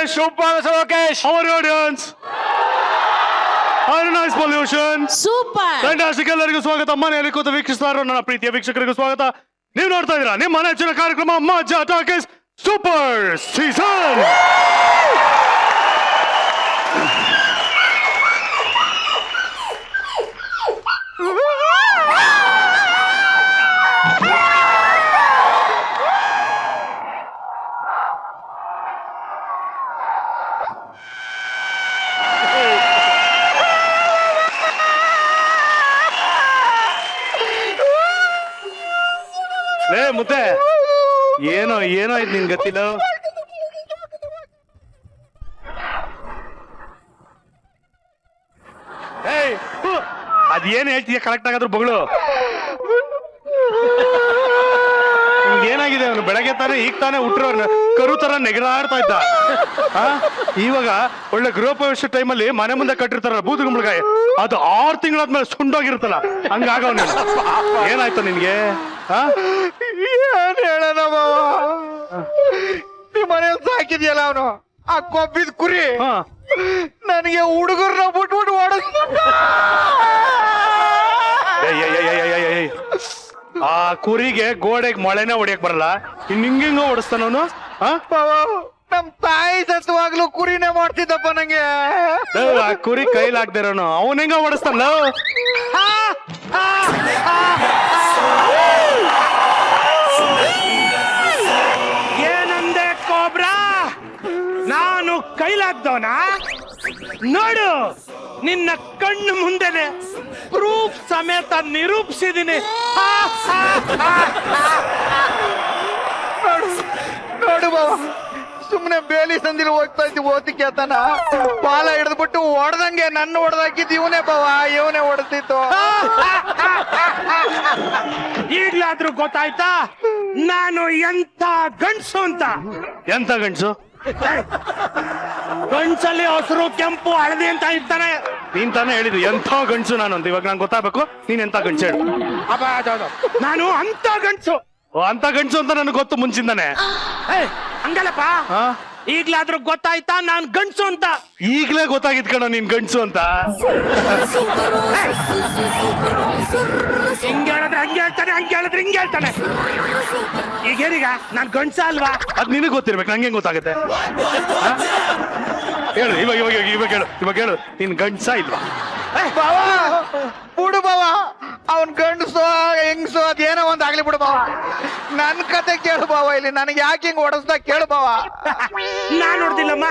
Super, Mr. Lokesh. How are you, audience? Nice pollution. Super. Fantastic. ಎಲ್ಲರಿಗೂ ಸ್ವಾಗತ. ಮನೆಯಲ್ಲಿ ಕೂತು ವೀಕ್ಷಿಸ್ತಾರೋ ನನ್ನ ಪ್ರೀತಿಯ ವೀಕ್ಷಕರಿಗೂ ಸ್ವಾಗತ. ನೀವು ನೋಡ್ತಾ ಇದ್ದೀರಾ ನಿಮ್ಮ ನೆಚ್ಚಿನ ಕಾರ್ಯಕ್ರಮ ಮಜಾ ಟಾಕೀಸ್ ಸೂಪರ್ ಸೀಸನ್. ಲೇ ಮುದ್ದೆ ಏನೋ ಇದು ನಿನ್ ಗತಿಲ್ಲ. ಅದೇನ್ ಹೇಳ್ತೀಯ ಕರೆಕ್ಟ್ ಆಗಾದ್ರು ಬಗಳು. ಏನಾಗಿದೆ ಅವನು ಬೆಳಗ್ಗೆ ತಾನೆ ಈಗ ತಾನೆ ಹುಟ್ಟಿರೋರ್ನ ಕರು ತರ ನೆಗರಾಡ್ತಾ ಇದ್ದ. ಇವಾಗ ಒಳ್ಳೆ ಗೃಹ ಪ್ರವೇಶ ಟೈಮಲ್ಲಿ ಮನೆ ಮುಂದೆ ಕಟ್ಟಿರ್ತಾರಲ್ಲ ಬೂದುಗುಂಬಳಕಾಯಿ, ಅದು 6 ತಿಂಗಳಾದ್ಮೇಲೆ ಸುಂಡೋಗಿರುತ್ತಲ್ಲ ಹಂಗಾಗವ್. ಏನಾಯ್ತು ನಿನ್ಗೆ? ಏನ್ ಹೇಳೋಣ ಬಾವ, ನಿಮ್ ಮನೇಲಿ ಸಾಕಿದ್ಯಲ್ಲ ಅವನು ಆ ಕೊಬ್ಬಿದ ಕುರಿ ನನಗೆ ಹುಡುಗರ್ನ ಬಿಟ್ಬಿಟ್ಟು ಓಡಿಸ್ಬಿಟ್ಟ. ಆ ಕುರಿಗೆ ಗೋಡೆಗೆ ಮೊಳೆನೆ ಹೊಡಿಯಕ್ ಬರಲ್ಲ, ಹಿಂಗ ಓಡಿಸ್ತಾನವನು. ನಮ್ ತಾಯಿ ಸತ್ವಾಗ್ಲೂ ಕುರಿನೇ ಮಾಡ್ತಿದ್ದಪ್ಪ ನಂಗೆ. ಆ ಕುರಿ ಕೈಲಾಗ್ದಿರೋನು ಅವನ್ ಹೆಂಗ ಓಡಿಸ್ತಾನ? ಏನಂದೆ ಕೋಬ್ರಾ? ನಾನು ಕೈಲಾಗ್ದವನ? ನೋಡು, ನಿನ್ನ ಕಣ್ಣು ಮುಂದೆನೆ ಪ್ರೂಫ್ ಸಮೇತ ನಿರೂಪಿಸಿದೀನಿ. ನೋಡು ಬಾವ, ಸುಮ್ನೆ ಬೇಲಿ ಸಂದಿಲ್ ಹೋಗ್ತಾ ಇದ್ದೀವಿ ಓದಿಕೆ ಆತನ ಬಾಲ ಹಿಡಿದ್ಬಿಟ್ಟು ಹೊಡೆದಂಗೆ ನನ್ನ ಹೊಡೆದಾಕಿದ್ ಇವನೇ ಬಾವ, ಇವನೇ ಹೊಡೆದಿತ್ತು. ಈಗ್ಲಾದ್ರೂ ಗೊತ್ತಾಯ್ತಾ ನಾನು ಎಂತ ಗಂಡ್ಸು ಅಂತ? ಎಂತ ಗಂಡ್ಸು? ಗಂಡ್ಸಲ್ಲಿ ಹಸಿರು ಕೆಂಪು ಹಳದಿ ಅಂತ ಇರ್ತಾನೆ. ನೀನ್ ತಾನೇ ಹೇಳಿದ್ರು ಎಂಥ ಗಂಡ್ಸು ನಾನು ಅಂತ. ಇವಾಗ ನಂಗೆ ಗೊತ್ತಾಗಬೇಕು ನೀನ್ ಎಂತ ಗಂಡ್ಸು ಹೇಳು. ನಾನು ಅಂತ ಗಂಡ್ಸು. ಅಂತ ಗಂಡ್ಸು ಅಂತ ನನಗೆ ಗೊತ್ತು ಮುಂಚಿಂದಾನೆ. ಹಂಗಲ್ಲಪ್ಪ, ಈಗ್ಲಾದ್ರೂ ಗೊತ್ತಾಯ್ತಾ ನಾನ್ ಗಂಡ್ಸು ಅಂತ? ಈಗ್ಲೇ ಗೊತ್ತಾಗಿದ್ ಕಣ ನೀನ್ ಗಂಡ್ಸು ಅಂತ. ಹಿಂಗ್ ಹೇಳಿದ್ರೆ ಹಂಗೆ ಹೇಳ್ತಾನೆ, ಹಂಗೆ ಹೇಳಿದ್ರೆ ಹಿಂಗೆ ಹೇಳ್ತಾನೆ. ಈಗೇನೀಗ ನಾನ್ ಗಂಡ್ಸ ಅಲ್ವಾ? ಅದ್ ನಿನಗ್ ಗೊತ್ತಿರ್ಬೇಕು, ನಂಗೆ ಗೊತ್ತಾಗುತ್ತೆ? ಹೇಳು ಇವಾಗ ಹೇಳು ನೀನ್ ಗಂಡ್ಸ ಇಲ್ವಾ? ಬಾವ ಬಿಡು ಬಾವ, ಅವನ್ ಗಂಡಸೋ ಹೆಂಗಸೋ ಅದೇನೋ ಒಂದ್ ಆಗ್ಲಿ ಬಿಡು ಬಾವ. ನನ್ ಕತೆ ಕೇಳು ಬಾವ, ಇಲ್ಲಿ ನನಗೆ ಯಾಕೆ ಹಿಂಗ್ ಹೊಡೆಸ್ದ ಕೇಳು ಬಾವ. ನಾನ್ ನೋಡ್ದಿಲ್ಲಮ್ಮ,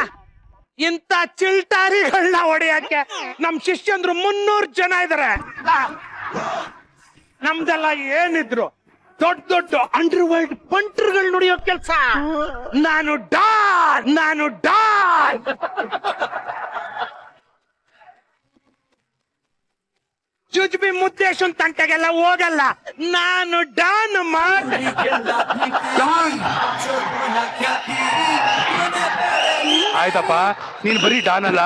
ಇಂತ ಚಿಲ್ಟಾರಿಗಳನ್ನ ಹೊಡೆಯಕ್ಕೆ ನಮ್ ಶಿಷ್ಯಂದ್ರು 300 ಜನ ಇದಾರೆ. ನಮ್ದೆಲ್ಲ ಏನಿದ್ರು ದೊಡ್ಡ ದೊಡ್ಡ ಅಂಡರ್ ವರ್ಲ್ಡ್ ಪಂಟ್ರುಗಳು ನುಡಿಯೋ ಕೆಲ್ಸ. ನಾನು ಡಾನ್ ಜುಜ್ಬಿ ಮುದ್ದೇಶನ್ ತಂಟೆಗೆಲ್ಲ ಹೋಗಲ್ಲ. ನಾನು ಡಾನ್ ಅಮ್ಮ. ಆಯ್ತಪ್ಪ, ನೀನ್ ಬರೀ ಡಾನ್ ಅಲ್ಲ,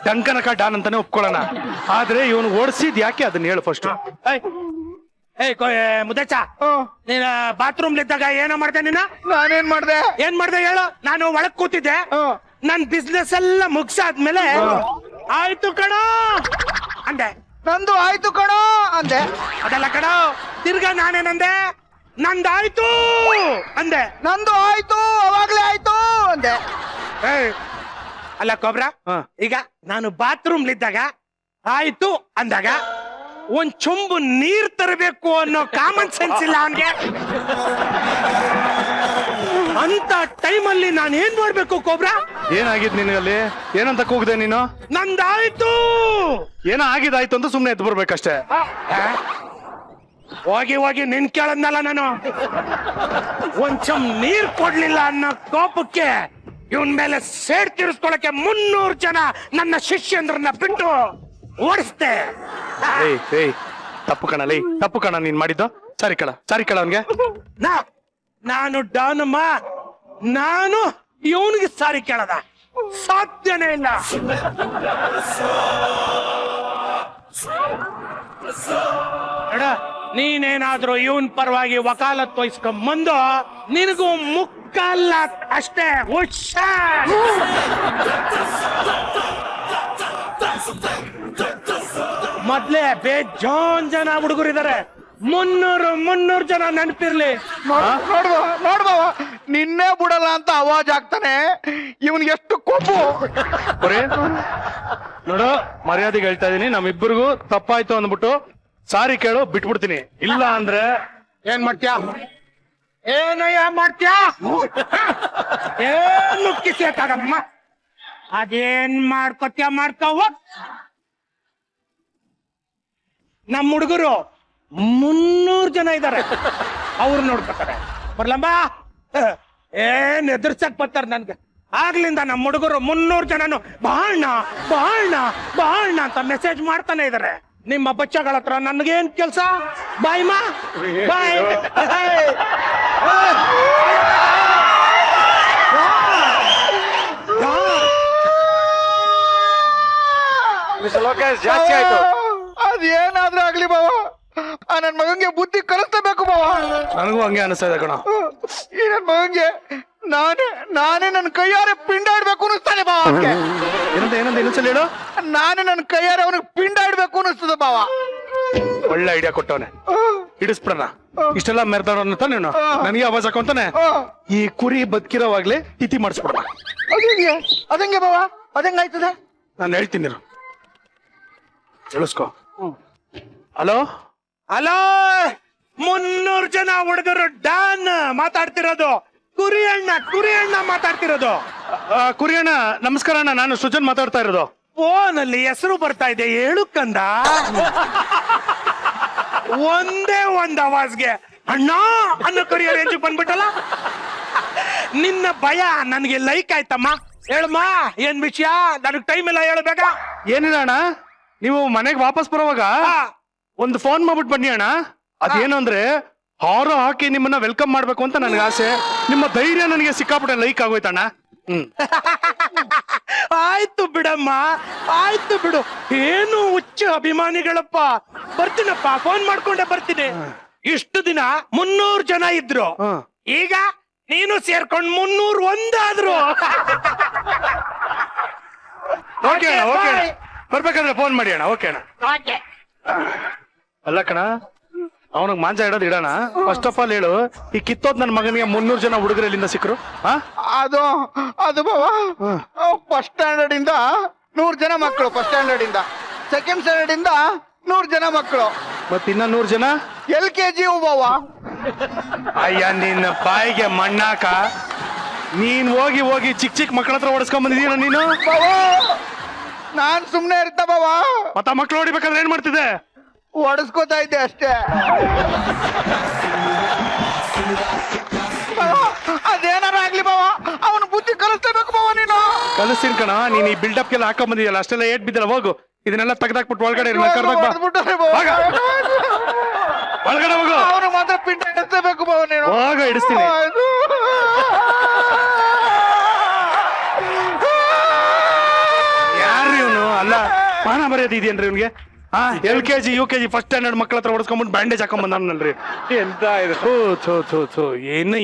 ಡಂಕನಕ ಡಾನ್ ಅಂತಾನೆ ಒಪ್ಕೊಳ್ಳೋಣ. ಆದ್ರೆ ಇವನು ಓಡಿಸಿದ್ ಯಾಕೆ ಅದನ್ನ ಹೇಳು ಫಸ್ಟ್. ಮುದ್ದಚ್ಚ, ನೀನ ಬಾತ್ರೂಮ್ ಇದ್ದಾಗ ಏನೋ ಮಾಡ್ದೆ? ನಾನೇನ್ ಮಾಡ್ದೆ? ಏನ್ ಮಾಡ್ದೆ ಹೇಳು? ನಾನು ಒಳಗ್ ಕೂತಿದ್ದೆ, ನನ್ ಬಿಸ್ನೆಸ್ ಎಲ್ಲ ಮುಗ್ಸಾದ್ಮೇಲೆ ಆಯ್ತು ಕಣೋ ಅಂದೆ. ನಂದು ಆಯ್ತು ಕಣೋ ಅಂದೆ. ಅದೆಲ್ಲ ಕಣೋ, ತಿರ್ಗಾ ನಾನೇನಂದೆ? ನಂದಾಯ್ತು ಅಂದೆ. ನಂದು ಆಯ್ತು, ಅವಾಗ್ಲೇ ಆಯ್ತು ಅಂದೆ. ಅಲ್ಲ ಕೊಬ್ರಾ, ಈಗ ನಾನು ಬಾತ್ರೂಮ್ ಇದ್ದಾಗ ಆಯ್ತು ಅಂದಾಗ ಒಂದ್ ಚೊಂಬು ನೀರ್ ತರಬೇಕು ಅನ್ನೋ ಕಾಮನ್ ಸೆನ್ಸ್ ಇಲ್ಲ ಅವನ್ಗೆ. ಅಂತ ಟೈಮಲ್ಲಿ ನಾನು ಏನ್ ಮಾಡ್ಬೇಕು ಕೋಬ್ರಾ? ಏನಾಗಿದ್ ನಿನಗಲ್ಲಿ? ಏನಂತ ಕೂಗಿದೆ ನೀನು? ನಂದಾಯ್ತು. ಏನೋ ಆಗಿದಾಯ್ತು ಅಂತ ಸುಮ್ನೆ ಎದ್ದು ಬರ್ಬೇಕಷ್ಟೇ. ಹೋಗಿ ನಿನ್ ಕೇಳದ್ನಲ್ಲ ನಾನು. ಒಂದ್ ಚಮ್ ನೀರ್ ಕೊಡ್ಲಿಲ್ಲ ಅನ್ನೋ ಕೋಪಕ್ಕೆ ಇವನ್ ಮೇಲೆ ಸೇಡ್ ತೀರಿಸ್ಕೊಳಕ್ಕೆ 300 ಜನ ನನ್ನ ಶಿಷ್ಯಂದ್ರನ್ನ ಬಿಟ್ಟು ಓಡಿಸ್ತೆ. ತಪ್ಪು ಕಣ ನೀನ್ ಮಾಡಿದ್ದು. ಸಾರಿ ಕಳ ಅವನ್ಗೆ. ನಾನು ಡಾನಮ್ಮ, ನಾನು ಇವನಿಗೆ ಸಾರಿ ಕೇಳದ ಸಾಧ್ಯನೇ ಇಲ್ಲ. ನೀನೇನಾದ್ರೂ ಇವನ್ ಪರವಾಗಿ ವಕಾಲತ್ ವಹಿಸ್ಕೊಂಬಂದು ನಿನಗೂ ಮುಕ್ತ ಕಲ್ಲ ಅಷ್ಟೇ ಹುಷಾರ್. ಮೊದ್ಲೇ ಬೇಜಾನ್ ಜನ ಹುಡುಗರಿದ್ದಾರೆ. 300 ಜನ ನೆನಪಿರ್ಲಿ. ನೋಡ್ಬವ ನಿನ್ನೆ ಬಿಡಲ್ಲ ಅಂತ ಅವಾಜ್ ಆಗ್ತಾನೆ. ಇವನ್ಗೆ ಎಷ್ಟು ಕೊಬ್ಬು. ಬರೇ ನೋಡು, ಮರ್ಯಾದೆಗೆ ಹೇಳ್ತಾ ಇದೀನಿ, ನಮ್ಮಿಬ್ಬರಿಗೂ ತಪ್ಪಾಯ್ತು ಅಂದ್ಬಿಟ್ಟು ಸಾರಿ ಕೇಳು, ಬಿಟ್ಬಿಡ್ತೀನಿ. ಇಲ್ಲ ಅಂದ್ರೆ ಏನ್ ಮಾಡ್ತೀಯ? ಏನಯ್ಯ ಮಾಡ್ತೀಯ? ಏನು ಕಿಸಿಯಕ್ಕಾಗಮ್ಮ. ಅದೇನ್ ಮಾಡ್ಕೊತ್ಯ ಮಾಡ್ಕವ. ನಮ್ಮ ಹುಡುಗರು 300 ಜನ ಇದ್ದಾರೆ, ಅವ್ರು ನೋಡ್ಕೊತಾರೆ. ಬರ್ಲಮ್ಮ, ಏನ್ ಎದುರ್ಸಕ್ ಬರ್ತಾರೆ ನನ್ಗೆ. ಆಗ್ಲಿಂದ ನಮ್ಮ ಹುಡುಗರು 300 ಜನನು ಬಾಣ ಬಾಣ ಬಾಣ ಅಂತ ಮೆಸೇಜ್ ಮಾಡ್ತಾನೆ ಇದಾರೆ. ನಿಮ್ಮ ಬಚ್ಚಗಳ ಹತ್ರ ನನ್ಗೇನ್ ಕೆಲ್ಸ? ಬಾಯ್ ಮಾ ಬಾಯ್. ಜಾಸ್ತಿ ಆಯ್ತು. ಅದೇನಾದ್ರೂ ಆಗ್ಲಿ ಬಾವ, ನನ್ ಮಗಂಗೆ ಬುದ್ಧಿ ಕಲಿಸ್ಬೇಕು ಬಾವ. ನನಗೂ ಹಂಗೆ ಅನಿಸ್ತಾ ಇದೆ ಕಣ. ಈ ನನ್ ಮಗಂಗೆ ನಾನೇ ನನ್ನ ಕೈಯಾರೆ ಪಿಂಡಾಡ್ಬೇಕು ಅನಿಸ್ತಾನೆ ಬಾವ. ಏನಂತ ಇನ್ನೊಂದ್ಸಲ ಹೇಳು. ನಾನೇ ನನ್ನ ಕೈಯಾರೆ ಅವನಿಗೆ ಪಿಂಡಾಡ್ಬೇಕು ಅನಿಸ್ತದ ಬಾವ. ಒಳ್ಳೆ ಐಡಿಯಾ ಕೊಟ್ಟವನೆ, ಹಿಡಿಸ್ಬಿಡಣ. ಇಷ್ಟೆಲ್ಲ ಮೆರ್ದಾಡೋಣ ತಾನೆ ನನಗೆ ಆವಾಜ್ ಹಾಕೊಂತಾನೆ. ಈ ಕುರಿ ಬದುಕಿರೋವಾಗ್ಲೇ ತಿಥಿ ಮಾಡಿಸ್ಬಿಡೋಣ. ಅದಂಗೆ ಬಾವ, ಅದಂಗಾಯ್ತದೆ. ನಾನು ಹೇಳ್ತೀನಿ, ತಿಳಿಸ್ಕೊ. ಹಲೋ ಹಲೋ, 300 ಜನ ಹುಡುಗರು ಡಾನ್ ಮಾತಾಡ್ತಿರೋದು. ಕುರಿ ಅಣ್ಣ ಮಾತಾಡ್ತಿರೋದು. ಕುರಿಯಣ್ಣ ನಮಸ್ಕಾರ ಅಣ್ಣ, ನಾನು ಸುಜನ್ ಮಾತಾಡ್ತಾ ಇರೋದು. ಫೋನಲ್ಲಿ ಹೆಸರು ಬರ್ತಾ ಇದೆ, ಹೇಳು ಕಂದ. ಒಂದೇ ಒಂದ್ ಆವಾಜ್ಗೆ ಅಣ್ಣ ಅನ್ನೋ ಕರಿಯೋ ರೇಂಜ್ ಬಂದ್ಬಿಟ್ಟಲ್ಲ. ನಿನ್ನ ಭಯ ನನ್ಗೆ ಲೈಕ್ ಆಯ್ತಮ್ಮ. ಹೇಳಮ್ಮ, ಏನ್ ವಿಷಯ? ನನಗ್ ಟೈಮ್ ಇಲ್ಲ, ಹೇಳ್ಬೇಕ. ಏನಿಲ್ಲ ಅಣ್ಣ, ನೀವು ಮನೆಗೆ ವಾಪಸ್ ಬರೋವಾಗ ಒಂದು ಫೋನ್ ಮಾಡ್ಬಿಟ್ಟು ಬನ್ನಿ ಅಣ್ಣ. ಅದೇನು ಅಂದ್ರೆ ಹಾರ ಹಾಕಿ ನಿಮ್ಮನ್ನ ವೆಲ್ಕಮ್ ಮಾಡ್ಬೇಕು ಅಂತ ನನ್ಗೆ ಆಸೆ. ನಿಮ್ಮ ಧೈರ್ಯ ನನಗೆ ಸಿಕ್ಕಾಪಟ್ಟೆ ಲೈಕ್ ಆಗೋಯ್ತಣ್ಣ. ಆಯ್ತು ಬಿಡಮ್ಮ, ಆಯ್ತು ಬಿಡು. ಏನು ಹುಚ್ಚ ಅಭಿಮಾನಿಗಳಪ್ಪ. ಬರ್ತೀನಪ್ಪ, ಫೋನ್ ಮಾಡ್ಕೊಂಡೆ ಬರ್ತೀನಿ. ಇಷ್ಟು ದಿನ 300 ಜನ ಇದ್ರು, ಈಗ ನೀನು ಸೇರ್ಕೊಂಡ್ 301 ಆದ್ರು. ಓಕೆ ಅಣ್ಣ, ಓಕೆ ಅಣ್ಣ, ಬರ್ಬೇಕಾದ್ರೆ ಫೋನ್ ಮಾಡಿ ಅಣ್ಣ. ಓಕೆ ಅಣ್ಣ. ಅಲ್ಲ ಕಣ, ಅವನಿಗೆ ಮಾಂಸ ಇಡೋದು ಇಡೋಣ. ಫಸ್ಟ್ ಆಫ್ ಆಲ್ ಹೇಳು, ಈ ಕಿತ್ತೋದ್ ನನ್ನ ಮಗನಿಗೆ 300 ಜನ ಹುಡುಗರು ಎಲ್ಲಿಂದ ಸಿಕ್ಕರು? ಅದು ಬಾವ, ಫಸ್ಟ್ ಸ್ಟ್ಯಾಂಡರ್ಡ್ ಇಂದ 100 ಜನ ಮಕ್ಕಳು, ಫಸ್ಟ್ ಸ್ಟ್ಯಾಂಡರ್ಡ್ ಇಂದ. ಸೆಕೆಂಡ್ ಸ್ಟ್ಯಾಂಡರ್ಡ್ ಇಂದ 100 ಜನ ಮಕ್ಕಳು, ಮತ್ ಇನ್ನ 100 ಜನ LKG ಬಾವ. ಅಯ್ಯ ನಿನ್ನ ಬಾಯಿಗೆ ಮಣ್ಣಾಕ. ನೀನ್ ಹೋಗಿ ಚಿಕ್ಕ ಮಕ್ಕಳ ಹತ್ರ ಓಡಿಸ್ಕೊಂಡ್ ಬಂದಿದೀನ ನೀನು. ಬಾವ, ನಾನ್ ಸುಮ್ನೆ ಇರ್ತ ಬಾವ. ಮತ್ತ ಮಕ್ಳು ಹೊಡಿಬೇಕಾದ್ರೆ ಏನ್ ಮಾಡ್ತಿದ್ದೆ? ಒಡಿಸ್ಕೋತಾ ಇದ್ದೆ ಅಷ್ಟೇ. ಅದೇನಾರ ಆಗ್ಲಿ ಬಾವ, ಅವನು ಬುದ್ಧಿ ಕಲಿಸ್ಲೇಬೇಕು ಬಾವ. ನೀನು ಕಲಿಸ್ತೀನಿ ಕಣ. ನೀನ್ ಈ ಬಿಲ್ಡಪ್ ಎಲ್ಲ ಹಾಕೊಂಡ್ ಬಂದಿದ್ಯಲ್ಲ, ಅಷ್ಟೆಲ್ಲ ಏಟ್ ಬಿದ್ದಲ್ಲ. ಹೋಗು, ಇದನ್ನೆಲ್ಲ ತೆಗ್ದಾಕ್ಬಿಟ್ಟು ಒಳಗಡೆ ಒಳಗಡೆ ಹೋಗು. ಅವನು ಮಾತ್ರ ಪಿಂಡ ಇಡಿಸ್ಲೇಬೇಕು ಬಾವ. ನೀನು ಹೋಗ, ಇಡಿಸ್ತೀನಿ. ಯಾರು ಇವನು? ಅಲ್ಲ, ಮಾನ ಮರ್ಯಾದೆ ಇದೆಯೇನ್ರಿ ಇವ್ನಿಗೆ? LKG UKG ಫಸ್ಟ್ ಸ್ಟ್ಯಾಂಡರ್ಡ್ ಮಕ್ಕಳ ಹತ್ರ ಹೊಡ್ಸ್ಕೊಂಡ್ಬಿಟ್ಟು ಬ್ಯಾಂಡೇಜ್ ಹಾಕೊಂಡ್ ಬಂದಲ್ರಿ. ಎಂತ ಇದು?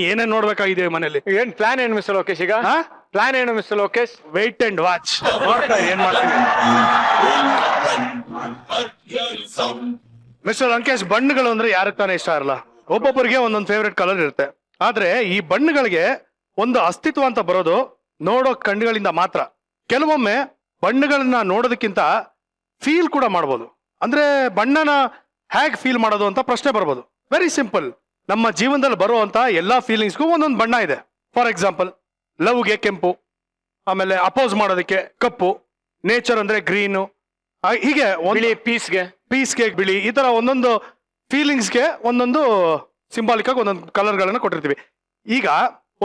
ಏನೇನ್ ನೋಡ್ಬೇಕಾಗಿದೆ ಮನೇಲಿ? ಏನ್ ಪ್ಲಾನ್ ಏನು ಮಿಸ್ಟರ್ ಲೋಕೇಶ್? ಈಗ ಪ್ಲಾನ್ ಏನು mister Lokesh? Wait and watch. ಏನ್ ಮಾಡ್ತೀನಿ ಮಿಸ್ಟರ್ ಲಂಕೇಶ್. ಬಣ್ಣಗಳು ಅಂದ್ರೆ ಯಾರಿಗೆ ತಾನೇ ಇಷ್ಟ ಇರಲ್ಲ? ಒಬ್ಬೊಬ್ಬರಿಗೆ ಒಂದೊಂದು ಫೇವ್ರೆಟ್ ಕಲರ್ ಇರುತ್ತೆ. ಆದ್ರೆ ಈ ಬಣ್ಣಗಳಿಗೆ ಒಂದು ಅಸ್ತಿತ್ವ ಅಂತ ಬರೋದು ನೋಡೋ ಕಣ್ಣುಗಳಿಂದ ಮಾತ್ರ. ಕೆಲವೊಮ್ಮೆ ಬಣ್ಣಗಳನ್ನ ನೋಡೋದಕ್ಕಿಂತ ಫೀಲ್ ಕೂಡ ಮಾಡ್ಬೋದು. ಅಂದ್ರೆ ಬಣ್ಣನ ಹೇಗ್ ಫೀಲ್ ಮಾಡೋದು ಅಂತ ಪ್ರಶ್ನೆ ಬರ್ಬೋದು. Very simple. ನಮ್ಮ ಜೀವನದಲ್ಲಿ ಬರುವಂತ ಎಲ್ಲಾ ಫೀಲಿಂಗ್ಸ್ಗೂ ಒಂದೊಂದು ಬಣ್ಣ ಇದೆ. ಫಾರ್ ಎಕ್ಸಾಂಪಲ್, ಲವ್ಗೆ ಕೆಂಪು, ಆಮೇಲೆ ಅಪೋಸ್ ಮಾಡೋದಕ್ಕೆ ಕಪ್ಪು, ನೇಚರ್ ಅಂದ್ರೆ ಗ್ರೀನು, ಹೀಗೆ ಬಿಳಿ, ಪೀಸ್ಗೆ ಬಿಳಿ. ಈ ತರ ಒಂದೊಂದು ಫೀಲಿಂಗ್ಸ್ಗೆ ಒಂದೊಂದು ಸಿಂಬಾಲಿಕ್ ಆಗಿ ಒಂದೊಂದು ಕಲರ್ಗಳನ್ನ ಕೊಟ್ಟಿರ್ತೀವಿ. ಈಗ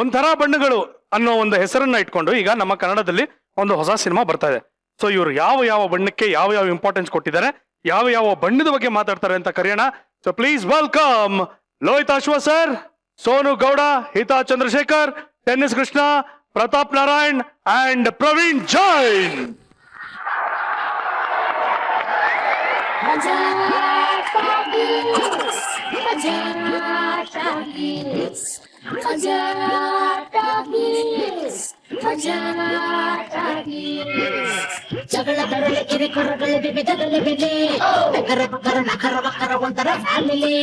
ಒಂಥರ ಬಣ್ಣಗಳು ಅನ್ನೋ ಒಂದು ಹೆಸರನ್ನ ಇಟ್ಕೊಂಡು ಈಗ ನಮ್ಮ ಕನ್ನಡದಲ್ಲಿ ಒಂದು ಹೊಸ ಸಿನಿಮಾ ಬರ್ತಾ ಇದೆ. ಸೊ ಇವರು ಯಾವ ಬಣ್ಣಕ್ಕೆ ಯಾವ ಇಂಪಾರ್ಟೆನ್ಸ್ ಕೊಟ್ಟಿದ್ದಾರೆ, ಯಾವ ಬಣ್ಣದ ಬಗ್ಗೆ ಮಾತಾಡ್ತಾರೆ ಅಂತ ಕರೆಯೋಣ. So please welcome Lohith Ashwa sir, Sonu Gowda, Hitha Chandrashekar, Tennis Krishna, Pratap Narayan and Praveen Jain. ಜಗಳ ಬರಲಿ ಕಿರಿಕುರಗಳು ವಿವಿಧಗಳ ಬೆಲೆ ನಗರ ಬಕರ ನಗರ ಬಕರ ಒಂಥರ ಫ್ಯಾಮಿಲಿ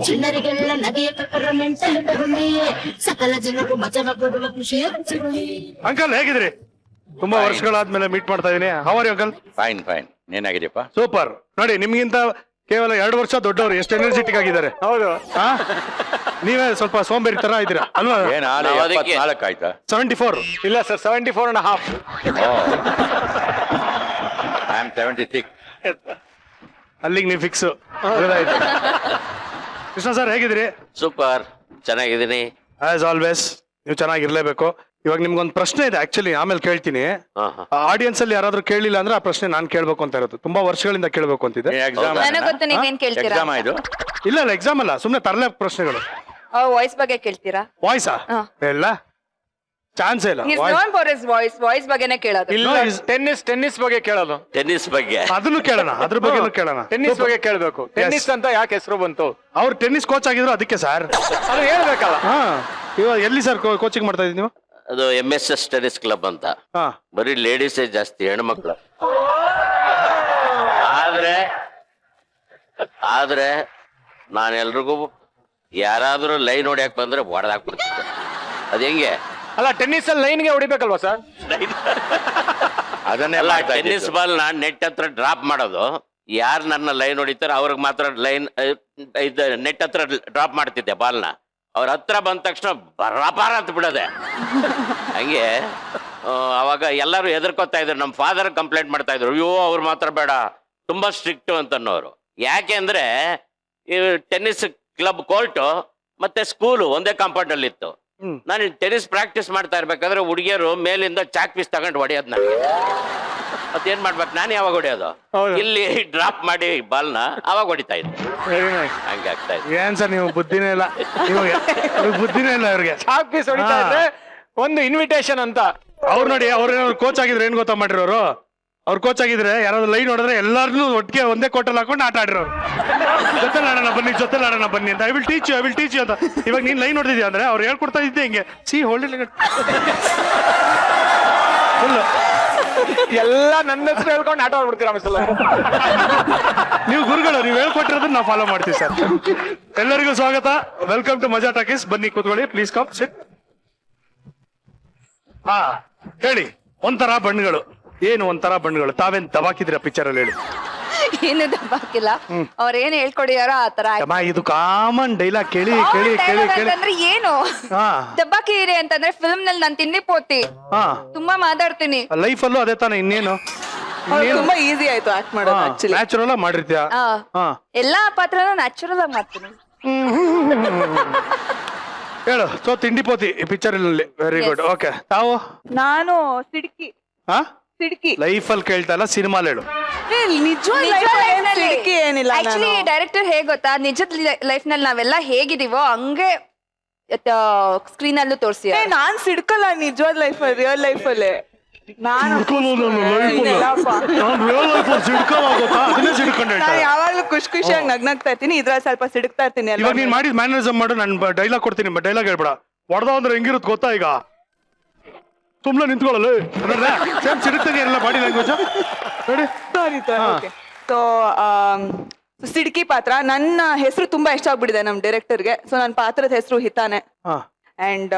ಚಿನ್ನರಿಗೆಲ್ಲ ನದಿಯ ಪ್ರಕಾರ ಮೆಂಟಲ್ ಬರಲಿ ಸಕಲ ಜನರು ಮಜವ ಕೊಡುವ ಖುಷಿಯ ಹಂಚಿಕೊಳ್ಳಿ. ಅಂಕಲ್ ಹೇಗಿದ್ರಿ? ತುಂಬಾ ವರ್ಷಗಳಾದ್ಮೇಲೆ ಮೀಟ್ ಮಾಡ್ತಾ ಇದೀನಿ. How are you uncle? Fine fine. ಏನಾಗಿದೆಯಪ್ಪ? ಸೂಪರ್. ನೋಡಿ ನಿಮ್ಗಿಂತ ಕೇವಲ 2 ವರ್ಷ ದೊಡ್ಡವರು ಎಷ್ಟು ಎನರ್ಜೆಟಿಕ್ ಆಗಿದ್ದಾರೆ. ಹೌದು. ಹಾ, ನೀವೇ ಸ್ವಲ್ಪ ಸೋಂಬೇರಿ ತರ ಇದ್ದೀರಾ ಅಲ್ವಾ? ಏನ್ ಆಲೆ 74 ಆಯ್ತಾ? 74. ಇಲ್ಲ ಸರ್, 74.5. I am 76. ಅಲ್ಲಿಗೆ ನೀವು ಫಿಕ್ಸ್. ಕೃಷ್ಣ ಸರ್ ಹೇಗಿದ್ದೀರಿ? ಸೂಪರ್, ಚೆನ್ನಾಗಿದ್ದೀನಿ. ಆಸ್ ಆಲ್ವೇಸ್ ನೀವು ಚೆನ್ನಾಗಿರ್ಲೇಬೇಕು. ಇವಾಗ ನಿಮ್ಗೊಂದು ಪ್ರಶ್ನೆ ಇದೆ ಆಕ್ಚುಲಿ, ಆಮೇಲೆ ಕೇಳ್ತೀನಿ. ಆಡಿಯನ್ಸ್ ಅಲ್ಲಿ ಯಾರಾದ್ರೂ ಕೇಳಿಲ್ಲ ಅಂದ್ರೆ ಆ ಪ್ರಶ್ನೆ ನಾನು ಕೇಳ್ಬೇಕು ಅಂತ ಇರೋದು. ತುಂಬಾ ವರ್ಷಗಳಿಂದ ಕೇಳ್ಬೇಕು ಅಂತಿದೆ. ಎಕ್ಸಾಮ್ ನನಗ್ ಗೊತ್ತು ನೀವೇನ್ ಕೇಳ್ತೀರಾ. ಎಕ್ಸಾಮ್ ಇದು? ಇಲ್ಲ ಇಲ್ಲ, ಎಕ್ಸಾಮ್ ಅಲ್ಲ, ಸುಮ್ನೆ ತರಲೆ ಪ್ರಶ್ನೆಗಳು. ವಾಯ್ಸ್ ಬಗ್ಗೆ ಕೇಳ್ತೀರಾ? ವಾಯ್ಸಾ? ಇಲ್ಲ, ಚಾನ್ಸೇ ಇಲ್ಲ. He's known for his voice. Voice ಬಗ್ಗೆನೇ ಕೇಳೋದು. ಇಲ್ಲ, ಟೆನ್ನಿಸ್ ಬಗ್ಗೆ ಕೇಳೋದು. ಟೆನ್ನಿಸ್ ಬಗ್ಗೆ. ಅದನ್ನು ಕೇಳೋಣ, ಅದ್ರ ಬಗ್ಗೆನೂ ಕೇಳೋಣ. ಟೆನ್ನಿಸ್ ಬಗ್ಗೆ ಕೇಳ್ಬೇಕು. ಟೆನ್ನಿಸ್ ಅಂತ ಯಾಕೆ ಹೆಸರು ಬಂತು? ಅವ್ರು ಟೆನ್ನಿಸ್ ಕೋಚ್ ಆಗಿದ್ರು ಅದಕ್ಕೆ ಸರ್. ಅದು ಹೇಳ್ಬೇಕಲ್ಲ. ಹಾ, ಇವಾಗ ಎಲ್ಲಿ ಸರ್ ಕೋಚಿಂಗ್ ಮಾಡ್ತಾ ಇದೀನಿ ನೀವು? ಅದು MSS ಟೆನ್ನಿಸ್ ಕ್ಲಬ್ ಅಂತ. ಹಾ, ಬರೀ ಲೇಡೀಸೇ ಜಾಸ್ತಿ, ಹೆಣ್ಮಕ್ಳು. ಆದ್ರೆ ನಾನು ಎಲ್ರಿಗೂ ಯಾರಾದ್ರೂ ಲೈನ್ ಹೊಡ್ಯಾಕ್ ಬಂದ್ರೆ ಹೊಡೆದಾಕ್ಬಿಡ್ತಿದ್ದೆ. ಅದ್ ಹೆಂಗೆ? ಅಲ್ಲ, ಟೆನ್ನಿಸ್ ಅಲ್ಲಿ ಲೈನ್ಗೆ ಹೊಡಿಬೇಕಲ್ವಾ ಸರ್? ಅದನ್ನೆಲ್ಲ ಟೆನ್ನಿಸ್ ಬಾಲ್ ನಾನ್ ನೆಟ್ ಹತ್ರ ಡ್ರಾಪ್ ಮಾಡೋದು. ಯಾರು ನನ್ನ ಲೈನ್ ಹೊಡಿತಾರ ಅವ್ರಿಗೆ ಮಾತ್ರ ಲೈನ್ ನೆಟ್ ಹತ್ರ ಡ್ರಾಪ್ ಮಾಡ್ತಿದ್ದೆ ಬಾಲ್ನ. ಅವ್ರ ಹತ್ರ ಬಂದ ತಕ್ಷಣ ಬರಾಬಾರ ಅಂತ ಬಿಡೋದೆ. ಹಂಗೆ ಅವಾಗ ಎಲ್ಲರೂ ಹೆದರ್ಕೋತಾ ಇದ್ರು. ನಮ್ಮ ಫಾದರ್ ಕಂಪ್ಲೇಂಟ್ ಮಾಡ್ತಾ ಇದ್ರು, ಅಯ್ಯೋ ಅವ್ರು ಮಾತ್ರ ಬೇಡ, ತುಂಬಾ ಸ್ಟ್ರಿಕ್ಟ್ ಅಂತನ್ನೋರು. ಯಾಕೆ ಅಂದ್ರೆ ಈ ಟೆನ್ನಿಸ್ ಕ್ಲಬ್ ಕೋರ್ಟು ಮತ್ತೆ ಸ್ಕೂಲು ಒಂದೇ ಕಾಂಪೌಂಡ್ ಅಲ್ಲಿ ಇತ್ತು. ನಾನು ಟೆನ್ನಿಸ್ ಪ್ರಾಕ್ಟೀಸ್ ಮಾಡ್ತಾ ಇರ್ಬೇಕಾದ್ರೆ ಹುಡುಗಿಯರು ಮೇಲಿಂದ ಚಾಕ್ ಪೀಸ್ ತಗೊಂಡು ಹೊಡೆಯೋದು ನನಗೆ. ಮತ್ತೇನ್ ಮಾಡ್ಬೇಕು, ನಾನು ಯಾವಾಗ ಹೊಡೆಯೋದು? ಇಲ್ಲಿ ಡ್ರಾಪ್ ಮಾಡಿ ಬಾಲ್ನ ಅವಾಗ ಹೊಡಿತಾ ಇದ್ದೆ. ಹಂಗೆ ಆಗ್ತಾ ಇತ್ತು. ಏನ್ ಸರ್ ನೀವು ಬುದ್ಧಿನೇ ಇಲ್ಲ, ನೀವು ಬುದ್ಧಿನೇ ಇಲ್ಲ ಅವ್ರಿಗೆ. ಚಾಕ್ ಪೀಸ್ ಹೊಡಿತಾ ಇದ್ರೆ ಒಂದು ಇನ್ವಿಟೇಷನ್ ಅಂತ. ಅವ್ರು ನೋಡಿ, ಅವ್ರೇನಾದ್ರು ಕೋಚ್ ಆಗಿದ್ರೆ ಏನ್ ಗೊತ್ತಾ ಮಾಡಿರೋರು? ಅವ್ರು ಕೋಚ್ ಆಗಿದ್ರೆ ಯಾರಾದ್ರು ಲೈನ್ ಹೊಡೆದ್ರೆ ಎಲ್ಲಾರನ್ನೂ ಒಟ್ಟಿಗೆ ಒಂದೇ ಕೋಟಲ್ಲಿ ಹಾಕೊಂಡು ಆಟ ಆಡಿರೋರು. ಜೊತೆ ಆಡೋಣ ಬನ್ನಿ, ಜೊತೆ ಆಡೋಣ ಬನ್ನಿ ಅಂತ. ಐ ವಿಲ್ ಟೀಚ್ ಯು ಅಂತ. ಇವಾಗ ನೀನ್ ಲೈನ್ ಹೊಡೆದಿದ್ಯಾ ಅಂದ್ರೆ ಅವ್ರು ಹೇಳ್ಕೊಡ್ತಾ ಇದ್ದೆ ಹಿಂಗೆ, ಸಿ ಹೋಲ್ಡ್ ಎಲ್ಲ ನನ್ನ ಹೆಸರು ಹೇಳ್ಕೊಂಡು ಆಟ ಆಡ್ಬಿಡ್ತೀರಾ ಮಿಸಲ. ನೀವು ಗುರುಗಳು, ನೀವು ಹೇಳ್ಕೊಟ್ಟಿರೋದನ್ನ ನಾವು ಫಾಲೋ ಮಾಡ್ತೀವಿ ಸರ್. ಎಲ್ಲರಿಗೂ ಸ್ವಾಗತ, ವೆಲ್ಕಮ್ ಟು ಮಜಾ ಟಾಕೀಸ್. ಬನ್ನಿ ಕೂತ್ಕೊಳ್ಳಿ, ಪ್ಲೀಸ್ ಕಮ್ ಸಿಟ್. ಹಾ ಹೇಳಿ, ಒಂಥರ ಬಣ್ಣಗಳು ಏನು? ಒಂಥರ ಬಣ್ಣಗಳು ತಾವೇನ್ ದಬಾಕಿದ್ರ ಪಿಕ್ಚರ್ ಅಲ್ಲಿ? ಹೇಳಿ. ಏನು ದಬ್ಬಾಕಿಲ್ಲ, ಅವ್ರೇನ್ ಹೇಳ್ಕೊಡಿದಾರೋ ಆ ತರ ಆಯ್ತು. ಅಮ್ಮ, ಇದು ಕಾಮನ್ ಡೈಲಾಗ್. ಕೇಳಿ ಕೇಳಿ ಕೇಳಿ ಕೇಳಿ. ಅಂತಂದ್ರೆ ಏನು ಹಾ, ದಬ್ಬಾಕಿರಿ ಅಂತಂದ್ರೆ ಫಿಲ್ಮ್ ನಲ್ಲಿ ನಾನು ತಿಂಡಿ ಪೋತಿ ಹಾ, ತುಂಬಾ ಮಾತಾಡ್ತೀನಿ. ಲೈಫಲ್ಲೂ ಅದೇ ತಾನೆ, ಇನ್ನೇನು? ತುಂಬಾ ಈಸಿ ಆಯ್ತು ಆಕ್ಟ್ ಮಾಡೋದು ಆಕ್ಚುಲಿ. ನ್ಯಾಚುರಲ್ ಆಗಿ ಮಾಡಿರ್ತೀಯ. ಹಾ, ಎಲ್ಲಾ ಪಾತ್ರನ ನ್ಯಾಚುರಲ್ ಆಗಿ ಮಾಡ್ತೀನಿ. ಹೇಳು. ಸೊ ತಿಂಡಿ ಪೋತಿ ಈ ಪಿಕ್ಚರ್ ಅಲ್ಲಿ. Very good. ಓಕೆ, ತಾವು? ನಾನು ಸಿಡ್ಕಿ. ಹಾ, ಸಿಡ್ಕಿ ಲೈಫಲ್ಲಿ ಕೇಳ್ತಾ ಇಲ್ಲ, ಸಿನಿಮಾಲ್ ಹೇಳು. ಸಿಡ್ಕಿ ಏನಿಲ್ಲ. ಆಕ್ಚುಲಿ ಡೈರೆಕ್ಟರ್ ಹೇಗ್ ಗೊತ್ತಾ, ನಿಜದ ಲೈಫ್ ನಲ್ಲಿ ನಾವೆಲ್ಲ ಹೇಗಿದೀವೋ ಹಂಗೆ ಸ್ಕ್ರೀನ್ ಅಲ್ಲೂ ತೋರಿಸಿ. ನಾನ್ ಸಿಡ್ಕಲ್ಲ ನಿಜವಾದ ಲೈಫ್, ರಿಯಲ್ ಲೈಫ್ ಅಲ್ಲಿ ನಾನು ಯಾವಾಗ್ಲೂ ಖುಷಿ ಖುಷಿಯಾಗಿ ನಗ್ನಗ್ತಾ ಇರ್ತೀನಿ. ಇದ್ರಲ್ಲಿ ಸ್ವಲ್ಪ ಸಿಡುಕ್ತಾ ಇರ್ತೀನಿ. ಇವಾಗ ನೀನ್ ಮಾಡಿದ ಮ್ಯಾನರಿಸಮ್ ಮಾಡು, ನಾನು ಡೈಲಾಗ್ ಕೊಡ್ತೀನಿ, ಡೈಲಾಗ್ ಹೇಳ್ಬೇಡ. ಹೊಡೆದ ಅಂದ್ರೆ ಹೆಂಗಿರುತ್ತೆ ಗೊತ್ತಾ? ಈಗ ತುಂಬಾ ನಿಂತ್ಕೊಳ್ಳಲ್ಲ, ಸೇಮ್ ಸಿಡುಕ್ತಾಗೆ ಇರಲ್ಲ ಬಾಡಿ ಲ್ಯಾಂಗ್ವೇಜ್. ನೋಡಿ. ಸೊ ಸಿಡ್ಕಿ ಪಾತ್ರ ನನ್ನ ಹೆಸರು ತುಂಬಾ ಇಷ್ಟ ಆಗ್ಬಿಟ್ಟಿದೆ ನಮ್ ಡೈರೆಕ್ಟರ್ಗೆ. ಸೊ ನನ್ನ ಪಾತ್ರದ ಹೆಸರು ಹಿತಾನೆ. ಅಂಡ್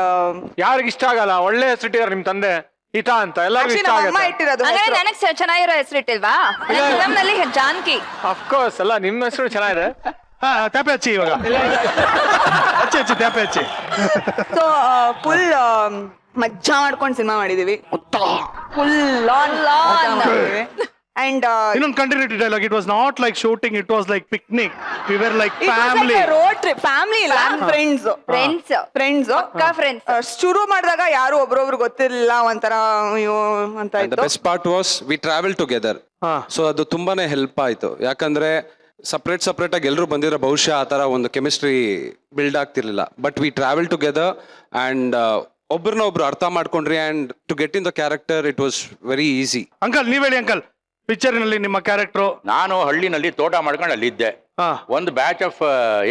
ಯಾರಿಗ ಇಷ್ಟ ಆಗಲ್ಲ? ಒಳ್ಳೆ ಹೆಸರು ಇಟ್ಟಿದ್ದಾರೆ ನಿಮ್ ತಂದೆ, ಹಿತ ಅಂತ. ಎಲ್ಲರಿಗೂ ಇಷ್ಟ ಅಮ್ಮ ಆಗುತ್ತೆ. ಇಟ್ಟಿರೋದು. ಅಂದ್ರೆ ನನಗ್ ಚೆನ್ನಾಗಿರೋ ಹೆಸರು ಇಟ್ಟಿಲ್ವಾ? ಫಿಲಂ ನಲ್ಲಿ ಜಾನ್ಕಿ. ಅಫ್ಕೋರ್ಸ್ ಅಲ್ಲ, ನಿಮ್ಮ ಹೆಸರು ಚೆನ್ನಾಗಿದೆ. ಹಾ, ಟ್ಯಾಪೆ ಹಚ್ಚಿ ಇವಾಗ. ಹಚ್ಚಿ ಹಚ್ಚಿ ಟ್ಯಾಪೆ ಹಚ್ಚಿ. ಸೊ ಫುಲ್ ಮಜ್ಜಾ ಮಾಡ್ಕೊಂಡು ಸಿನಿಮಾ ಮಾಡಿದೀವಿ. ಫುಲ್ ಅಂಡ್ ಇನ್ನೊಂದು continuity dialogue. It was not like shooting, it was like picnic. We were like family. Road trip. Family ಇಲ್ಲ, ಫ್ರೆಂಡ್ಸ್. ಶುರು ಮಾಡಿದಾಗ ಯಾರು ಒಬ್ರೊಬ್ರು ಗೊತ್ತಿರಲಿಲ್ಲ, ಒಂಥರ ಅಯ್ಯೋ ಅಂತ ದ ಇತ್ತು. Best part was V travel together. So ಅದು ತುಂಬಾನೇ ಹೆಲ್ಪ್ ಆಯ್ತು. ಯಾಕಂದ್ರೆ ಸಪ್ರೇಟ್ ಆಗಿ ಎಲ್ಲರೂ ಬಂದಿರೋ ಬಹುಶಃ ಆ ತರ ಒಂದು ಕೆಮಿಸ್ಟ್ರಿ ಬಿಲ್ಡ್ ಆಗ್ತಿರ್ಲಿಲ್ಲ. But we travel together and ಒಬ್ರನ್ನ ಒಬ್ರು ಅರ್ಥ ಮಾಡ್ಕೊಂಡ್ರಿ. And to get in the character it was very easy. Uncle ನೀವ್ ಹೇಳಿ ಅಂಕಲ್, ಪಿಕ್ಚರ್ನಲ್ಲಿ ನಿಮ್ಮ ಕ್ಯಾರೆಕ್ಟ್ರು? ನಾನು ಹಳ್ಳಿನಲ್ಲಿ ತೋಟ ಮಾಡ್ಕೊಂಡು ಅಲ್ಲಿದ್ದೆ. ಹಾ ಒಂದು batch of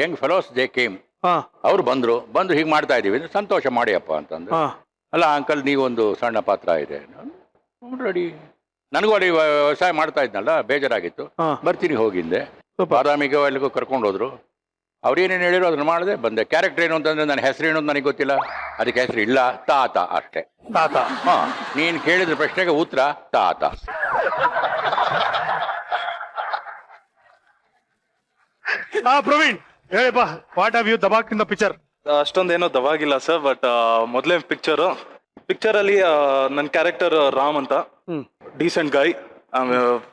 Young fellows they came. ಹಾ ಅವ್ರು ಬಂದ್ರು ಹೀಗೆ ಮಾಡ್ತಾ ಇದೀವಿ ಸಂತೋಷ ಮಾಡಿಯಪ್ಪ ಅಂತಂದು. ಹಾ ಅಲ್ಲ ಅಂಕಲ್ ನೀವೊಂದು ಸಣ್ಣ ಪಾತ್ರ ಇದೆ. ರೆಡಿ. ನನಗೂ ಅಲ್ಲಿ ವ್ಯವಸಾಯ ಮಾಡ್ತಾ ಇದ್ನಲ್ಲ, ಬೇಜಾರಾಗಿತ್ತು. ಹಾ. ಬರ್ತೀನಿ ಹೋಗಿದ್ದೆ. ಬಾದಾಮಿಗೆ ಎಲ್ಲಿಗೂ ಕರ್ಕೊಂಡು ಹೋದ್ರು. ಅವ್ರೇನೇನು ಹೇಳಿರೋ ಅದನ್ನ ಮಾಡಿದೆ, ಬಂದೆ. ಕ್ಯಾರೆಕ್ಟರ್ ಏನು ಅಂತಂದ್ರೆ ನನ್ನ ಹೆಸರು ಏನು ಅಂತ ನನಗೆ ಗೊತ್ತಿಲ್ಲ. ಅದಕ್ಕೆ ಹೆಸರು ಇಲ್ಲ, ತಾತ ಅಷ್ಟೇ. ತಾತ. ಹಾ, ನೀನು ಕೇಳಿದ ಪ್ರಶ್ನೆಗೆ ಉತ್ತರ ತಾತ. ಪ್ರವೀಣ್ ಹೇಳಿಪ್ಪ, ವಾಟ್ ಹ್ಯಾವ್ ಯು ದಬಾಕ್ ಇನ್ ದ ಪಿಕ್ಚರ್? ಅಷ್ಟೊಂದೇನೋ ದವಾಗಿಲ್ಲ ಸರ್, ಬಟ್ ಮೊದಲೇ ಪಿಕ್ಚರಲ್ಲಿ ನನ್ನ ಕ್ಯಾರೆಕ್ಟರ್ ರಾಮ್ ಅಂತ, ಡೀಸೆಂಟ್ ಗಾಯ್,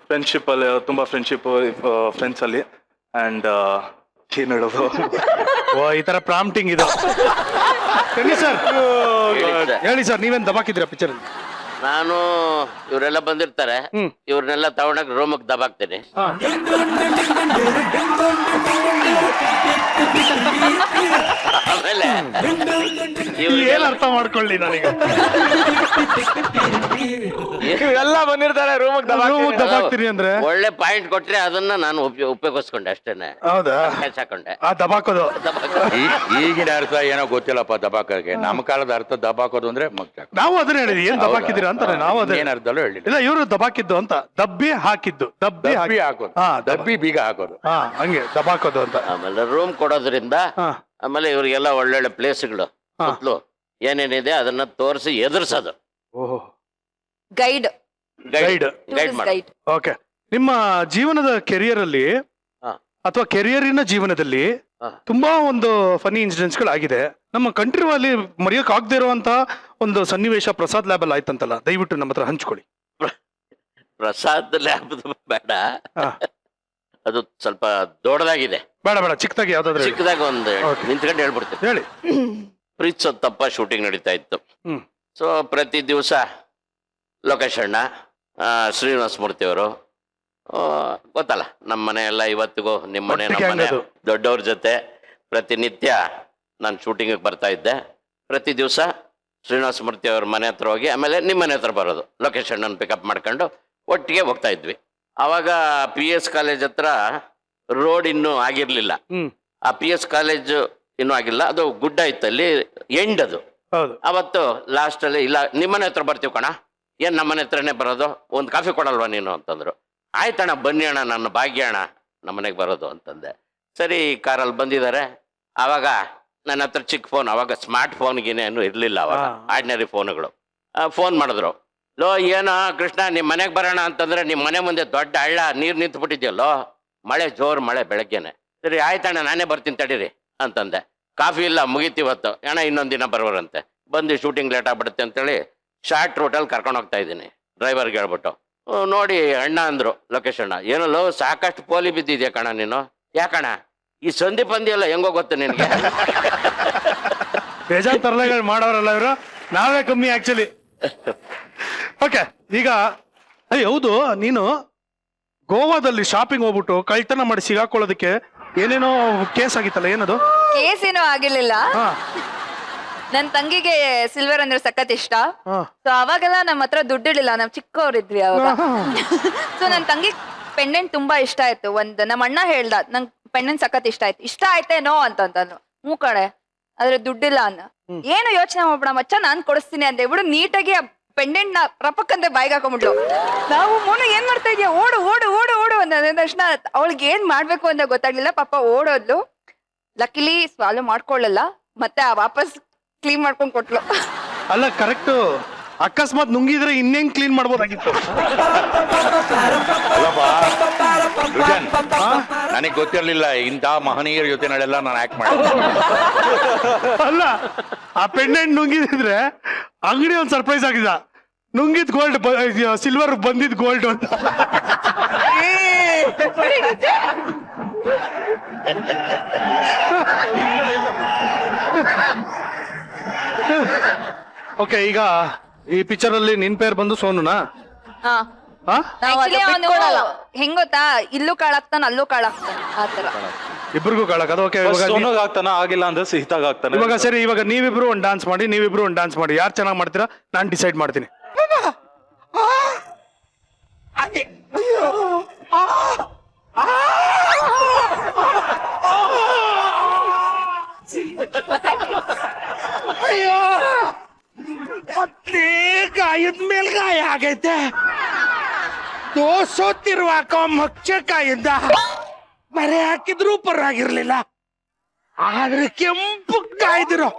ಫ್ರೆಂಡ್ಶಿಪ್ ಅಲ್ಲಿ ತುಂಬಾ ಫ್ರೆಂಡ್ಸ್ ಅಲ್ಲಿ. ಅಂಡ್ ಏನ್ ಹೇಳೋದು, ಓ ಈ ತರ ಪ್ರಾಂಪ್ಟಿಂಗ್ ಇದು. ಸರ್ ಹೇಳಿ ಸರ್, ನೀವೇನ್ ದಬಾಕಿದ್ದೀರಾ ಪಿಕ್ಚರ್? ನಾನು ಇವರೆಲ್ಲ ಬಂದಿರ್ತಾರೆ, ಇವ್ರನ್ನೆಲ್ಲ ತಗೊಂಡಾಗ ರೂಮಕ್ಕೆ ದಬಾಕ್ತೀನಿ. ಆಮೇಲೆ ಏನ್ ಅರ್ಥ ಮಾಡ್ಕೊಳ್ಳಿ ನನಗೆ. ಎಲ್ಲ ಬಂದಿರ್ತಾರೆ ರೂಮಕ್ಕೆ ದಬಾಕ್ತೀರಿ ಅಂದ್ರೆ ಒಳ್ಳೆ ಪಾಯಿಂಟ್ ಕೊಟ್ರೆ ಅದನ್ನ ನಾನು ಉಪಯೋಗಿಸ್ಕೊಂಡೆ ಅಷ್ಟೇನೆ. ಹೌದಾ? ಹಾಕೊಂಡೆ ಆ ದಬಾಕೋದು. ಈಗಿನ ಅರ್ಥ ಏನೋ ಗೊತ್ತಿಲ್ಲಪ್ಪ ದಬಾಕಕ್ಕೆ. ನಮ್ಮ ಕಾಲದ ಅರ್ಥ ದಬಾಕೋದು ಅಂದ್ರೆ ಮಗ್ಚಾಕ. ನಾವು ಅದನ್ನ ಹೇಳಿದ್ವಿ, ಏನ್ ದಬಾಕಿದ್ದೀರಾ ಅಂತಾನೆ. ನಾವು ಅದೇ ಏನ್ ಅರ್ಥಲ್ಲೂ ಹೇಳಿಲ್ಲ. ಇಲ್ಲ, ಇವರು ದಬಾಕಿದ್ದು ಅಂತ, ದಬ್ಬಿ ಹಾಕಿದ್ದು. ದಬ್ಬಿ ಹಾಕೋದು. ಹಾ, ದಬ್ಬಿ ಬೀಗ ಹಾಕೋದು. ಹಾ, ಹಂಗೆ ದಬಾಕೋದು ಅಂತ. ಆಮೇಲೆ ರೂಮ್ ಕೊಡೋದ್ರಿಂದ ಆಮೇಲೆ ಇವ್ರಿಗೆಲ್ಲ ಒಳ್ಳೊಳ್ಳೆ ಪ್ಲೇಸ್ಗಳು ಸುತ್ತಲೂ ಏನೇನಿದೆ ಅದನ್ನ ತೋರಿಸಿ ಎದುರಿಸೋದು. ಓಹೋ, ಗೈಡ್ ಗೈಡ್. ಗೈಡ್. ಓಕೆ, ನಿಮ್ಮ ಜೀವನದ ಕೆರಿಯರ್ ಅಲ್ಲಿ ಅಥವಾ ಕೆರಿಯರಿನ ಜೀವನದಲ್ಲಿ ತುಂಬಾ ಒಂದು ಫನಿ ಇನ್ಸಿಡೆಂಟ್ಸ್ ಗಳಾಗಿದೆ. ನಮ್ಮ ಕಂಟ್ರಿಯಲ್ಲಿ ಮರೆಯೋಕ್ ಆಗದೆ ಇರುವಂತ ಒಂದು ಸನ್ನಿವೇಶ ಪ್ರಸಾದ್ ಲ್ಯಾಬ್ ಅಲ್ಲಿ ಆಯ್ತಂತಲ್ಲ, ದಯವಿಟ್ಟು ನಮ್ಮ ಹತ್ರ ಹಂಚ್ಕೊಳ್ಳಿ. ಪ್ರಸಾದ್ ಲ್ಯಾಬ್ ಬೇಡ, ಅದು ಸ್ವಲ್ಪ ದೊಡ್ಡದಾಗಿದೆ. ಬೇಡ ಬೇಡ, ಚಿಕ್ಕದಾಗಿ ಯಾವ್ದಾದ್ರು ಚಿಕ್ಕದಾಗ ಒಂದು ನಿಂತ್ಕೊಂಡು ಹೇಳ್ಬಿಡ್ತೀನಿ. ಹೇಳಿ. ಪ್ರೀತ್ಸತ್ತಪ್ಪ ಶೂಟಿಂಗ್ ನಡೀತಾ ಇತ್ತು. ಸೊ ಪ್ರತಿ ದಿವಸ ಲೋಕೇಶ್ ಅಣ್ಣ, ಶ್ರೀನಿವಾಸ ಮೂರ್ತಿ ಅವರು, ಗೊತ್ತಲ್ಲ ನಮ್ಮ ಮನೆ ಎಲ್ಲ ಇವತ್ತಿಗೂ ನಿಮ್ಮ ಮನೆ ನಮ್ಮ ಮನೆ ದೊಡ್ಡವ್ರ ಜೊತೆ ಪ್ರತಿನಿತ್ಯ ನಾನು ಶೂಟಿಂಗಿಗೆ ಬರ್ತಾ ಇದ್ದೆ. ಪ್ರತಿ ದಿವಸ ಶ್ರೀನಿವಾಸ ಮೂರ್ತಿ ಅವ್ರ ಮನೆ ಹತ್ರ ಹೋಗಿ ಆಮೇಲೆ ನಿಮ್ಮ ಮನೆ ಹತ್ರ ಬರೋದು, ಲೋಕೇಶ್ ಅಣ್ಣನ ಪಿಕಪ್ ಮಾಡ್ಕೊಂಡು ಒಟ್ಟಿಗೆ ಹೋಗ್ತಾ ಇದ್ವಿ. ಆವಾಗ PS ಕಾಲೇಜ್ ಹತ್ರ ರೋಡ್ ಇನ್ನೂ ಆಗಿರ್ಲಿಲ್ಲ. ಆ PS ಕಾಲೇಜ್ ಇನ್ನೂ ಆಗಿಲ್ಲ, ಅದು ಗುಡ್ಡ ಇತ್ತು, ಅಲ್ಲಿ ಎಂಡ್ ಅದು. ಅವತ್ತು ಲಾಸ್ಟ್ ಅಲ್ಲಿ, ಇಲ್ಲ ನಿಮ್ಮನೆ ಹತ್ರ ಬರ್ತೀವಿ ಕಣ, ಏನ್ ನಮ್ಮನೆ ಹತ್ರನೇ ಬರೋದು, ಒಂದು ಕಾಫಿ ಕೊಡಲ್ವಾ ನೀನು ಅಂತಂದ್ರು. ಆಯ್ತಣ್ಣ ಬನ್ನಿ ಅಣ್ಣ, ನನ್ನ ಭಾಗ್ಯ ಅಣ್ಣ ನಮ್ಮನೆಗೆ ಬರೋದು ಅಂತಂದೆ. ಸರಿ, ಕಾರಲ್ಲಿ ಬಂದಿದ್ದಾರೆ. ಆವಾಗ ನನ್ನ ಹತ್ರ ಚಿಕ್ಕ ಫೋನ್, ಅವಾಗ ಸ್ಮಾರ್ಟ್ ಫೋನ್ಗೇನೇನು ಇರಲಿಲ್ಲ, ಅವಾಗ ಆರ್ಡಿನರಿ ಫೋನ್ಗಳು. ಫೋನ್ ಮಾಡಿದ್ರು, ಲೋ ಏನೋ ಕೃಷ್ಣ ನಿಮ್ಮ ಮನೆಗೆ ಬರೋಣ ಅಂತಂದ್ರೆ ನಿಮ್ಮ ಮನೆ ಮುಂದೆ ದೊಡ್ಡ ಹಳ್ಳ, ನೀರು ನಿಂತು ಬಿಟ್ಟಿದ್ಯಲ್ಲೋ, ಮಳೆ ಜೋರು ಮಳೆ ಬೆಳಗ್ಗೆನೆ. ಸರಿ ಆಯ್ತಣ್ಣ ನಾನೇ ಬರ್ತೀನಿ ತಡೀರಿ ಅಂತಂದೆ. ಕಾಫಿ ಇಲ್ಲ, ಮುಗೀತಿವತ್ತು ಅಣ್ಣ, ಇನ್ನೊಂದು ದಿನ ಬರೋರಂತೆ. ಬಂದು ಶೂಟಿಂಗ್ ಲೇಟ್ ಆಗ್ಬಿಡುತ್ತೆ ಅಂತೇಳಿ ಶಾರ್ಟ್ ರೂಟಲ್ಲಿ ಕರ್ಕೊಂಡು ಹೋಗ್ತಾ ಇದ್ದೀನಿ ಡ್ರೈವರ್ಗೆ ಹೇಳ್ಬಿಟ್ಟು. ನೋಡಿ ಅಣ್ಣ ಅಂದ್ರು, ಲೋಕೇಶ್ ಅಣ್ಣ, ಏನಲ್ಲೋ ಸಾಕಷ್ಟು ಪೋಲಿ ಬಿದ್ದಿದ್ಯಾ ಕಣ ನೀನು. ಯಾಕಣ್ಣ ಈ ಸಂಧಿ ಪಂದಿ ಎಲ್ಲ ಹೆಂಗೋ ಗೊತ್ತು ನಿನಗೆ. ಬೇಜಾನ್ ತರಲೆಗಳು ಮಾಡೋರಲ್ಲ ಇವರು, ನಾವೇ ಕಮ್ಮಿ ಆಕ್ಚುಲಿ. ಓಕೆ, ಈಗ ಹೌದು, ನೀನು ಗೋವಾದಲ್ಲಿ ಶಾಪಿಂಗ್ ಹೋಗ್ಬಿಟ್ಟು ಕಳ್ತನ ಮಾಡಿ ಸಿಗಾಕೊಳ್ಳೋದಕ್ಕೆ ಏನೇನೋ ಕೇಸ್ ಆಗಿತ್ತಲ್ಲ, ಏನದು? ಕೇಸ್ ಏನೋ ಆಗಿರ್ಲಿಲ್ಲ. ನನ್ ತಂಗಿಗೆ ಸಿಲ್ವರ್ ಅಂದ್ರೆ ಸಖತ್ ಇಷ್ಟ. ಸೊ ಅವಾಗೆಲ್ಲ ನಮ್ಮ ಹತ್ರ ದುಡ್ಡಿರ್ಲಿಲ್ಲ, ನಾವ್ ಚಿಕ್ಕವ್ರಿದ್ವಿ ಅವಾಗ. ಸೊ ನನ್ ತಂಗಿ ಪೆಂಡೆಂಟ್ ತುಂಬಾ ಇಷ್ಟ ಆಯ್ತು. ನಮ್ಮ ಅಣ್ಣ ಹೇಳ್ದ, ನಂಗ್ ಪೆಂಡೆಂಟ್ ಸಖತ್ ಇಷ್ಟ ಆಯ್ತು. ಇಷ್ಟ ಆಯ್ತೇನೋ ಅಂತಂದನು. ಹ್ಞೂ ಕಡೆ, ಆದ್ರೆ ದುಡ್ಡಿಲ್ಲ ಅನ್ನ. ಏನು ಯೋಚನೆ ಮಾಡ್ಬಿಡ ಮಚ್ಚ, ನಾನ್ ಕೊಡಿಸ್ತೀನಿ ಅಂತ ಹೇಳ್ಬಿಡು ನೀಟಾಗಿ ಪೆಂಡೆಂಟ್ ನ ರಪಕ್ಕಂತೆ ಬಾಯಿಗೆ ಹಾಕೊಂಡ್ಬಿಟ್ಲು. ನಾವು ಮೋನು ಏನ್ ಮಾಡ್ತಾ ಇದೀಯ, ಓಡು ಓಡು ಓಡು ಓಡು ಅಂದ ತಕ್ಷಣ ಅವಳಿಗೆ ಏನ್ ಮಾಡ್ಬೇಕು ಅಂತ ಗೊತ್ತಾಗ್ಲಿಲ್ಲ. ಪಾಪ ಓಡೋದ್ಲು. ಲಕ್ಕಿಲಿ ಸ್ವಾಲು ಮಾಡ್ಕೊಳ್ಳಲ್ಲ, ಮತ್ತೆ ವಾಪಸ್ ಕ್ಲೀನ್ ಮಾಡ್ಕೊಂಡ್ ಕೊಟ್ಲು. ಅಲ್ಲ ಕರೆಕ್ಟ್, ಅಕಸ್ಮಾತ್ ನುಂಗಿದ್ರೆ ಇನ್ನೇನ್ ಕ್ಲೀನ್ ಮಾಡ್ಬೋದಾಗಿತ್ತು. ನನಗೆ ಗೊತ್ತಿರ್ಲಿಲ್ಲ ಇಂಥ ಮಹನೀಯರ ಜೊತೆ ನಾಳೆಲ್ಲ ನಾನು ಆಕ್ಟ್ ಮಾಡಿದೆ. ಅಲ್ಲ, ಆ ಪೆಂಡೆಂಟ್ ನುಂಗಿದ್ರೆ ಅಂಗಡಿ ಒಂದ್ ಸರ್ಪ್ರೈಸ್ ಆಗಿದ, ನುಂಗಿದ್ ಗೋಲ್ಡ್ ಸಿಲ್ವರ್ ಬಂದಿದ್ ಗೋಲ್ಡ್ ಅಂತ. ಓಕೆ, ಈಗ ಈ ಪಿಕ್ಚರ್ ಅಲ್ಲಿ ನಿನ್ ಪೇರ್ ಬಂದು ಸೋನುನಾ? ಹೆಂಗ್ ಗೊತ್ತಾ, ಇಲ್ಲೂ ಕಾಳಾಗ್ತಾನ ಅಲ್ಲೂ ಕಾಳಾಗ್ತಾನ, ಆತರ ಇಬ್ರಿಗೂ ಕಾಳಕ್. ಅದು ಓಕೆ, ಸೋನುಗ್ ಆಗ್ತಾನ, ಆಗಿಲ್ಲ ಅಂದ್ರೆ ಸಿಹಿತಾಗ ಆಗ್ತಾನೆ. ಇವಾಗ ಸರಿ, ಇವಾಗ ನೀವಿಬ್ರು ಒಂದ್ ಡಾನ್ಸ್ ಮಾಡಿ, ನೀವಿಬ್ರು ಒಂದ್ ಡಾನ್ಸ್ ಮಾಡಿ, ಯಾರು ಚೆನ್ನಾಗಿ ಮಾಡ್ತೀರಾ ನಾನ್ ಡಿಸೈಡ್ ಮಾಡ್ತೀನಿ. ದೋಸೋತಿರುವಾಕೋ ಮಚ್ಚಕಾಯಿಂದ ಮರೆ ಹಾಕಿದ್ರೂ ಪರವಾಗಿರ್ಲಿಲ್ಲ. ಆದ್ರೆ ಕೆಂಪು ಕಾಯ್ದಿರೋ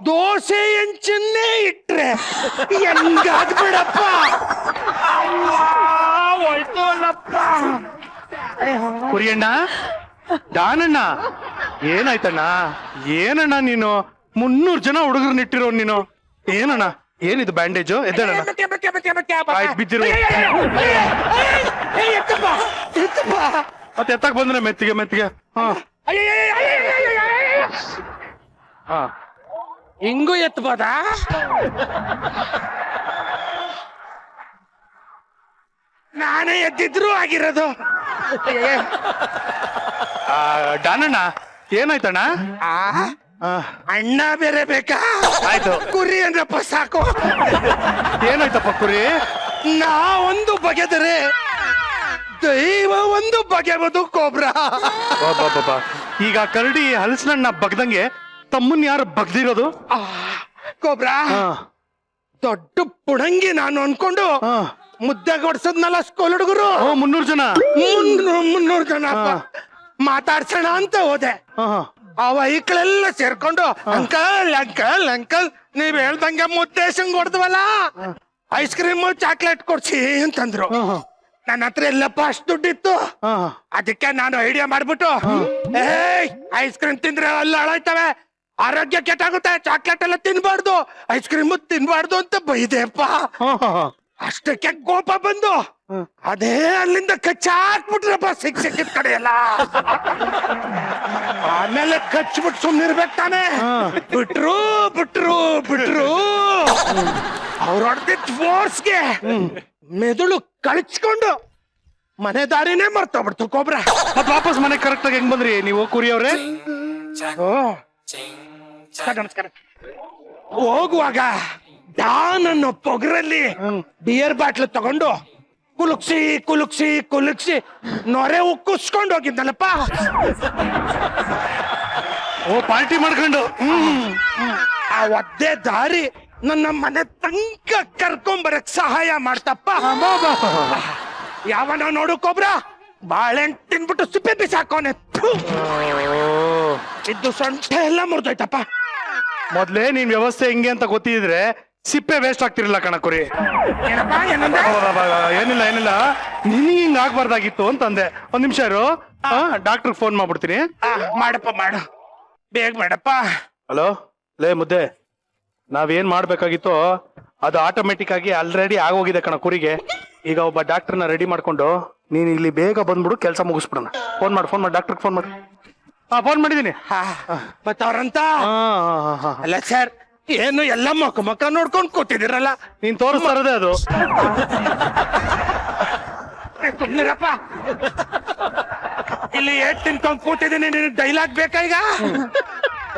ದೋಸೆ ಹೆಂಚನ್ನೇ ಇಟ್ರೆ ಹೆಂಗಾದ್ ಬಿಡಪ್ಪ. ಹೋಯ್ತೋಲಪ್ಪ. ಕುರಿಯಣ್ಣ, ದಾನಣ್ಣ, ಏನಾಯ್ತಣ್ಣ? ಏನಣ್ಣ ನೀನು 300 ಜನ ಹುಡುಗರು ನಿಟ್ಟಿರೋ ನೀನು? ಏನಣ್ಣ ಏನಿದು ಬ್ಯಾಂಡೇಜು? ಎದ್ದೇಳಣ್ಣ. ಆಯ್ತು, ಬಿದ್ದಿರು. ಮತ್ತೆ ಎತ್ತಕ್ ಬಂದ್ರೆ ಮೆತ್ತಿಗೆ ಮೆತ್ತಿಗೆ. ಹಾ, ಹಿಂಗೂ ಎತ್ಬೋದಾ? ನಾನೇ ಎದ್ದಿದ್ರು ಆಗಿರೋದು. ದಾನಣ್ಣ, ಏನಾಯ್ತಣ್ಣ? ಅಣ್ಣ ಬೇರೆ ಬೇಕಾ? ಆಯ್ತು. ಕುರಿ ಅಂದ್ರಪ್ಪ ಸಾಕು. ಏನಾಯ್ತಪ್ಪ ಕುರಿ? ನಾ ಒಂದು ಬಗೆದರೆ ದೈವ ಒಂದು ಬಗೆಬದು ಕೋಬ್ರಾ. ಬಾಬಾ, ಈಗ ಕರಡಿ ಹಲಸಿನಣ್ಣ ಬಗ್ದಂಗೆ ತಮ್ಮನ್ ಯಾರು ಬಗ್ದಿರೋದು? ಕೋಬ್ರಾ ದೊಡ್ಡ ಪುಡಂಗಿ ನಾನು ಅನ್ಕೊಂಡು ಮುದ್ದೆ ಕೊಡ್ಸದ್ನಲ್ಲ ಸ್ಕೂಲ್ ಹುಡುಗರು 300 ಜನ. 300 ಜನ ಮಾತಾಡ್ಸೋಣ ಅಂತ ಹೋದೆ. ಆ ವೈಕ್ಳೆಲ್ಲ ಸೇರ್ಕೊಂಡು ಅಂಕಲ್ ಅಂಕಲ್ ಅಂಕಲ್ ನೀವ್ ಹೇಳ್ದಂಗೆ ಮುದ್ದೆ ಸಂಗ್ ಹೊಡ್ದವಲ್ಲ, ಐಸ್ ಕ್ರೀಮ್ ಚಾಕ್ಲೇಟ್ ಕೊಡ್ಸಿ ಅಂತಂದ್ರು. ನನ್ನ ಹತ್ರ ಎಲ್ಲಪ್ಪ ಅಷ್ಟು ದುಡ್ಡಿತ್ತು. ಅದಕ್ಕೆ ನಾನು ಐಡಿಯಾ ಮಾಡ್ಬಿಟ್ಟು, ಏಯ್ ಐಸ್ ಕ್ರೀಮ್ ತಿಂದ್ರೆ ಎಲ್ಲ ಹಾಳಾಯ್ತವೆ, ಆರೋಗ್ಯ ಕೆಟ್ಟಾಗುತ್ತೆ, ಚಾಕ್ಲೇಟ್ ಎಲ್ಲ ತಿನ್ಬಾರ್ದು, ಐಸ್ ಕ್ರೀಮ್ ತಿನ್ಬಾರ್ದು ಅಂತ ಬೈದೆಪ್ಪ. ಅಷ್ಟಕ್ಕೆ ಕೋಪ ಬಂದು ಅದೇ ಅಲ್ಲಿಂದ ಕಚ್ಚಾಕ್ಬಿಟ್ರಪ್ಪ ಸಿಕ್ಕಿದ ಕಡೆ ಎಲ್ಲ. ಆಮೇಲೆ ಕಚ್ಬಿಟ್ಟು ಸುಮ್ನಿರ್ಬೇಕು ತಾನೆ. ಬಿಟ್ರು ಬಿಟ್ರು ಬಿಟ್ರು ಅವ್ರ ಹೊಡೆದಿದ್ದ ಫೋರ್ಸ್ಗೆ ಮೆದುಳು ಕಳ್ಚ್ಕೊಂಡು ಮನೆ ದಾರಿನೇ ಮರ್ತೋಗ್ಬಿಡ್ತು ಕೋಬ್ರಾ. ಮತ್ ವಾಪಸ್ ಮನೆ ಕರೆಕ್ಟ್ ಆಗಿ ಹೆಂಗ್ ಬಂದ್ರಿ ನೀವು ಕುರಿಯವ್ರೆ? ನಮಸ್ಕಾರ. ಹೋಗುವಾಗ ಡಾನ್ ಅನ್ನೋ ಪೊಗರಲ್ಲಿ ಬಿಯರ್ ಬಾಟ್ಲ್ ತಗೊಂಡು ಕುಲುಕ್ಸಿ ಕುಲುಕ್ಸಿ ಕುಲುಕ್ಸಿ ನೊರೆ ಉಕ್ಕಿಸ್ಕೊಂಡು ಹೋಗಿದ್ದಲ್ಲಪ್ಪ. ಓ, ಪಾರ್ಟಿ ಮಾಡ್ಕೊಂಡು. ಆ ಒದ್ದೆ ದಾರಿ ನನ್ನ ಮನೆ ತನಕ ಕರ್ಕೊಂಬರಕ್ ಸಹಾಯ ಮಾಡ್ತಪ್ಪ. ಯಾವನ ನೋಡು ಕೋಬ್ರಾ ಬಾಳೆಹಣ್ಣು ತಿನ್ಬಿಟ್ಟು ಸಿಪ್ಪೆ ಬಿಸಾಕೋನೆ. ಇದ್ದು ಸೊಂಟ ಎಲ್ಲ ಮುರಿದೋಯ್ತಪ್ಪ. ಮೊದ್ಲೇ ನೀನ್ ವ್ಯವಸ್ಥೆ ಹೆಂಗೆ ಅಂತ ಗೊತ್ತಿದ್ರೆ ಸಿಪ್ಪೆ ವೇಸ್ಟ್ ಆಗ್ತಿರ್ಲಿಲ್ಲ ಕಣ ಕುರಿ. ಏನಪ್ಪ ಏನಂದ? ಏನಿಲ್ಲ ಏನಿಲ್ಲ, ನಿನಗೆ ಹಿಂಗ್ ಆಗ್ಬಾರ್ದಾಗಿತ್ತು ಅಂತಂದೆ. ಒಂದ್ ನಿಮಿಷ ಇರು, ಡಾಕ್ಟರ್ ಫೋನ್ ಮಾಡ್ಬಿಡ್ತೀನಿ. ಮಾಡಪ್ಪ ಮಾಡು, ಬೇಗ ಮಾಡಪ್ಪ. ಹಲೋ, ಲೇ ಮುದ್ದೆ, ನಾವೇನ್ ಮಾಡ್ಬೇಕಾಗಿತ್ತು ಅದು ಆಟೋಮೆಟಿಕ್ ಆಗಿ ಆಲ್ರೆಡಿ ಆಗೋಗಿದೆ ಕಣ ಕುರಿಗೆ. ಈಗ ಒಬ್ಬ ಡಾಕ್ಟರ್ನ ರೆಡಿ ಮಾಡ್ಕೊಂಡು ನೀನ್ ಇಲ್ಲಿ ಬೇಗ ಬಂದ್ಬಿಡು, ಕೆಲಸ ಮುಗಿಸ್ಬಿಡೋಣ. ಫೋನ್ ಮಾಡಿ ಡಾಕ್ಟರ್ ಫೋನ್ ಮಾಡಿ. ಫೋನ್ ಮಾಡಿದೀನಿ. ಮತ್ತವ್ರಂತ ಅಲ್ಲ ಸರ್, ಏನು ಎಲ್ಲ ಮಕ್ಕ ನೋಡ್ಕೊಂಡು ಕೂತಿದಿರಲ್ಲ. ನೀನ್ ತೋರಿಸ್ತಾ ಇರೋದೇ ಅದು. ಸುಮ್ನಿರಪ್ಪ, ಇಲ್ಲಿ ಏಟ್ ತಿನ್ಕೊಂಡ್ ಕೂತಿದ್ದೀನಿ, ನಿನ್ ಡೈಲಾಗ್ ಬೇಕಾ ಈಗ?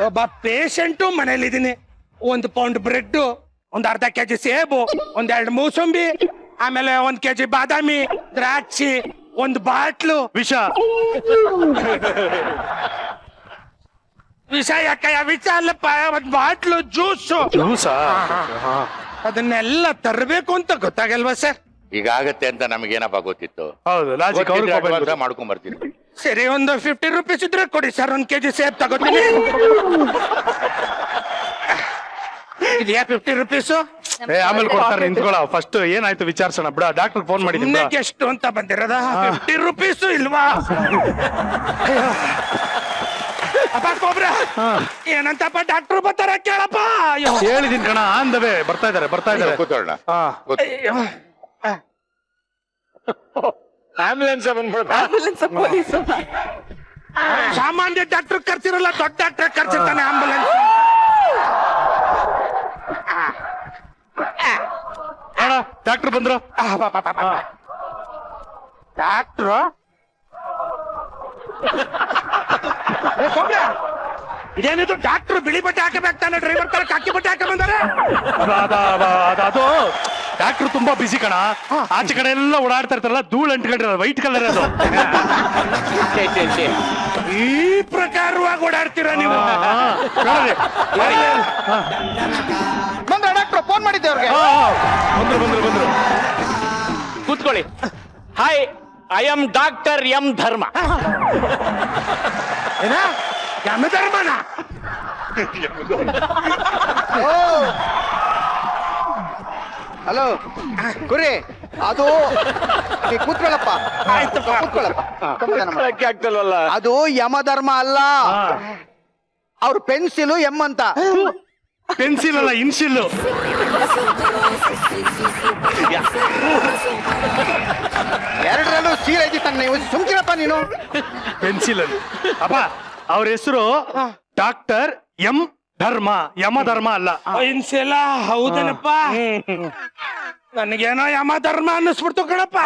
ಒಬ್ಬ ಪೇಷಂಟು ಮನೇಲಿದ್ದೀನಿ. 1 ಪೌಂಡ್ ಬ್ರೆಡ್, 1 ಅರ್ಧ ಕೆಜಿ ಸೇಬು, 1 2 ಮೂಸಂಬಿ, ಆಮೇಲೆ 1 ಕೆಜಿ ಬಾದಾಮಿ, ದ್ರಾಕ್ಷಿ, 1 ಬಾಟ್ಲು ವಿಷ. ವಿಷ ಯಾಕಯ್ಯ? ವಿಷ ಅಲ್ಲಪ್ಪ, 1 ಬಾಟ್ಲು ಜ್ಯೂಸು. ಅದನ್ನೆಲ್ಲ ತರಬೇಕು ಅಂತ ಗೊತ್ತಾಗಲ್ವಾ ಸರ್? ಈಗ ಆಗತ್ತೆ ಅಂತ ನಮಗೇನಪ್ಪ ಗೊತ್ತಿತ್ತು? ಹೌದು, ಲಾಜಿಕ್ ಮಾಡ್ಕೊಂಡ್ ಬರ್ತೀನಿ. ಸರಿ, ಒಂದು 50 ರೂಪೀಸ್ ಇದ್ರೆ ಕೊಡಿ ಸರ್, 1 ಕೆಜಿ ಸೇಬ್ ತಗೋತೀನಿ. ಇದೆಯಾ 50 ರೂಪೀಸು? ಆಮೇಲೆ ಕೊಡ್ತಾರೆ, ನಿಂತ್ಕೊಳ್ಳ. ಫಸ್ಟ್ ಏನಾಯ್ತು ವಿಚಾರಿಸೋಣ ಬಿಡ. ಡಾಕ್ಟರ್ ಫೋನ್ ಮಾಡಿದ್ದೀನಿ. ಎಷ್ಟು ಅಂತ ಬಂದಿರೋದ? 50 ರೂಪೀಸು ಇಲ್ವಾ? ಅಪ್ಪ ಕೋಬ್ರಾ, ಏನಂತಪ್ಪ ಡಾಕ್ಟರ್ ಬರ್ತಾರ ಕೇಳಪ್ಪ. ಹೇಳಿದೀನಿ ಕಣ, ಆಂದವೇ ಬರ್ತಾ ಇದಾರೆ. ಕೂತ್ಕೊಳ್ಳೋಣ. ಆಂಬುಲೆನ್ಸ್ ಪೊಲೀಸು ಸಾಮಾನ್ಯ ಡಾಕ್ಟರ್ ಖರ್ಚಿರಲ್ಲ, ದೊಡ್ಡ ಡಾಕ್ಟರ್ ಖರ್ಚಿರ್ತಾನೆ ಆಂಬುಲೆನ್ಸ್. ಡಾಕ್ಟರ್ ಬಂದ್ರು. ಡಾಕ್ಟ್ರು ಇದೇನಿದು? ಡಾಕ್ಟ್ರು ಬಿಳಿ ಬಟ್ಟೆ ಹಾಕಬೇಕು ತಾನೆ, ಡ್ರೈವರ್ ತರ ಕಾಕಿ ಬಟ್ಟೆ ಹಾಕ ಬಂದಾರೆ. ಅದು ಡಾಕ್ಟರ್ ತುಂಬಾ ಬಿಸಿ ಕಣ. ಆಚೆ ಕಡೆ ಎಲ್ಲ ಓಡಾಡ್ತಾ ಇರ್ತಾರಲ್ಲ, ಧೂಳು ಅಂಟ್ಕೊಂಡಿರಲ್ಲ, ವೈಟ್ ಕಲರ್ ಅದು. ಈ ಪ್ರಕಾರವಾಗಿ ಓಡಾಡ್ತೀರಾ ನೀವು? ಬಂದ್ರ ಡಾಕ್ಟರ್ ಫೋನ್ ಮಾಡಿದ್ದೆ ಅವ್ರಿಗೆ. ಬಂದ್ರು. ಕೂತ್ಕೊಳ್ಳಿ. Hi, I am doctor M ಧರ್ಮ. ಏನ ಯಮಧರ್ಮನ? ಹಲೋ ಕುರಿ, ಅದು ನೀ ಕೂತ್ಕೊಳ್ಳಪ್ಪ. ಕೂತ್ಕೊಳ್ಳಪ್ಪ. ಸಮಾಧಾನ ಮಾಡು. ಆಗ್ತಲ್ವಲ್ಲ? ಅದು ಯಮಧರ್ಮ ಅಲ್ಲ, ಅವ್ರ ಪೆನ್ಸಿಲು ಎಮ್ ಅಂತ. ಪೆನ್ಸಿಲ್ ಅಲ್ಲ, ಇನ್ಸಿಲ್. ಎರಡರಲ್ಲೂ ಸೀರೆ ಇದ್ದಿತ್ತಾನೆ. ನೀವು ಸುಮ್ಕಿರಪ್ಪ ನೀನು. ಪೆನ್ಸಿಲ್ ಅಲ್ಲಿ ಅಪ್ಪ, ಅವ್ರ ಹೆಸರು ಡಾಕ್ಟರ್ ಎಂ ಧರ್ಮ, ಯಮಧರ್ಮ ಅಲ್ಲ. ಇನ್ಸೆಲ್ಲ ಹೌದನಪ್ಪ. ನನಗೇನೋ ಯಮಧರ್ಮ ಅನ್ನಿಸ್ಬಿಡ್ತು ಕಣಪ್ಪ.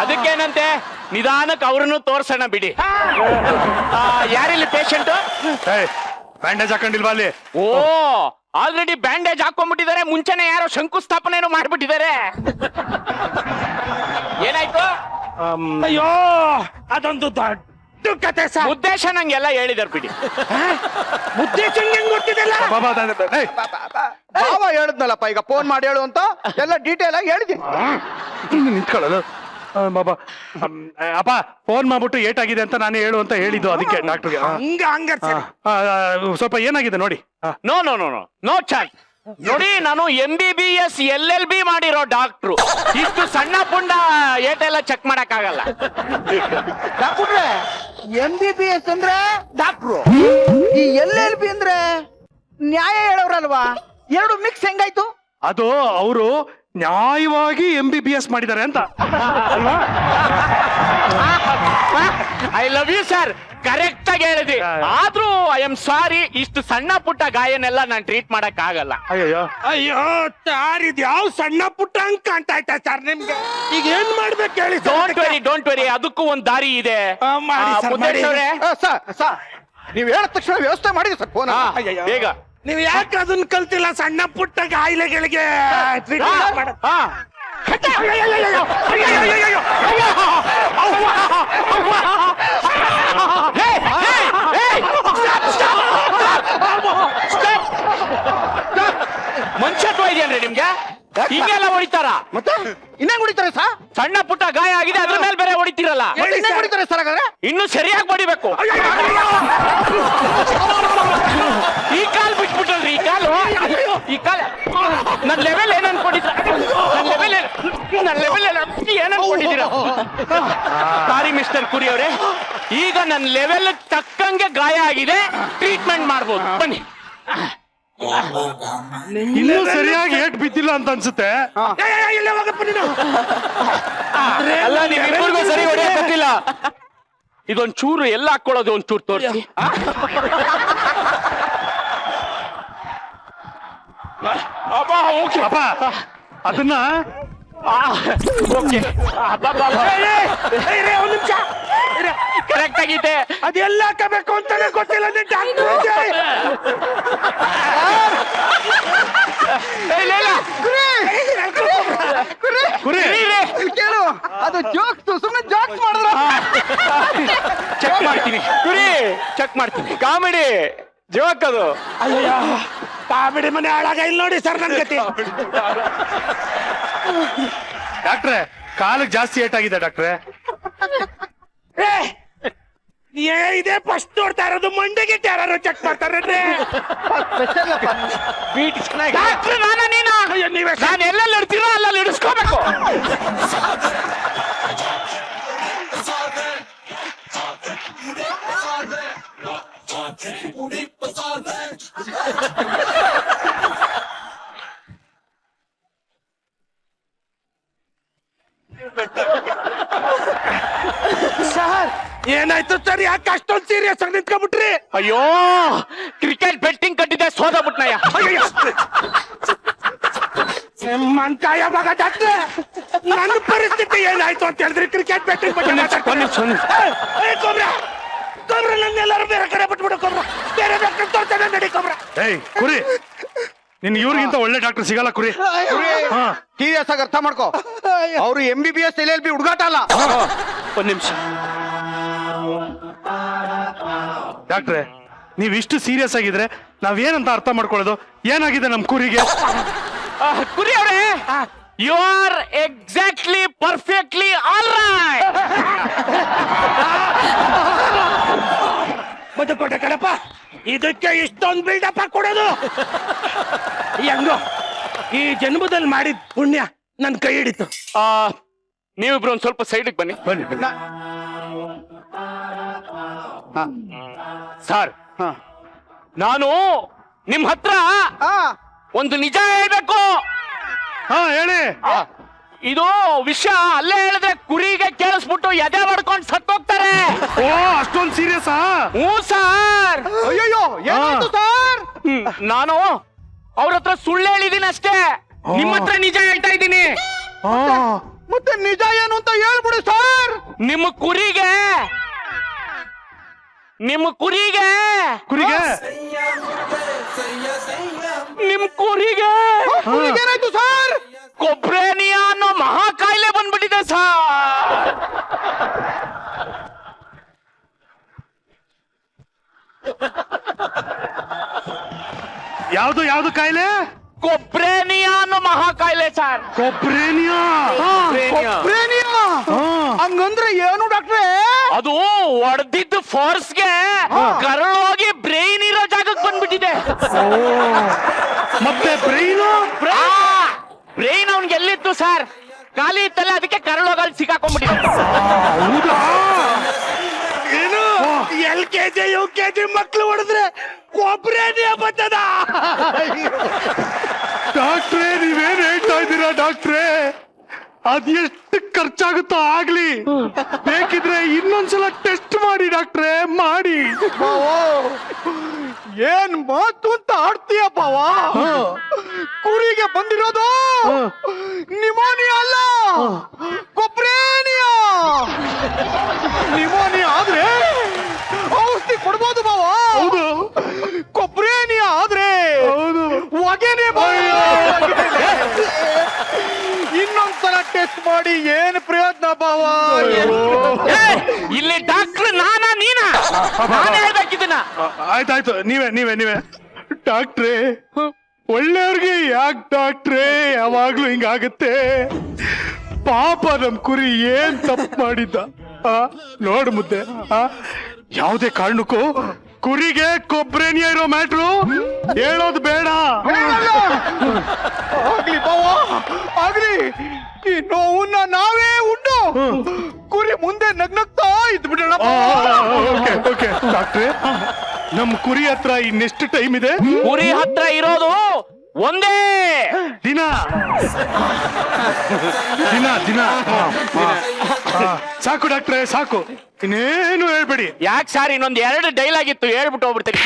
ಅದಕ್ಕೇನಂತೆ, ನಿಧಾನಕ್ಕೆ ಅವ್ರನ್ನು ತೋರ್ಸೋಣ ಬಿಡಿ. ಯಾರಿಲ್ಲಿ ಪೇಷಂಟ್? ಬ್ಯಾಂಡೇಜ್ ಹಾಕೊಂಡಿಲ್ವಾ ಅಲ್ಲಿ? ಓ, ಆಲ್ರೆಡಿ ಬ್ಯಾಂಡೇಜ್ ಹಾಕೊಂಡ್ಬಿಟ್ಟಿದ್ದಾರೆ. ಮುಂಚೆನೆ ಯಾರೋ ಶಂಕುಸ್ಥಾಪನೆಯನ್ನು ಮಾಡ್ಬಿಟ್ಟಿದ್ದಾರೆ. ಏನಾಯ್ತು? ಅಯ್ಯೋ, ಅದೊಂದು ದೊಡ್ಡ ಕತೆ ಸರ್. ಉದ್ದೇಶ ನಂಗೆಲ್ಲ ಹೇಳಿದಾರೆ ಬಿಡಿ. ಉದ್ದೇಶ ಹೆಂಗ್ ಗೊತ್ತಿದೆಲ್ಲ? ಬಾವ ಹೇಳಿದ್ನಲ್ಲಪ್ಪ, ಈಗ ಫೋನ್ ಮಾಡಿ ಹೇಳು ಅಂತ ಎಲ್ಲ ಡೀಟೇಲ್ ಆಗಿ ಹೇಳಿದ್ದೀನಿ. ನಿಂತ್ಕೊಳ್ಳೋದು ಬಾಬಾ. ಅಪ್ಪ ಫೋನ್ ಮಾಡ್ಬಿಟ್ಟು ಏಟಾಗಿದೆ ಅಂತ ನಾನೇ ಹೇಳು ಅಂತ ಹೇಳಿದ್ದು, ಅದಕ್ಕೆ ಡಾಕ್ಟರ್ಗೆ. ಹಂಗ ಸರ್. ಸ್ವಲ್ಪ ಏನಾಗಿದೆ ನೋಡಿ. No no no no no chance. ನೋಡಿ, ನಾನು MBBS LLB ಮಾಡಿರೋ ಡಾಕ್ಟ್ರು. ಇಷ್ಟು ಸಣ್ಣ ಪುಂಡ ಏಟೆಲ್ಲ ಚೆಕ್ ಮಾಡಕ್ ಆಗಲ್ಲ. ಡಾಕ್ಟ್ರೆ, MBBS ಅಂದ್ರೆ ಡಾಕ್ಟ್ರು, ಈ LLB ಅಂದ್ರೆ ನ್ಯಾಯ ಹೇಳೋರಲ್ವಾ? ಎರಡು ಮಿಕ್ಸ್ ಹೆಂಗಾಯ್ತು? ಅದು ಅವರು ನ್ಯಾಯವಾಗಿ MBBS ಮಾಡಿದ್ದಾರೆ ಅಂತ ಅಲ್ವಾ? I love you sir, correct ಆಗಿ ಹೇಳಿದ್ರಿ. ಆದ್ರೂ ಐ ಆಮ್ ಸಾರಿ, ಇಷ್ಟು ಸಣ್ಣ ಪುಟ್ಟ ಗಾಯನೆಲ್ಲ ನಾನು ಟ್ರೀಟ್ ಮಾಡಕ್ ಆಗಲ್ಲ. ಅಯ್ಯೋ ಅಯ್ಯೋ ಸರ್, ಇದು ಯಾವ ಸಣ್ಣ ಪುಟ್ಟ ಅಂಕ ಕಾಣ್ತಾ ಐತಾ ಸರ್ ನಿಮ್ಗೆ? ಈಗ ಏನ್ ಮಾಡ್ಬೇಕು ಹೇಳಿ? ಡೋಂಟ್ ವೆರಿ, ಅದಕ್ಕೂ ಒಂದ್ ದಾರಿ ಇದೆ. ಮಾಡಿ ಸರ್, ಮುದ್ದೇಶ್ ಮಾಡಿ. ಅವ್ರೆ, ಸರ್, ನೀವು ಹೇಳಿದ ತಕ್ಷಣ ವ್ಯವಸ್ಥೆ ಮಾಡಿದ್ರಿ ಸರ್ ಫೋನ್. ಬೇಗ. ನೀವ್ ಯಾಕೆ ಅದನ್ನ ಕಲ್ತಿಲ್ಲ? ಸಣ್ಣ ಪುಟ್ಟ ಕಾಯಿಲೆಗಳಿಗೆ treatment ಮಾಡೋದು. ಮನುಷ್ಯತ್ವ ಇದೆಯನ್ರಿ ನಿಮ್ಗೆ? ಹಿಂಗೆಲ್ಲ ಹೊಡಿತಾರ? ಮತ್ತೆ ಇನ್ನೇನ್ ಹೊಡಿತಾರೆ ಸರ್? ಸಣ್ಣ ಪುಟ್ಟ ಗಾಯ ಆಗಿದೆ, ಅದ್ರ ಮೇಲೆ ಬೇರೆ ಹೊಡಿತೀರಲ್ಲ. ಇನ್ನೇನ್ ಹೊಡಿತಾರೆ ಸರ್ ಹಾಗಾದ್ರೆ? ಇನ್ನು ಸರಿಯಾಗಿ ಹೊಡಿಬೇಕು. ಈ ಕಾಲ್ ಬಿಟ್ಬಿಟ್ಟಲ್ರಿ, ಈ ಕಾಲ್ ನನ್ ಲೆವೆಲ್ ಏನ್ ಅನ್ಕೊಂಡಿದ್ರ? ನನ್ ಲೆವೆಲ್ ಏನ್ ಅನ್ಕೊಂಡಿದ್ದೀರ? ಸಾರಿ ಮಿಸ್ಟರ್ ಕುರಿ ಅವರೇ, ಈಗ ನನ್ನ ಲೆವೆಲ್ ತಕ್ಕಂಗೆ ಗಾಯ ಆಗಿದೆ, ಟ್ರೀಟ್ಮೆಂಟ್ ಮಾಡ್ಬೋದು. ಬನ್ನಿ. ಇನ್ನೂ ಸರಿಯಾಗಿ ಏಟ್ ಬಿದ್ದಿಲ್ಲ ಅಂತ ಅನ್ಸುತ್ತೆ. ಎಲ್ಲ ಹೋಗಪ್ಪ ನೀನು. ಅಲ್ಲ, ನೀವಿಬ್ಬರಿಗೂ ಸರಿ ಹೊಡೆಯಕ್ ಗೊತ್ತಿಲ್ಲ. ಇದೊಂದ್ ಚೂರು ಎಲ್ಲ ಹಾಕೊಳ್ಳೋದು, ಒಂದ್ ಚೂರು ತೋರಿಸಿ. ಅಪ್ಪ ಅದನ್ನ ಕರೆಕ್ಟ್ ಆಗಿದೆ. ಅದೆಲ್ಲ ಹಾಕಬೇಕು ಅಂತಾನೆ ಗೊತ್ತಿಲ್ಲ ಕೇಳು, ಅದು ಜೋಕ್ಸ್, ಸುಮ್ಮನೆ ಜೋಕ್ಸ್ ಮಾಡಿದ್ರ. ಚೆಕ್ ಮಾಡ್ತೀನಿ ಕುರಿ, ಚೆಕ್ ಮಾಡ್ತೀನಿ. ಕಾಮಿಡಿ ಜೋಕ್ ಅದು. ಅಯ್ಯೋ, ಕಾಮಿಡಿ ಮನೆ ಹಾಳಾಗ ಇಲ್ಲಿ ನೋಡಿ ಸರ್ ನನ್ ಗತಿ. ಡಾಕ್ಟ್ರೆ, ಕಾಲಿಗೆ ಜಾಸ್ತಿ ಏಟಾಗಿದೆ ಡಾಕ್ಟ್ರೆ. ಇದೇ ಫಸ್ಟ್ ನೋಡ್ತಾ ಇರೋದು, ಮಂಡೆಗೆ ಯಾರು ಚೆಕ್ ಮಾಡ್ತಾರೆ? ಡಾಕ್ಟ್ರ್ ನಾನ ನೀನು? ನಾನು ಎಲ್ಲೆಲ್ಲಿ ಇಡ್ತೀರೋ ಅಲ್ಲಲ್ಲಿ ಇಡಿಸ್ಕೋಬೇಕು. ಸರ್ ಏನಾಯ್ತು ಸರ್? ಯಾಕೆ ಅಷ್ಟೊಂದು ಸೀರಿಯಸ್ ಆಗಿ ನಿಂತ್ಕೊಂಡ್ಬಿಟ್ರಿ? ಅಯ್ಯೋ, ಕ್ರಿಕೆಟ್ ಬೆಟ್ಟಿಂಗ್ ಕಟ್ಟಿದ್ದೆ, ಸೋದಬಿಟ್ನಯ್ಯ. ಮಂಕಾಯ ಮಗ ಡಾಕ್ಟ್ರೆ, ನನ್ನ ಪರಿಸ್ಥಿತಿ ಏನಾಯ್ತು ಅಂತ ಹೇಳಿದ್ರಿ? ಕ್ರಿಕೆಟ್ ಬೆಟ್ಟಿಂಗ್ ಕೊಬ್ರ, ನನ್ನೆಲ್ಲರೂ ಬೇರೆ ಕಡೆ ಬಿಟ್ಬಿಡು ಕೊಬ್ರ. ಬೇರೆ ಡಾಕ್ಟರ್ ತೋರ್ತಾನೆ ನಡಿ ಕೊಬ್ರ. ಏಯ್ ಕುರಿ, ನಿನ್ ಇವ್ರಿಗಿಂತ ಒಳ್ಳೆ ಡಾಕ್ಟರ್ ಸಿಗಲ್ಲ ಕುರಿ. ಸೀರಿಯಸ್ ಆಗಿ ಅರ್ಥ ಮಾಡ್ಕೋ, ಅವ್ರು MBBS LLB ಹುಡುಗಾಟ ಅಲ್ಲ. ಒಂದ್ ನಿಮಿಷ ಡಾಕ್ಟ್ರೆ, ನೀವ್ ಇಷ್ಟು ಸೀರಿಯಸ್ ಆಗಿದ್ರೆ ನಾವೇನಂತ ಅರ್ಥ ಮಾಡ್ಕೊಳ್ಳೋದು? ಏನಾಗಿದೆ ನಮ್ ಕುರಿಗೆ? ಕುರಿ ಅವರೇ, you are exactly perfectly all right. ಬದುಕೋಟೆ ಕಣಪ್ಪ, ಇದಕ್ಕೆ ಇಷ್ಟೊಂದು ಬಿಲ್ಡಪ್ಪ ಕೊಡೋದು ಹೆಂಗೋ ಈ ಜನ್ಮದಲ್ಲಿ ಮಾಡಿದ ಪುಣ್ಯ ನನ್ ಕೈ ಹಿಡಿತು. ನೀವಿಬ್ರು ಒಂದ್ ಸ್ವಲ್ಪ ಸೈಡಿಗೆ ಬನ್ನಿ. ಸರ್, ನಾನು ನಿಮ್ ಹತ್ರ ಒಂದು ನಿಜ ಹೇಳ್ಬೇಕು. ಹಾ ಹೇಳಿ. ಇದು ವಿಷಯ ಅಲ್ಲೇ ಹೇಳಿದ್ರೆ ಕುರಿಗೆ ಕೇಳಿಸ್ಬಿಟ್ಟು ಎದೆ ಹೊಡ್ಕೊಂಡು ಸತ್ತೋಗ್ತಾರೆ. ಓ ಅಷ್ಟೊಂದು ಸೀರಿಯಸ್ಸಾ? ಹ್ಞೂ ಸರ್. ಅಯ್ಯೋ ಏನಾಯ್ತು ಸರ್? ನಾನು ಅವ್ರ ಹತ್ರ ಸುಳ್ಳು ಹೇಳಿದೀನಿ ಅಷ್ಟೇ. ನಿಮ್ಮ ಹತ್ರ ನಿಜ ಹೇಳ್ತಾ ಇದ್ದೀನಿ. ಮತ್ತೆ ನಿಜ ಏನು ಅಂತ ಹೇಳ್ಬಿಡಿ ಸರ್. ನಿಮ್ಮ ಕುರಿಗೆ ಕುರಿಗೆ ನಿಮ್ ಕುರಿಗೆ ಏನಾಯ್ತು ಸರ್? ಕೊಬ್ರೇನಿಯಾ ಅನ್ನೋ ಮಹಾ ಕಾಯಿಲೆ ಬಂದ್ಬಿಟ್ಟಿದೆ ಸರ್. ಯಾವ್ದು ಕಾಯಿಲೆ? ಕೊಬ್ರೇನಿಯಾ ಅನ್ನೋ ಮಹಾ ಕಾಯಿಲೆ ಸರ್. ಕೊಬ್ರೇನಿಯಾ? ಹಂಗಂದ್ರೆ ಏನು ಡಾಕ್ಟ್ರೆ? ಅದು ಹೊಡೆದಿದ್ದು ಫೋರ್ಸ್ಗೆ ಕರಳೋಗಿ ಬ್ರೈನ್ ಇರೋ ಜಾಗಕ್ಕೆ ಬಂದ್ಬಿಟ್ಟಿದೆ. ಮತ್ತೆ ಬ್ರೈನ್ ಅವ್ನಿಗೆ ಎಲ್ಲಿತ್ತು ಸರ್? ಖಾಲಿ ಇತ್ತಲ್ಲ, ಅದಕ್ಕೆ ಕರಳೋಗಲ್ಲಿ ಸಿಕ್ಕಾಕೊಂಡ್ಬಿಟ್ಟಿದೆ. ಏನು LKG UKG ಮಕ್ಳು ಹೊಡೆದ್ರೆ ಕೊಬ್ರೇನಿಯಾ ಬರ್ತದ? ಡಾಕ್ಟ್ರೇ ನೀವೇನ್ ಹೇಳ್ತಾ ಇದ್ದೀರಾ ಡಾಕ್ಟ್ರೇ? ಅದ್ ಎಷ್ಟು ಖರ್ಚಾಗುತ್ತೋ ಆಗ್ಲಿ, ಬೇಕಿದ್ರೆ ಇನ್ನೊಂದ್ಸಲ ಟೆಸ್ಟ್ ಮಾಡಿ ಡಾಕ್ಟ್ರೇ, ಮಾಡಿ. ಏನ್ ಮಾತು ಅಂತ ಆಡ್ತೀಯ ಬಾವ? ಕುರಿಗೆ ಬಂದಿರೋದು ನಿಮೋನಿಯಾ ಅಲ್ಲ, ಕೊಬ್ರೇನಿಯಾ. ನಿಮೋನಿಯಾ ಆದ್ರೆ ಔಷಧಿ ಕೊಡ್ಬೋದು ಬಾವ. ಹೌದು. ಕೊಬ್ರೇನಿಯಾ ಆದ್ರೆ ಹೌದು. ಹೊಗೆನೆ ಇನ್ನೊಂದ್ಸಲ ಟೆಸ್ಟ್ ಮಾಡಿ ಏನ್ ಪ್ರಯೋಜನ ಬಾವ? ಇಲ್ಲಿ ಡಾಕ್ಟರ್ ನಾನಾ ನೀನಾ? ನಾನೇ ಹೇಳ್ಬೇಕಿದ್ದನ್ನ. ಆಯ್ತಾಯ್ತು, ನೀವೇ ಡಾಕ್ಟ್ರೇ. ಒಳ್ಳೆಯವ್ರಿಗೆ ಯಾಕೆ ಡಾಕ್ಟ್ರೇ ಯಾವಾಗ್ಲೂ ಹಿಂಗಾಗತ್ತೆ? ಪಾಪ ನಮ್ ಕುರಿ ಏನ್ ತಪ್ಪು ಮಾಡಿದ್ದ? ನೋಡು ಮುದ್ದೆ, ಯಾವುದೇ ಕಾರಣಕ್ಕೂ ಕುರಿಗೆ ಕೊಬ್ರೇನಿಯಾ ಇರೋ ಮ್ಯಾಟ್ರು ಹೇಳೋದು ಬೇಡ. ಆಗ್ಲಿ ಬಾವ, ಆಗ್ಲಿ. ಈ ನೋವನ್ನ ನಾವೇ ಉಂಡು ಕುರಿ ಮುಂದೆ ನಗ್ನಗ್ತಾ ಇದ್ಬಿಡೋಣ. ಓಕೆ ಡಾಕ್ಟ್ರೇ, ನಮ್ ಕುರಿ ಹತ್ರ ಇನ್ನೆಷ್ಟು ಟೈಮ್ ಇದೆ? ಕುರಿ ಹತ್ರ ಇರೋದು ಒಂದೇ ದಿನ. ಸಾಕು ಡಾಕ್ಟ್ರೇ, ಸಾಕು, ಇನ್ನೇನು ಹೇಳ್ಬೇಡಿ. ಯಾಕೆ ಸರ್? ಇನ್ನೊಂದ್ 2 ಡೈಲಾಗ್ ಇತ್ತು, ಹೇಳ್ಬಿಟ್ಟು ಹೋಗ್ಬಿಡ್ತೀನಿ.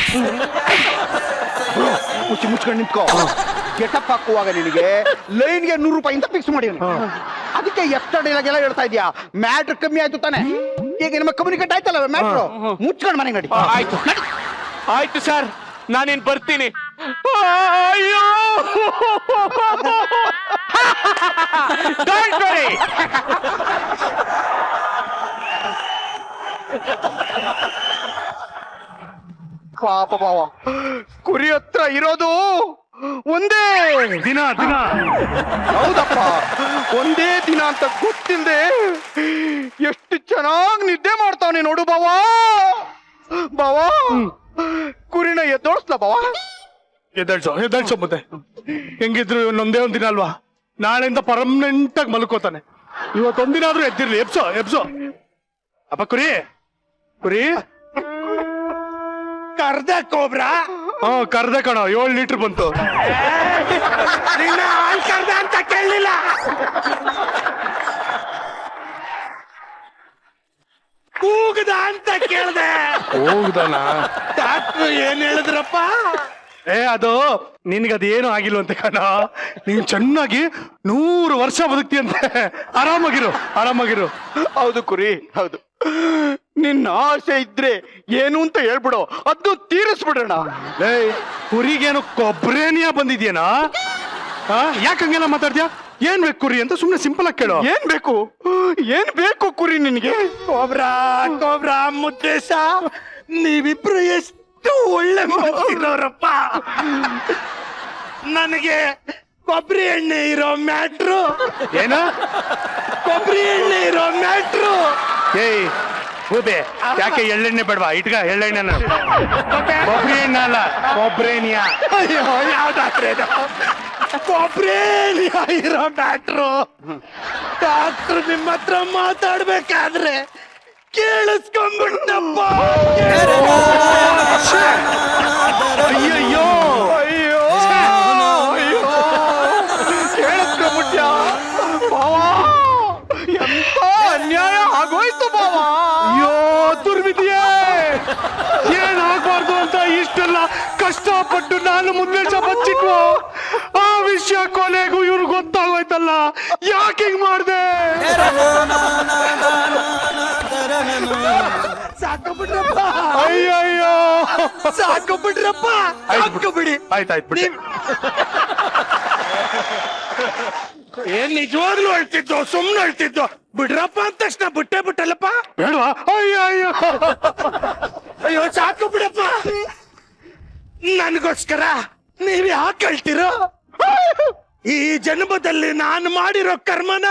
ಮುಚ್ಕೊಂಡು ನಿಂತ್ಕೋ. ಗೆಟಪ್ ಹಾಕುವಾಗ ನಿನಗೆ ಲೈನ್ಗೆ 100 ರೂಪಾಯಿ ಅಂತ ಫಿಕ್ಸ್ ಮಾಡಿ, ಅದಕ್ಕೆ ಎಕ್ಸ್ಟ್ರಾ ಡೈಲಾಗ್ ಎಲ್ಲ ಹೇಳ್ತಾ ಇದೀಯಾ. ಮ್ಯಾಟ್ರ್ ಕಮ್ಮಿ ಆಯ್ತು ತಾನೆ? ಈಗ ನಿಮ್ಮ ಕಮ್ಯುನಿಕೇಟ್ ಆಯ್ತಲ್ಲ ಮ್ಯಾಟ್ರು. ಮುಚ್ಕೊಂಡು ಮನೆಗೆ ನಡಿ. ಆಯ್ತು ಸರ್, ನಾನಿನ್ ಬರ್ತೀನಿ. ಅಯ್ಯೋ Don't worry. ಪಾಪ ಬಾವ, ಕುರಿ ಹತ್ರ ಇರೋದು ಒಂದೇ ದಿನ. ಹೌದಪ್ಪ, ಒಂದೇ ದಿನ ಅಂತ ಗೊತ್ತಿಲ್ಲದೆ ಎಷ್ಟು ಚೆನ್ನಾಗಿ ನಿದ್ದೆ ಮಾಡ್ತಾವನೆ ನೋಡು ಬಾವ. ಕುರಿನ ಎದ್ದೋಳಿಸ್ಲ ಬಾವ? ಎದ್ದಾಳ್ಸೋ ಮತ್ತೆ. ಹೆಂಗಿದ್ರು ಇನ್ನೊಂದೇ ಒಂದಿನ ಅಲ್ವಾ, ನಾಳೆಯಿಂದ ಪರ್ಮನೆಂಟ್ ಆಗಿ ಮಲ್ಕೋತಾನೆ. ಇವತ್ತೊಂದಿನ ಆದ್ರೂ ಎದ್ದಿರ್ಲಿ. ಎಬ್ಸೋ ಅಪ್ಪ. ಕುರಿ ಕರ್ದ ಕೋಬ್ರಾ? ಕರ್ದೆ ಕಣೋ, 7 ಲೀಟರ್ ಬಂತು. ನಿನ್ನ ಹಾಲ್ ಕರ್ದ ಅಂತ ಕೇಳಲಿಲ್ಲ. ಕೂಗದ ಅಂತ ಕೇಳ್ದೆ. ಹೋಗ್ದಾನ? ಡಾಕ್ಟ್ರು ಏನ್ ಹೇಳಿದ್ರಪ್ಪ? ಅದು ನಿನ್ಗದೇನು ಆಗಿಲ್ವಂತೆ ಕಣ. ನೀನ್ ಚೆನ್ನಾಗಿ 100 ವರ್ಷ ಬದುಕ್ತಿಯಂತೆ. ಆರಾಮಾಗಿರು. ಹೌದು ಕುರಿ, ಹೌದು. ನಿನ್ನ ಆಸೆ ಇದ್ರೆ ಏನು ಅಂತ ಹೇಳ್ಬಿಡು, ಅದು ತೀರಿಸ್ಬಿಡೋಣ. ಕುರಿಗೇನು ಕೊಬ್ರೇನಿಯಾ ಬಂದಿದ್ಯೇನಾ? ಯಾಕಂಗೆಲ್ಲ ಮಾತಾಡ್ತೀಯ? ಏನ್ ಬೇಕು ಕುರಿ ಅಂತ ಸುಮ್ನೆ ಸಿಂಪಲ್ ಆಗಿ ಕೇಳು. ಏನ್ ಬೇಕು ಕುರಿ ನಿನ್ಗೆ? ಕೋಬ್ರಾ ಮುದ್ದೇಶ, ನೀವಿಬ್ರು ಎಷ್ಟು ಒಳ್ಳೆ ಮನಸ್ಸಿನವರಪ್ಪ. ನನಗೆ ಕೊಬ್ಬರಿ ಎಣ್ಣೆ ಇರೋ ಮ್ಯಾಟ್ರು, ಏನ ಕೊಬ್ಬರಿ ಎಣ್ಣೆ ಇರೋ ಮ್ಯಾಟ್ರು. ಏಯ್ ಗೂಬೆ, ಯಾಕೆ ಎಳ್ಳೆಣ್ಣೆ ಬೇಡವಾ? ಇಟ್ಕ ಎಳ್ಳೆಣ್ಣೆ. ಕೊಬ್ಬರಿ ಎಣ್ಣೆ ಅಲ್ಲ, ಕೊಬ್ರೇನಿಯಾ. ಅಯ್ಯೋ ಯಾವ್ದಾದ್ರೆ ಕೊಬ್ಬರಿ ಇರೋ ಮ್ಯಾಟ್ರು. ಡಾಕ್ಟ್ರು ನಿಮ್ಮ ಹತ್ರ ಮಾತಾಡ್ಬೇಕಾದ್ರೆ ಕೇಳಿಸ್ಕೊಂಡ್ಬಿಟ್ಟಪ್ಪ. ಅಯ್ಯಯ್ಯೋ, ಅಯ್ಯೋ ಕೇಳಿಸ್ಕೊಂಡ್ಬಿಟ್ಯ ಬಾವ, ಎಂತ ಅನ್ಯಾಯ ಆಗೋಯ್ತು ಬಾವ. ಅಯ್ಯೋ ದುರ್ವಿಧಿಯೇ, ಏನಾಗ್ಬಾರ್ದು ಅಂತ ಇಷ್ಟೆಲ್ಲ ಕಷ್ಟಪಟ್ಟು ನಾನು ಮುಂದೆ ಬಚ್ಚಿಟ್ವು. ಆ ವಿಷಯ ಕೊನೆಗೂ ಇವ್ರು ಗೊತ್ತಾಗೋಯ್ತಲ್ಲ, ಯಾಕೆ ಹಿಂಗ್ ಮಾಡ್ದೆ? ಸಾಕು ಬಿಡ್ರಪ್ಪ, ಅಯ್ಯಯ್ಯೋ, ಸಾಕು ಬಿಡ್ರಪ್ಪ, ಸಾಕು ಬಿಡಿ. ಆಯ್ತಾಯ್ತು ಬಿಡಿ. ಏನ್ ನಿಜವಾಗ್ಲೂ ಅಳ್ತಿದ್ದು ಸುಮ್ನೆ ಅಳ್ತಿದ್ದು? ಬಿಡ್ರಪ್ಪ ಅಂದ ತಕ್ಷಣ ಬಿಟ್ಟೆ ಬಿಟ್ಟಲ್ಲಪ್ಪ. ಬೇಡವಾ? ಅಯ್ಯಯ್ಯೋ, ಅಯ್ಯೋ ಸಾಕು ಬಿಡಪ್ಪ. ನನ್ಗೋಸ್ಕರ ನೀವ್ ಯಾಕೆ ಅಳ್ತಿರೋ? ಈ ಜನ್ಮದಲ್ಲಿ ನಾನು ಮಾಡಿರೋ ಕರ್ಮನ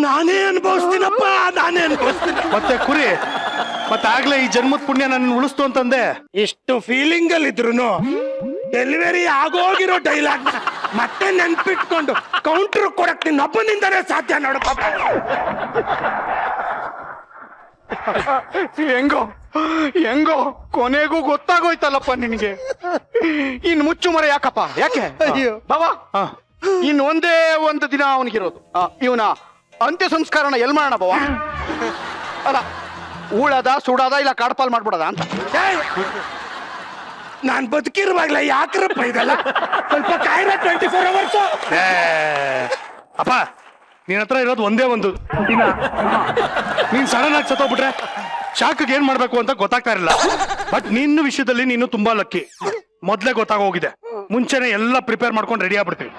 ನಾನೇ ಅನುಭವಿಸ್ತೀನಪ್ಪ, ನಾನೇ ಅನುಭವಿಸ್ತೀನಿ. ಮತ್ತೆ ಕುರಿ, ಮತ್ತೆ ಆಗ್ಲೇ ಈ ಜನ್ಮದ ಪುಣ್ಯ ನನ್ನ ಉಳಿಸ್ತು ಅಂತಂದೆ. ಇಷ್ಟು ಫೀಲಿಂಗ್ ಅಲ್ಲಿ ಇದ್ರು ಡೆಲಿವರಿ ಆಗೋಗಿರೋ ಡೈಲಾಗ್ ಮತ್ತೆ ನೆನ್ಪಿಟ್ಕೊಂಡು ಕೌಂಟರ್ ಕೊಡಕ್ ನಿನ್ನೊಬ್ಬನಿಂದನೇ ಸಾಧ್ಯ ನೋಡಪ್ಪ. ಹೆಂಗೋ ಹೆಂಗೋ ಕೊನೆಗೂ ಗೊತ್ತಾಗೋಯ್ತಲ್ಲಪ್ಪ ನಿನಗೆ. ಇನ್ ಮುಚ್ಚು ಮರ ಯಾಕಪ್ಪ? ಯಾಕೆ? ಅಯ್ಯೋ ಬಾವಾ, ಇನ್ ಒಂದೇ ಒಂದು ದಿನ ಅವನಿಗಿರೋದು. ಇವನ ಅಂತ್ಯ ಸಂಸ್ಕಾರನ ಎಲ್ ಮಾಡೋಣ ಬಾವ? ಅಲ್ಲ, ಉಳದ ಸುಡದ ಇಲ್ಲ ಕಾಡ್ಪಾಲ್ ಮಾಡ್ಬಿಡದ ಅಂತ. ನಾನ್ ಬದುಕಿರುವಾಗ್ಲ ಯಾಕ್ರಪ್ಪ ಇದೆಲ್ಲ? ಸ್ವಲ್ಪ ಕಾಯ್ರ 24 hours. ಅಪ್ಪ, ನಿನ್ ಹತ್ರ ಇರೋದು ಒಂದೇ ಒಂದು ದಿನ. ನೀನ್ ಸಡನ್ ಆಗಿ ಸತ್ತೋಗ್ಬಿಟ್ರೆ ಶಾಕ್ಗೆ ಏನ್ ಮಾಡ್ಬೇಕು ಅಂತ ಗೊತ್ತಾಗ್ತಾ ಇರಲಿಲ್ಲ. ಬಟ್ ನಿನ್ನ ವಿಷಯದಲ್ಲಿ ನೀನು ತುಂಬಾ ಲಕ್ಕಿ. ಮೊದ್ಲೇ ಗೊತ್ತಾಗೋಗಿದೆ, ಮುಂಚೆನೆ ಎಲ್ಲ ಪ್ರಿಪೇರ್ ಮಾಡ್ಕೊಂಡು ರೆಡಿ ಆಗ್ಬಿಡ್ತೀವಿ.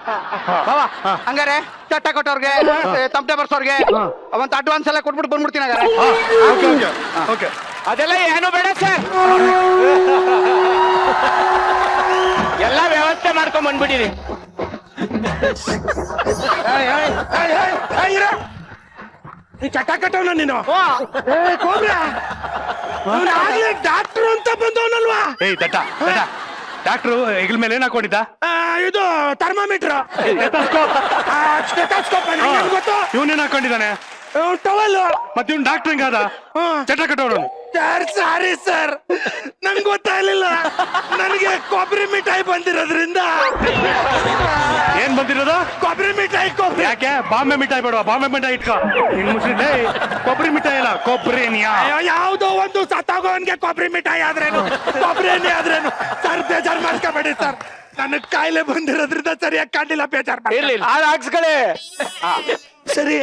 ಬಾವಾ, ಹಂಗಾರೆ ಚಟ್ಟ ಕೊಟ್ಟವ್ರಿಗೆ, ತಮಟೆ ಬರ್ಸೋರ್ಗೆ ಅವಂತ ಅಡ್ವಾನ್ಸ್ ಎಲ್ಲ ಕೊಟ್ಬಿಟ್ಟು ಬಂದ್ಬಿಡ್ತೀನಿ. ಹಂಗಾರೆ ಓಕೆ, ಅದೆಲ್ಲ ಏನು ಬೇಡ ಸರ್, ಎಲ್ಲ ವ್ಯವಸ್ಥೆ ಮಾಡ್ಕೊಂಡ್ ಬಂದ್ಬಿಟ್ಟಿರಿ. ಈ ಚಟ ಕಟ್ಟವನ ನೀನು? ಡಾಕ್ಟರ್ ಅಂತ ಬಂದವನಲ್ವಾ? ಏಯ್ ತಟ್ಟ, ಡಾಕ್ಟ್ರು ಹೆಗಲ ಮೇಲೆ ಏನ್ ಹಾಕೊಂಡಿದ್ದ? ಇದು ಥರ್ಮಾಮೀಟರ್, ಗೊತ್ತು. ಇವನೇನ್ ಹಾಕೊಂಡಿದ್ದಾನೆ? ಟವಲ್. ಮತ್ತೆ ಇವ್ನು ಡಾಕ್ಟರ್ ಹೆಂಗಾದ? ಚಟ ಕಟ್ಟೋರು. ಸರ್ ಸಾರಿ ಸರ್, ನಂಗೆ ಗೊತ್ತಾಗ್ಲಿಲ್ಲ. ನನಗೆ ಕೊಬ್ಬರಿ ಮಿಠಾಯಿ ಬಂದಿರೋದ್ರಿಂದ. ಏನ್ ಬಂದಿರೋದು? ಕೊಬ್ಬರಿ ಮಿಠಾಯಿ. ಕೊಬ್ಬರಿ ಯಾಕೆ? ಬಾಂಬೆ ಮಿಠಾಯಿ ಬೇಡವಾ? ಬಾಂಬೆ ಮಿಠಾಯಿ ಇಟ್ಕೋ. ಇನ್ ಮುಸ್ಲಿಂ ಕೊಬ್ಬರಿ ಮಿಠಾಯಿ ಅಲ್ಲ, ಕೊಬ್ಬರೇನಿಯಾ. ಯಾವುದೋ ಒಂದು ಸತ್ತಾಗೋನ್ಗೆ ಕೊಬ್ಬರಿ ಮಿಠಾಯಿ ಆದ್ರೇನು, ಕೊಬ್ಬರೇನಿ ಆದ್ರೇನು ಸರ್, ಬೇಜಾರ್ ಮಾಡ್ಕೋಬೇಡಿ ಸರ್. ನನಗ್ ಕಾಯಿಲೆ ಬಂದಿರೋದ್ರಿಂದ ಸರಿಯಾಗಿ ಕಾಣಿಲ್ಲ, ಬೇಜಾರ್ ಇರ್ಲಿ, ಹಾಕ್ಸ್ಗಳೇ. ಸರಿ,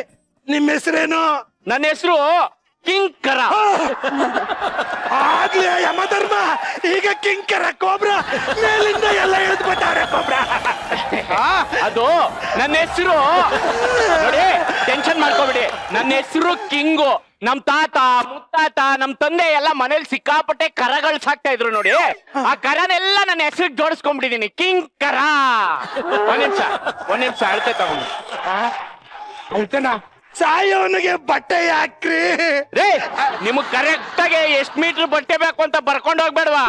ನಿಮ್ಮ ಹೆಸರೇನು? ನನ್ನ ಹೆಸರು ಕಿಂಕರ. ಆಗ್ಲೇ ಯಮಧರ್ಮ, ಈಗ ಕಿಂಕರ ಕೋಬ್ರಾ ಮೇಲಿಂದ ಎಲ್ಲ ಎಳ್ದು ಬಿಟ್ಟಾರೆ ಕೋಬ್ರಾ. ಅದು ನನ್ನ ಹೆಸರು ನೋಡಿ, ಟೆನ್ಷನ್ ಮಾಡ್ಕೋಬೇಡಿ. ನನ್ನ ಹೆಸರು ಕಿಂಗು. ನಮ್ ತಾತ ಮುತ್ತಾತ ನಮ್ ತಂದೆ ಎಲ್ಲ ಮನೇಲಿ ಸಿಕ್ಕಾಪಟ್ಟೆ ಕರಗಳು ಸಾಕ್ತಾ ಇದ್ರು ನೋಡಿ. ಆ ಕರನೆಲ್ಲ ನನ್ನ ಹೆಸರಿಗೆ ಜೋಡಿಸ್ಕೊಂಡ್ಬಿಟ್ಟಿದೀನಿ, ಕಿಂಕರ. ಒಂದ್ ನಿಮಿಷ ಅಳತೆ ತಗೊಂಡು. ಆಯ್ತಣ್ಣ, ಸಾಯೋನಿಗೆ ಬಟ್ಟೆ ಯಾಕ್ರಿ? ರೇ, ನಿಮಗ್ ಕರೆಕ್ಟ್ ಆಗಿ ಎಷ್ಟ್ ಮೀಟರ್ ಬಟ್ಟೆ ಬೇಕು ಅಂತ ಬರ್ಕೊಂಡ್ ಹೋಗ್ಬೇಡ್ವಾ?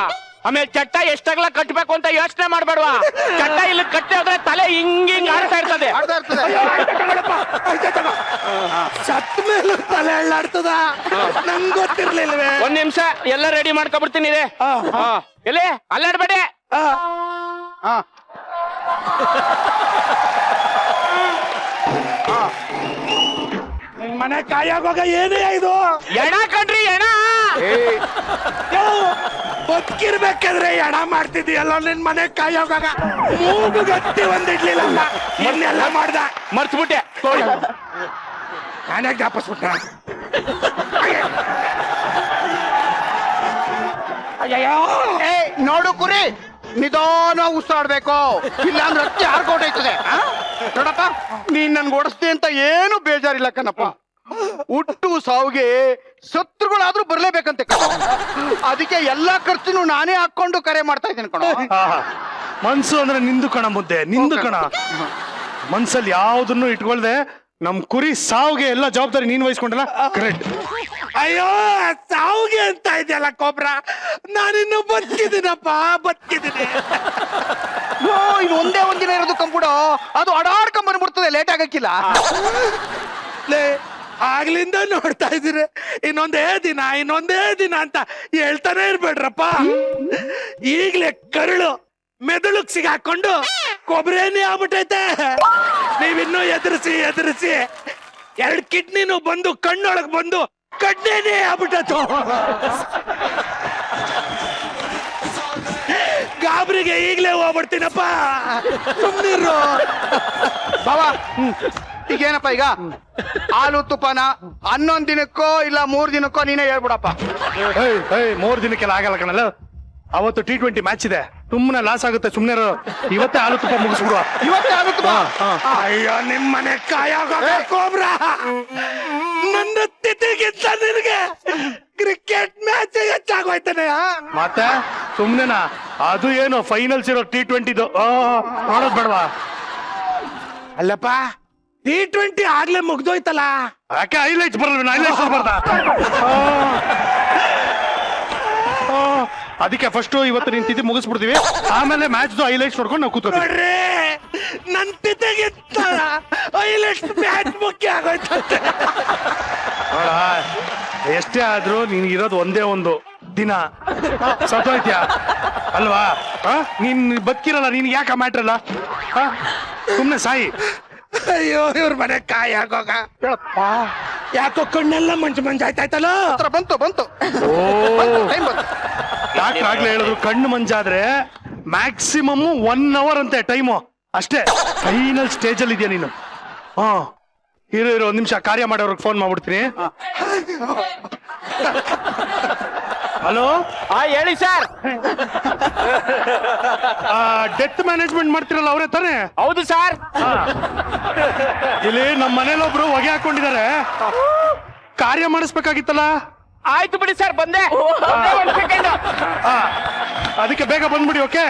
ಆಮೇಲೆ ಚಟ್ಟ ಎಷ್ಟಾಗ್ಲ ಕಟ್ಬೇಕು ಅಂತ ಯೋಚನೆ ಮಾಡ್ಬೇಡ್ವಾ? ಚಟ್ಟ ಇಲ್ಲಿ ಕಟ್ಟೆ ಹೋದ್ರೆ ತಲೆ ಹಿಂಗ್ ಆಡ್ತಾ ಇರ್ತದೆ. ಸತ್ ಮೇಲೆ ತಲೆ ಎಳ್ಳಾಡ್ತದ, ನಂಗ್ ಗೊತ್ತಿರ್ಲಿಲ್ವೇ? ಒಂದ್ ನಿಮಿಷ, ಎಲ್ಲ ರೆಡಿ ಮಾಡ್ಕೊಬಿಡ್ತೀನಿ. ಇದೆ ಎಲ್ಲಿ ಅಲ್ಲಾಡ್ಬೇಡಿ. ಮನೆ ಕಾಯಾಗೋಗ ಏನೇ ಇದು? ಎಣ ಕಣ್ರಿ, ಎಣ. ಬದುಕಿರ್ಬೇಕಾದ್ರೆ ಎಣ ಮಾಡ್ತಿದ್ದೀಯಲ್ಲ, ನಿನ್ ಮನೆ ಕಾಯೋಗಾಗ ಮೂಗು ಗಟ್ಟಿ ಒಂದಿಡ್ಲಿಲ್ಲ, ಇನ್ನೆಲ್ಲ ಮಾಡ್ದ. ಮರ್ತ್ಬಿಟ್ಟೆ. ನಾನೇ ಜ್ಞಾಪಿಸ್ಬಿಟ್ಟ. ನೋಡು ಕುರಿ, ನಿಧಾನ ಉಸಿರಾಡ್ಬೇಕು, ಇಲ್ಲಾಂದ್ರೆ ಹತ್ತಿ ಹಾರ್ಕೊಟ್ಟೈತದೆ. ನೋಡಪ್ಪ, ನೀನ್ ನನ್ಗೆ ಓಡಿಸ್ತಿ ಅಂತ ಏನು ಬೇಜಾರಿಲ್ಲ ಕಣಪ್ಪ. ಹುಟ್ಟು ಸಾವಿಗೆ ಶತ್ರುಗಳಾದ್ರೂ ಬರ್ಲೇಬೇಕಂತೆ ಕಣೋ. ಅದಕ್ಕೆ ಎಲ್ಲಾ ಖರ್ಚುನು ನಾನೇ ಹಾಕೊಂಡು ಕರೆ ಮಾಡ್ತಾ ಇದ್ದೀನಿ ಕಣೋ. ಆಹಾ. ಮನ್ಸು ಅಂದ್ರೆ ನಿಂದು ಕಣ ಮುದ್ದೆ, ನಿಂದು ಕಣ. ಮನ್ಸಲ್ಲಿ ಯಾವ್ದನ್ನು ಇಟ್ಕೊಳ್ದೆ ನಮ್ ಕುರಿ ಸಾವ್ಗೆ ಎಲ್ಲ ಜವಾಬ್ದಾರಿ ನೀನ್ ವಹಿಸ್ಕೊಂಡಲ್ಲ, ಕರೆಕ್ಟ್. ಅಯ್ಯೋ ಸಾವುಗೆ ಅಂತ ಇದೆಯಲ್ಲ ಕೋಬ್ರ, ನಾನಿನ್ನು ಬದುಕಿದ್ದೀನಪ್ಪ, ಬದುಕಿದ್ದೀನಿ. ಇನ್ನು ಒಂದೇ ಒಂದಿನ ಇರೋದು ಕಂಪುಡ, ಅದು ಅಡಾಡ್ಕೊಂಡ್ ಬಂದ್ಬಿಡ್ತದೆ, ಲೇಟ್ ಆಗಕ್ಕಿಲ್ಲ. ಲೇ ಆಗ್ಲಿಂದ ನೋಡ್ತಾ ಇದ್ದೀರಿ ಇನ್ನೊಂದೇ ದಿನ ಅಂತ ಹೇಳ್ತಾನೆ ಇರ್ಬೇಡ್ರಪ್ಪ. ಈಗ್ಲೇ ಕರುಳು ಮೆದುಳುಗ್ ಸಿಗಾಕೊಂಡು ಕೊಬ್ಬರೇನೆ ಆಗ್ಬಿಟ್ಟೈತೆ. ನೀವಿನ್ನೂ ಎದುರಿಸಿ 2 ಕಿಡ್ನಿನೂ ಬಂದು ಕಣ್ಣೊಳಗ್ ಬಂದು ಕಡ್ನೇನೆ ಆಗ್ಬಿಟ್ಟತು. ಗಾಬರಿಗೆ ಈಗ್ಲೇ ಹೋಗ್ಬಿಡ್ತೀನಪ್ಪ, ಸುಮ್ನಿರು. ಬಾಬಾ ಈಗೇನಪ್ಪ ಈಗ ಹಾಲು ತುಪ್ಪನ 11 ದಿನಕ್ಕೋ ಇಲ್ಲ 3 ದಿನಕ್ಕೋ ನೀನೇ ಹೇಳ್ಬಿಡಪ್ಪ. 3 ದಿನಕ್ಕೆಲ್ಲ ಆಗಲ್ಲ ಕಣಲ್ಲ. ಅವತ್ತು T20 ಮ್ಯಾಚ್ ಇದೆ, ಸುಮ್ಮನೆ ಲಾಸ್ ಆಗುತ್ತೆ, ಸುಮ್ಮನೆ ಇವತ್ತೇ ಹಾಲು ತುಪ್ಪ ಮುಗಿಸ್ಬಿಡುವ. ಇವತ್ತೇ ಹಾಲು ತುಪ್ಪ. ಅಯ್ಯೋ ನಿಮ್ಮನೆ ಕೋಬ್ರ, ನನ್ನ ತಿಥಿಗಿಂತ ನಿನಗೆ ಕ್ರಿಕೆಟ್ ಮ್ಯಾಚ್ ಹೆಚ್ಚಾಗೋಯ್ತಾನೆ. ಮತ್ತೆ ಸುಮ್ನೆನಾ? ಅದು ಏನು ಫೈನಲ್ಸ್ ಇರೋ T20 ನೋಡೋದ್ ಬೇಡವಾ? ಅಲ್ಲಪ್ಪ T20 ಆಗ್ಲೇ ಮುಗ್ದೋಯ್ತಲ್ಲ. ಯಾಕೆ ಹೈಲೈಟ್ಸ್ ಬರಲ್ಲ? ಹೈಲೈಟ್ಸ್ ಬರ್ಬಾರ್ದಾ? ಅದಕ್ಕೆ ಫಸ್ಟ್ ಇವತ್ತು ನಿನ್ ತಿಥಿ ಮುಗಿಸ್ಬಿಡ್ತೀವಿ, ಆಮೇಲೆ ಮ್ಯಾಚ್ ಹೈಲೈಟ್ಸ್ ನೋಡ್ಕೊಂಡು ನಾವು ಕೂತ್ಕೊತೀವಿ. ನೋಡ್ರಿ ನನ್ ತಿಥಿಗಿಂತ ಹೈಲೈಟ್ಸ್ ಮ್ಯಾಚ್ ಮುಖ್ಯ ಆಗೋಯ್ತಂತೆ. ನೋಡ, ಎಷ್ಟೇ ಆದ್ರೂ ನಿನ್ಗಿರೋದು ಒಂದೇ ಒಂದು ದಿನ, ಸತ್ತೋಯ್ತ್ಯಾ ಅಲ್ವಾ? ನೀನ್ ಬದುಕಿರಲ್ಲ, ನೀನ್ ಯಾಕೆ ಮ್ಯಾಟ್ರ್ ಅಲ್ಲ? ಸುಮ್ನೆ ಸಾಯಿ. ಅಯ್ಯೋ ಇವ್ರ ಮನೆ ಕಾಯಿ ಆಗೋಗ ಯಾಕೋ ಕಣ್ಣೆಲ್ಲ ಮಂಜಾಯ್ತಾಯ್ತಲ್ಲ. ಬಂತು ಟೈಮ್ ಬಂತು. ಡಾಕ್ಟರ್ ಆಗ್ಲೇ ಹೇಳಿದ್ರು ಕಣ್ಣು ಮಂಜಾದ್ರೆ ಮ್ಯಾಕ್ಸಿಮಮ್ 1 hour ಅಂತೆ ಟೈಮು, ಅಷ್ಟೇ. ಫೈನಲ್ ಸ್ಟೇಜ್ ಅಲ್ಲಿ ಇದೆಯಾ ನೀನು. ಇರೋ 1 ನಿಮಿಷ ಕಾರ್ಯ ಮಾಡೋರ್ಗೆ ಫೋನ್ ಮಾಡ್ಬಿಡ್ತೀನಿ. ಹಲೋ, ಹೇಳಿ ಸರ್. ಡೆತ್ ಮ್ಯಾನೇಜ್ಮೆಂಟ್ ಮಾಡ್ತಿರಲ್ಲ ಅವರೇ ತಾನೇ? ಹೌದು ಸರ್. ಇಲ್ಲಿ ನಮ್ಮ ಮನೇಲೊಬ್ರು ಹೊಗೆ ಹಾಕೊಂಡಿದ್ದಾರೆ, ಕಾರ್ಯ ಮಾಡಿಸ್ಬೇಕಾಗಿತ್ತಲ್ಲ. ಆಯ್ತು ಬಿಡಿ ಸರ್, ಬಂದೆ. ಅದಕ್ಕೆ ಬೇಗ ಬಂದ್ಬಿಡಿ. ಓಕೆ,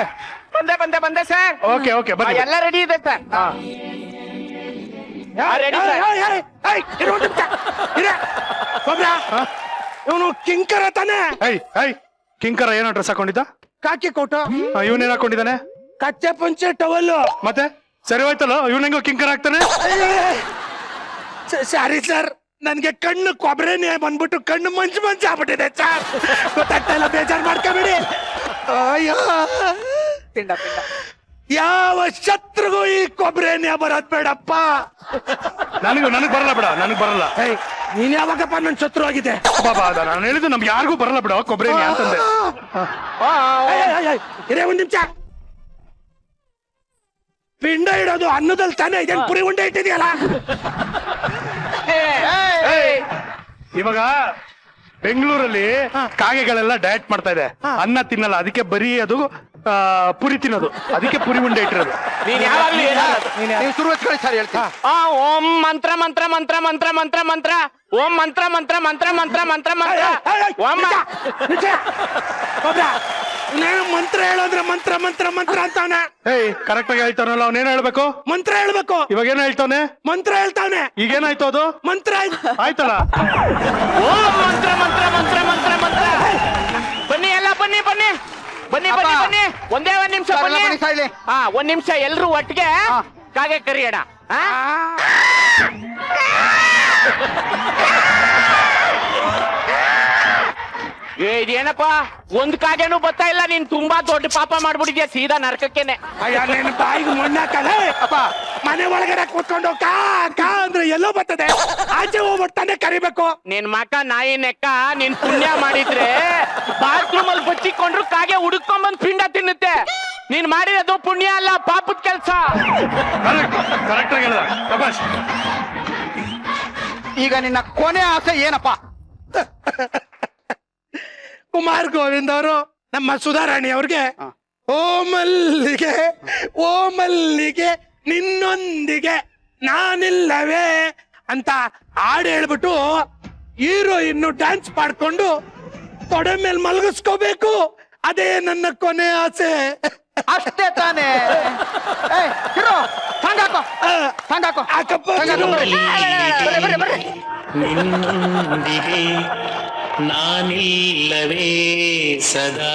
ಬಂದೆ ಸರ್. ಓಕೆ ಬನ್ನಿ. ಎಲ್ಲ ರೆಡಿ ಇದೆ ಸರ್. ರೆಡಿ ಇವನು ಕಿಂಕರ ತಾನೆ? ಕಿಂಕರ ಏನೋ ಡ್ರೆಸ್ ಹಾಕೊಂಡಿದ್ದ? ಕಾಕಿ ಕೋಟು. ಇವನೇನ್ ಹಾಕೊಂಡಿದ್ದಾನೆ? ಕಚ್ಚೆ ಪಂಚೆ ಟವಲ್ಲು. ಮತ್ತೆ ಸರಿ ಹೋಯ್ತಲ್ಲ, ಇವನ್ ಹೆಂಗೋ ಕಿಂಕರ ಹಾಕ್ತಾನೆ? ಸಾರಿ ಸರ್, ನನ್ಗೆ ಕಣ್ಣು ಕೊಬ್ಬರೇನೆ ಬಂದ್ಬಿಟ್ಟು ಕಣ್ಣು ಮಂಜು ಆಗ್ಬಿಟ್ಟಿದೆ ಸರ್. ಗೊತ್ತಾಗ್ತಾ ಬೇಜಾರ್ ಮಾಡ್ಕೋಬೇಡಿ. ಅಯ್ಯೋ ಯಾವ ಶತ್ರುಗೂ ಈ ಕೊಬ್ಬರೇನೆ ಬರೋದ್ ಬೇಡಪ್ಪ. ನನಗ್ ಬರಲ್ಲ ಬಿಡ, ನನಗ್ ಬರಲ್ಲ. ನೀನ್ ಯಾವಾಗಪ್ಪ ನನ್ ಶತ್ರು ಆಗಿದೆ? ಬಾಬಾ, ನಾನು ಹೇಳಿದ್ದು ನಮ್ಗೆ ಯಾರಿಗೂ ಬರಲ್ಲ ಬಿಡ ಕೊಬ್ಬರಿ ಅಂತಂದೆ. ಇರೇ 1 ನಿಮಿಷ. ಪಿಂಡ ಇಡೋದು ಅನ್ನದಲ್ಲಿ ತಾನೇ, ಇದೇನ್ ಪುರಿ ಉಂಡೆ ಇಟ್ಟಿದ್ಯಲ್ಲ? ಇವಾಗ ಬೆಂಗಳೂರಲ್ಲಿ ಕಾಗೆಗಳೆಲ್ಲ ಡಯಟ್ ಮಾಡ್ತಾ ಇದೆ, ಅನ್ನ ತಿನ್ನಲ್ಲ, ಅದಕ್ಕೆ ಬರೀ ಅದು ಪುರಿ ತಿನ್ನೋದು, ಅದಕ್ಕೆ ಪುರಿ ಉಂಡೆ ಇಟ್ಟಿರೋದು. ನೀನ್ ಯಾವಾಗ್ಲೂ ನೀವು ಶುರು ಹಚ್ಕೊಳ್ಳಿ ಸರ್, ಹೇಳ್ತೀನಿ. ಓಂ ಮಂತ್ರ ಮಂತ್ರ ಮಂತ್ರ ಮಂತ್ರ ಮಂತ್ರ ಮಂತ್ರ ಓಂ ಮಂತ್ರ ಮಂತ್ರ ಮಂತ್ರ ಮಂತ್ರ ಮಂತ್ರ ಮಂತ್ರ ಓಂ ನಾನು ಮಂತ್ರ ಹೇಳೋದ್ರೆ ಮಂತ್ರ ಮಂತ್ರ ಮಂತ್ರ ಅಂತಾನೆ. ಕರೆಕ್ಟ್ ಆಗಿ ಹೇಳ್ತಾನಲ್ಲ, ಅವನೇನ್ ಹೇಳ್ಬೇಕು? ಮಂತ್ರ ಹೇಳ್ಬೇಕು. ಇವಾಗ ಏನ್ ಹೇಳ್ತಾನೆ? ಮಂತ್ರ ಹೇಳ್ತಾನೆ. ಈಗೇನಾಯ್ತು? ಅದು ಮಂತ್ರ ಆಯ್ತಲ್ಲ. ಓಂ ಮಂತ್ರ ಮಂತ್ರ ಮಂತ್ರ ಮಂತ್ರ ಮಂತ್ರ. ಬನ್ನಿ ಎಲ್ಲ ಬನ್ನಿ ಬನ್ನಿ ಬನ್ನಿ ಬನ್ನಿ ಬನ್ನಿ. ಒಂದೇ 1 ನಿಮಿಷ ಬನ್ನಿ. 1 ನಿಮಿಷ ಎಲ್ರು ಒಟ್ಟಿಗೆ ಕಾಗೆ ಕರಿಯೋಣ. ಇದೇನಪ್ಪ, ಒಂದ್ ಕಾಗೆನೂ ಬರ್ತಾ ಇಲ್ಲ. ನೀನ್ ತುಂಬಾ ದೊಡ್ಡ ಪಾಪ ಮಾಡ್ಬಿಟ್ಟಿದ್ಯಾ, ಸೀದಾ ನರಕಕ್ಕೇನೆ. ಅಯ್ಯ ನಿನ್ ಬಾಯಿಗೆ ಮಣ್ಣಾಕಲ್ಲ ಅಪ್ಪ. ಮನೆ ಒಳಗಡೆ ಕೂತ್ಕೊಂಡು ಕಾ ಕಾ ಅಂದ್ರೆ ಎಲ್ಲೋ ಬರ್ತದೆ, ಆಚೆ ಹೋಗ್ಬಿಡ್ತಾನೆ ಕರಿಬೇಕು. ನಿನ್ ಮಕ ನಾಯಿ ನೆಕ್ಕ. ನೀನ್ ಪುಣ್ಯ ಮಾಡಿದ್ರೆ ಬಾತ್ರೂಮ್ ಅಲ್ಲಿ ಬಚ್ಚಿಕೊಂಡ್ರು ಕಾಗೆ ಹುಡುಕೊಂಬಂದ್ ಪಿಂಡ ತಿನ್ನುತ್ತೆ. ನೀನ್ ಮಾಡಿರೋದು ಪುಣ್ಯ ಅಲ್ಲ, ಪಾಪದ ಕೆಲ್ಸ. ಕರೆಕ್ಟ್ ಆಗಿ ಹೇಳ್ದ. ಶಭಾಷ್. ಈಗ ನಿನ್ನ ಕೊನೆ ಆಸೆ ಏನಪ್ಪ? ಕುಮಾರ್ ಗೋವಿಂದ್ ಅವರು ನಮ್ಮ ಸುಧಾರಾಣಿ ಅವ್ರಿಗೆ ಓ ಮಲ್ಲಿಗೆ ನಿನ್ನೊಂದಿಗೆ ನಾನಿಲ್ಲವೇ ಅಂತ ಹಾಡು ಹೇಳ್ಬಿಟ್ಟು ಹೀರೋಯಿನ್ ಡ್ಯಾನ್ಸ್ ಮಾಡ್ಕೊಂಡು ತೊಡೆ ಮೇಲೆ ಮಲಗಿಸ್ಕೋಬೇಕು, ಅದೇ ನನ್ನ ಕೊನೆ ಆಸೆ. ಅಷ್ಟೇ ತಾನೇ. ಹೀರೋ ಸಾಂಗ್ ಹಾಕೋ, ಸಾಂಗ್ ಹಾಕೋ, ಹಾಕಪ್ಪ. ಬರ್ರಿ. ನಿನ್ನೊಂದಿಗೆ ನಾನಿಲ್ಲವೇ ಸದಾ.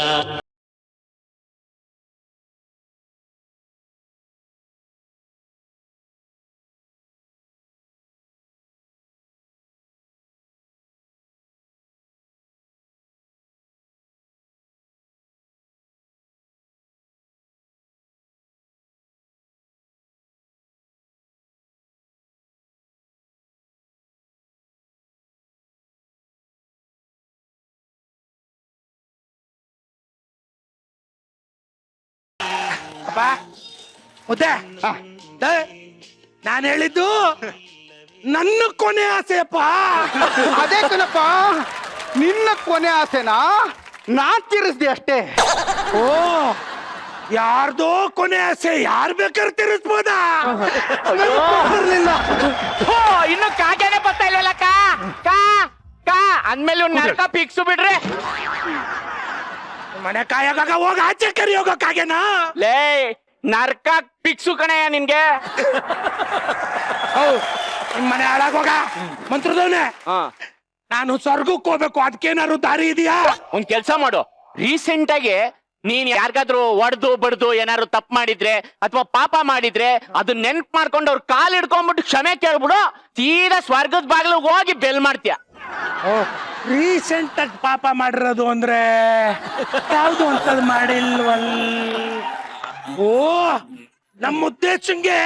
ಅಪ್ಪ ಮುದ್ದೆ, ನಾನು ಹೇಳಿದ್ದು ನನ್ನ ಕೊನೆ ಆಸೆಯಪ್ಪ. ಅದೇ ಕಣಪ್ಪ, ನಿನ್ನ ಕೊನೆ ಆಸೆನಾ ನಾನ್ ತೀರಿಸ್ದೆ ಅಷ್ಟೇ. ಓ, ಯಾರ್ದೋ ಕೊನೆ ಆಸೆ ಯಾರು ಬೇಕಾದ್ರೆ ತಿರ್ಸ್ಬೋದಾ? ಇನ್ನು ಕಾಗೇನೆ ಬರ್ತಾ ಇಲ್ಲಲ್ಲ ಕಾ ಕಾ ಕಾ ಅಂದ್ಮೇಲೆ ನರಕ ಪಿಕ್ಸು ಬಿಡ್ರಿ. ಮನೆ ಕಾಯಾಗ ಹೋಗ ಆಚೆ ಕರಿ ಹೋಗಕ್ಕಾಗೇನಾ? ಲೇ ನರ್ಕ ಪಿಕ್ಸು ಕಣಯ್ಯ ನಿನ್ಗೆ. ನಿಮ್ ಮನೆ ಹಾಳಾಗೋಗ ಮಂತ್ರದವನೇ. ನಾನು ಸ್ವರ್ಗಕ್ಕೆ ಹೋಗ್ಬೇಕು, ಅದಕ್ಕೇನಾದ್ರು ದಾರಿ ಇದೆಯಾ? ಒಂದ್ ಕೆಲ್ಸ ಮಾಡು, ರೀಸೆಂಟ್ ಆಗಿ ನೀನ್ ಯಾರಿಗಾದ್ರೂ ಒಡ್ದು ಬಡ್ದು ಏನಾದ್ರು ತಪ್ಪು ಮಾಡಿದ್ರೆ ಅಥವಾ ಪಾಪ ಮಾಡಿದ್ರೆ ಅದನ್ನ ನೆನ್ಪ್ ಮಾಡ್ಕೊಂಡು ಅವ್ರ ಕಾಲ್ ಹಿಡ್ಕೊಂಡ್ಬಿಟ್ಟು ಕ್ಷಮೆ ಕೇಳ್ಬಿಡು, ಸೀದಾ ಸ್ವರ್ಗದ ಬಾಗಿಲು ಹೋಗಿ ಬೆಲ್ ಮಾಡ್ತೀಯ. ರೀಸೆಂಟ್ ಆಗಿ ಪಾಪ ಮಾಡಿರೋದು ಅಂದ್ರೆ ಯಾವ್ದು ಅಂತದ್ ಮಾಡಿಲ್ವಲ್. ಓ, ನಮ್ಮ ಉದ್ದೇಶಂಗೆ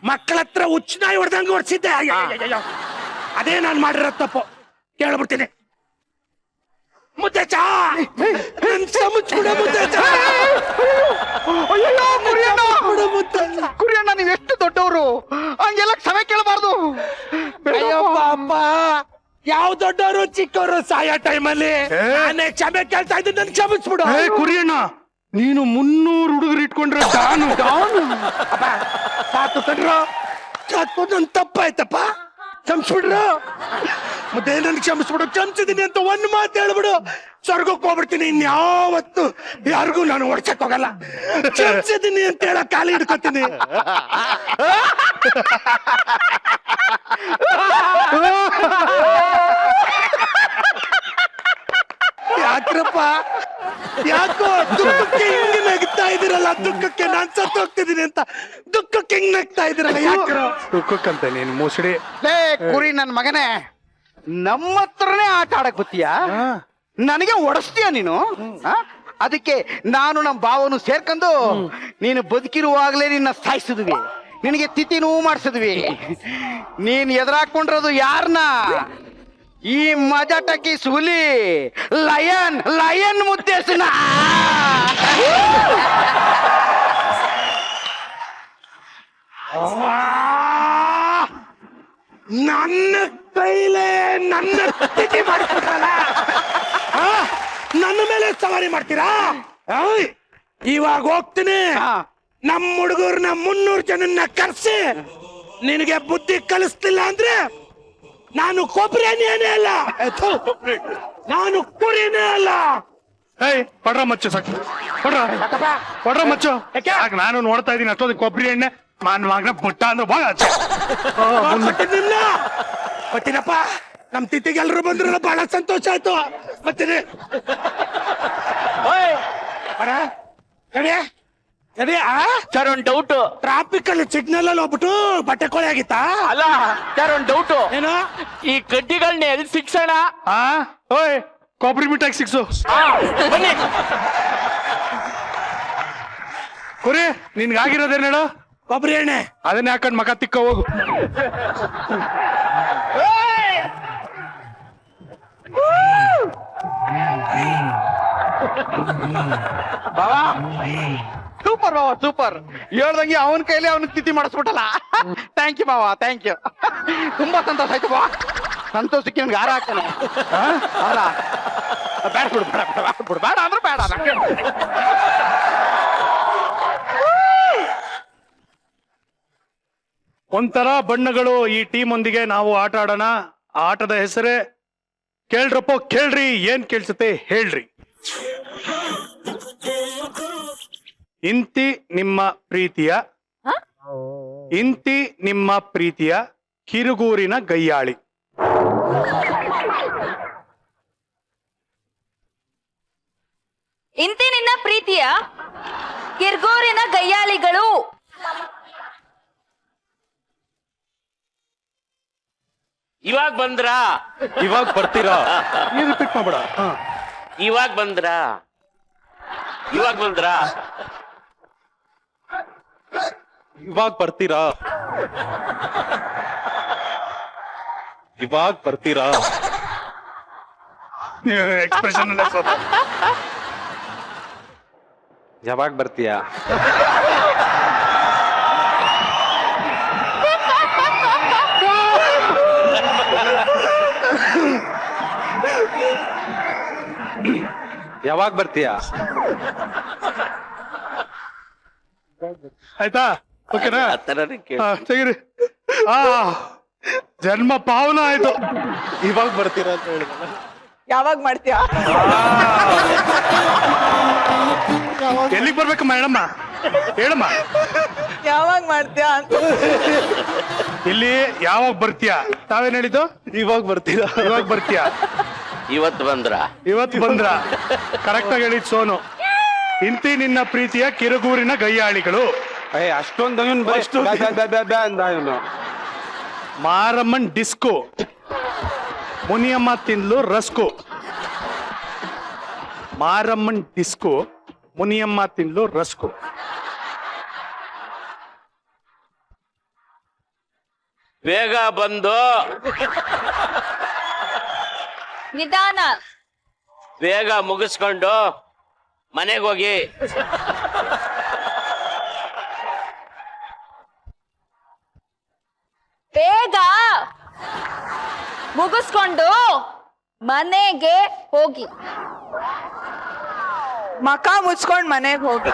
ಮಕ್ಕಳ ಹತ್ರ ಹುಚ್ಚನಾಯಿ ಹೊಡೆದಂಗೆ ಹೊಡ್ಸಿದ್ದೆ. ಅದೇ ನಾನ್ ಮಾಡಿರೋ ತಪ್ಪು. ಕೇಳ್ಬಿಡ್ತೀನಿ. ಮುದ್ದೆಚ ಕುರಿಯಣ್ಣ, ನೀವ್ ಎಷ್ಟು ದೊಡ್ಡವರು, ಹಂಗೆಲ್ಲ ಕ್ಷಮೆ ಕೇಳಬಾರ್ದು. ಅಪ್ಪ, ಯಾವ ದೊಡ್ಡವರು ಚಿಕ್ಕವರು ಸಾಯೋ ಟೈಮಲ್ಲಿ ನಾನೇ ಕ್ಷಮೆ ಕೇಳ್ತಾ ಇದ್ದೀನಿ, ನನ್ ಕ್ಷಮಿಸ್ಬಿಡು. ಕುರಿಯಣ್ಣ, ನೀನು 300 ಹುಡುಗರು ಇಟ್ಕೊಂಡ್ರೆ ಡಾನು. ಅಪ್ಪ ಸಾಕು ಕಣ್ರು, ಸಾಕು, ನನ್ ತಪ್ಪಾಯ್ತಪ್ಪ, ಕ್ಷಮಿಸ್ಬಿಡ್ರು. ಮತ್ತೆ ನನ್ ಕ್ಷಮಿಸ್ಬಿಡು, ಕ್ಷಮಿಸಿದೀನಿ ಅಂತ ಒಂದ್ ಮಾತು ಹೇಳ್ಬಿಡು, ಸ್ವರ್ಗಕ್ಕೆ ಹೋಗ್ಬಿಡ್ತೀನಿ. ಇನ್ಯಾವತ್ತು ಯಾರಿಗೂ ನಾನು ಓಡ್ಸಕ್ ಹೋಗಲ್ಲ. ಕ್ಷಮಿಸಿದೀನಿ ಅಂತ ಹೇಳ ಕಾಲಿ ಹಿಡ್ಕೊತೀನಿ. ಯಾಕ್ರಪ್ಪ, ಯಾಕೋ ದುಃಖಕ್ಕೆ ಹಿಂಗ್ ನಗ್ತಾ ಇದೀರಲ್ಲ? ದುಃಖಕ್ಕೆ ನಾನ್ ಸತ್ತು ಹೋಗ್ತಿದೀನಿ ಅಂತ ದುಃಖಕ್ಕೆ ಹಿಂಗ್ ನಗ್ತಾ ಇದೀರಲ್ಲ? ಯಾಕ್ರ ದುಃಖಕ್ಕಂತ ನೀನು ಮುಸುಡಿ. ಲೇ ಕುರಿ ನನ್ ಮಗನೇ, ನಮ್ಮ ಹತ್ರನೇ ಆಟ ಆಡಕ್ ಬತ್ತೀಯಾ? ನನಗೆ ಒಡಿಸ್ತೀಯ ನೀನು? ಅದಕ್ಕೆ ನಾನು ನಮ್ಮ ಭಾವನು ಸೇರ್ಕೊಂಡು ನೀನು ಬದುಕಿರುವಾಗಲೇ ನಿನ್ನ ಸಾಯಿಸಿದ್ವಿ, ನಿನಗೆ ತಿಥಿ ನೋವು ಮಾಡಿಸಿದ್ವಿ. ನೀನ್ ಎದುರಾಕೊಂಡ್ರದು ಯಾರನ್ನ? ಈ ಮಜಾಟಕಿ ಸುಲಿ ಲಯನ್ ಲಯನ್ ಮುದ್ದೇಶನ. ನನ್ನ ಕೈಲೇ ನನ್ನ ತಿಥಿ ಮಾಡ್ಕೊಟ್ರಲ್ಲ, ನನ್ನ ಮೇಲೆ ಸವಾರಿ ಮಾಡ್ತೀರಾ? ಇವಾಗ ಹೋಗ್ತೀನಿ, ನಮ್ಮ ಹುಡುಗರ್ನ 300 ಜನನ್ನ ಕರ್ಸಿ ನಿನಗೆ ಬುದ್ಧಿ ಕಲಿಸ್ತಿಲ್ಲ ಅಂದ್ರೆ ನಾನು ಕೊಬ್ಬರಿನೇ ಅಲ್ಲ, ನಾನು ಕುರಿನೇ ಅಲ್ಲ. ಏಯ್ ಪಡ್ರ ಮಚ್ಚು ಸಾಕು, ಪಡ್ರ ಮಚ್ಚು. ನಾನು ನೋಡ್ತಾ ಇದ್ದೀನಿ ಅಷ್ಟೊಂದು ಕೊಬ್ಬರಿ ಎಣ್ಣೆ ಮಗನ ಪುಟ್ಟ ಅಂದ್ರೆ ಬಾಳ ಬರ್ತೀನಪ್ಪ. ನಮ್ ತಿಥಿಗೆಲ್ರು ಬಂದ್ರು ಬಹಳ ಸಂತೋಷ ಆಯ್ತು. ಬರ್ತೀನಿ. ಸರ್ ಒಂದ್ ಡೌಟ್. ಟ್ರಾಫಿಕ್ ಅಲ್ಲಿ ಸಿಗ್ನಲ್ ಅಲ್ಲಿ ಹೋಗ್ಬಿಟ್ಟು ಬಟ್ಟೆ ಕೊಳೆ ಆಗಿತ್ತಾ? ಅಲ್ಲ ಸರ್ ಒಂದ್ ಡೌಟ್. ಏನು? ಈ ಕಡ್ಡಿಗಳನ್ನ ಎಲ್ಲಿ ಸಿಕ್ಸೋಣ? ಓಯ್ ಕೊಬ್ಬರಿ ಮಿಠಾಯಿ ಸಿಕ್ಸು. ಬನ್ನಿ. ಕುರಿ ನಿನ್ಗಾಗಿರೋದೇನು ಹೇಳು? ಕೊಬ್ಬರಿ ಎಣ್ಣೆ. ಅದನ್ನ ಹಾಕೊಂಡ್ ಮಗ ತಿಕ್ಕ ಹೋಗು. ಸೂಪರ್ ಬಾವ, ಸೂಪರ್. ಹೇಳ್ದಂಗೆ ಅವನ ಕೈಲಿ ಅವನ ತಿಥಿ ಮಾಡಿಸ್ಬಿಟ್ಟಲ್ಲ. ಥ್ಯಾಂಕ್ ಯು ಬಾವ, ಥ್ಯಾಂಕ್ ಯು. ತುಂಬಾ ಸಂತೋಷ ಆಯ್ತು ಬಾವ. ಸಂತೋಷಕ್ಕೆ ನನ್ಗೆ ಹಾರ ಹಾಕ್ತಾನೆ. ಹಾರ ಬೇಡ ಬಿಡು, ಬೇಡ ಬಿಡು, ಬೇಡ ಅಂದ್ರೆ ಬೇಡ. ಒಂಥರ ಬಣ್ಣಗಳು ಈ ಟೀಮ್ ಒಂದಿಗೆ ನಾವು ಆಟ ಆಡೋಣ. ಆ ಆಟದ ಹೆಸರೇ ಕೇಳ್ರಪ್ಪ ಕೇಳ್ರಿ, ಏನ್ ಕೇಳ್ಸತ್ತೆ ಹೇಳ್ರಿ. ಇಂತಿ ನಿಮ್ಮ ಪ್ರೀತಿಯ ಇಂತಿ ನಿಮ್ಮ ಪ್ರೀತಿಯ ಕಿರುಗೂರಿನ ಗಯ್ಯಾಳಿ. ಇಂತಿ ನಿನ್ನ ಪ್ರೀತಿಯ ಕಿರ್ಗೂರಿನ ಗಯ್ಯಾಳಿಗಳು. ಇವಾಗ ಬಂದ್ರಾ? ಇವಾಗ ಬರ್ತೀರಾ? ನೀನ್ ರಿಪೀಟ್ ಮಾಡ್ಬೇಡ. ಇವಾಗ ಬಂದ್ರಾ? ಇವಾಗ ಬಂದ್ರಾ? ಇವಾಗ ಬರ್ತೀರಾ? ಇವಾಗ ಬರ್ತೀರಾ? ಎಕ್ಸ್ಪ್ರೆಷನ್ ಯಾವಾಗ ಬರ್ತೀಯಾ? ಯಾವಾಗ ಬರ್ತೀಯಾ? ಆಯ್ತಾ? ಓಕೆನಾ? ಆ ಥರನೇ ಕೇಳು. ತೆಗಿರಿ. ಜನ್ಮ ಪಾವನ ಆಯ್ತು. ಇವಾಗ ಬರ್ತೀರಾ ಅಂತ ಹೇಳಿದ. ಯಾವಾಗ ಮಾಡ್ತೀಯಾ? ಎಲ್ಲಿಗೆ ಬರ್ಬೇಕಮ್ಮ ಹೇಳಮ್ಮ, ಹೇಳಮ್ಮ. ಯಾವಾಗ ಮಾಡ್ತೀಯಾ ಅಂತ. ಇಲ್ಲಿ ಯಾವಾಗ ಬರ್ತೀಯಾ? ತಾವೇನ್ ಹೇಳಿದ್ದು? ಇವಾಗ ಬರ್ತೀರಾ? ಇವಾಗ ಬರ್ತೀಯಾ? ಇವತ್ತು ಬಂದ್ರಾ? ಇವತ್ತು ಬಂದ್ರ? ಕರೆಕ್ಟ್ ಆಗಿ ಹೇಳಿದ್ ಸೋನು. ಇಂತಿ ನಿನ್ನ ಪ್ರೀತಿಯ ಕಿರುಗೂರಿನ ಗಯ್ಯಾಳಿಗಳು. ಅಷ್ಟೊಂದು ಅಂದ ಇವನು. ಮಾರಮ್ಮನ್ ಡಿಸ್ಕೋ, ಮುನಿಯಮ್ಮ ತಿಂದ್ಲು ರಸ್ಕು. ಮಾರಮ್ಮನ್ ಡಿಸ್ಕೋ, ಮುನಿಯಮ್ಮ ತಿಂದ್ಲು ರಸ್ಕು. ಬೇಗ ಬಂದು ನಿಧಾನ. ಬೇಗ ಮುಗಿಸ್ಕೊಂಡು ಮನೆಗೆ ಹೋಗಿ. ಬೇಗ ಮುಗಿಸ್ಕೊಂಡು ಮನೆಗೆ ಹೋಗಿ. ಮಕ ಮುಚ್ಕೊಂಡ್ ಮನೆಗೆ ಹೋಗಿ.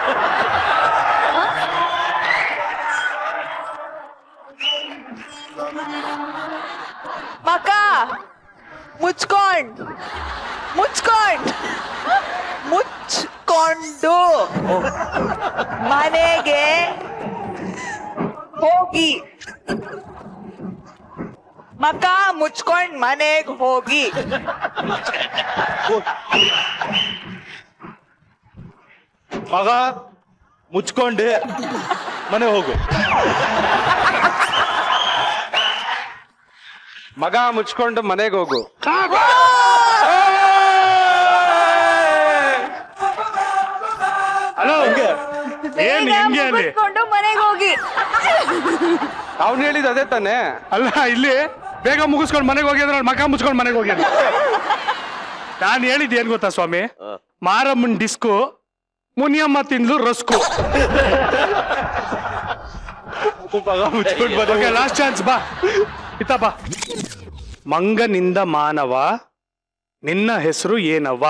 ಮಕ ಮುಚ್ಕೊಂಡು ಮನೆಗೆ ಹೋಗಿ. ಮಕ ಮುಚ್ಕೊಂಡ್ ಮನೆಗೆ ಹೋಗಿ. ಮಗ ಮುಚ್ಕೊಂಡೆ ಮನೆ ಹೋಗು. ಮಗ ಮುಚ್ಕೊಂಡು ಮನೆಗೆ ಹೋಗು. ಹಲೋ, ಏನ್ ಹಿಂಗೆ ಅಲ್ಲಿ? ಮುಗಿಸ್ಕೊಂಡು ಮನೆಗೆ ಹೋಗಿ. ಅವ್ನು ಹೇಳಿದ ಅದೇ ತಾನೆ. ಅಲ್ಲ, ಇಲ್ಲಿ ಬೇಗ ಮುಗಿಸ್ಕೊಂಡು ಮನೆಗೆ ಹೋಗಿ ಅಂದ್ರೆ ಮಕ ಮುಚ್ಕೊಂಡು ಮನೆಗೆ ಹೋಗಿ. ನಾನು ಹೇಳಿದ್ದು ಏನ್ ಗೊತ್ತಾ ಸ್ವಾಮಿ? ಮಾರಮ್ಮನ್ ಡಿಸ್ಕು, ಮುನಿಯಮ್ಮ ತಿಂದ್ಲು ರಸ್ಕು. ಮಗ ಮುಚ್ಕೊಂಡು ಓಕೆ, ಲಾಸ್ಟ್ ಚಾನ್ಸ್. ಬಾ ಇತ್ತ ಬಾ. ಮಂಗನಿಂದ ಮಾನವ, ನಿನ್ನ ಹೆಸರು ಏನವ್ವ?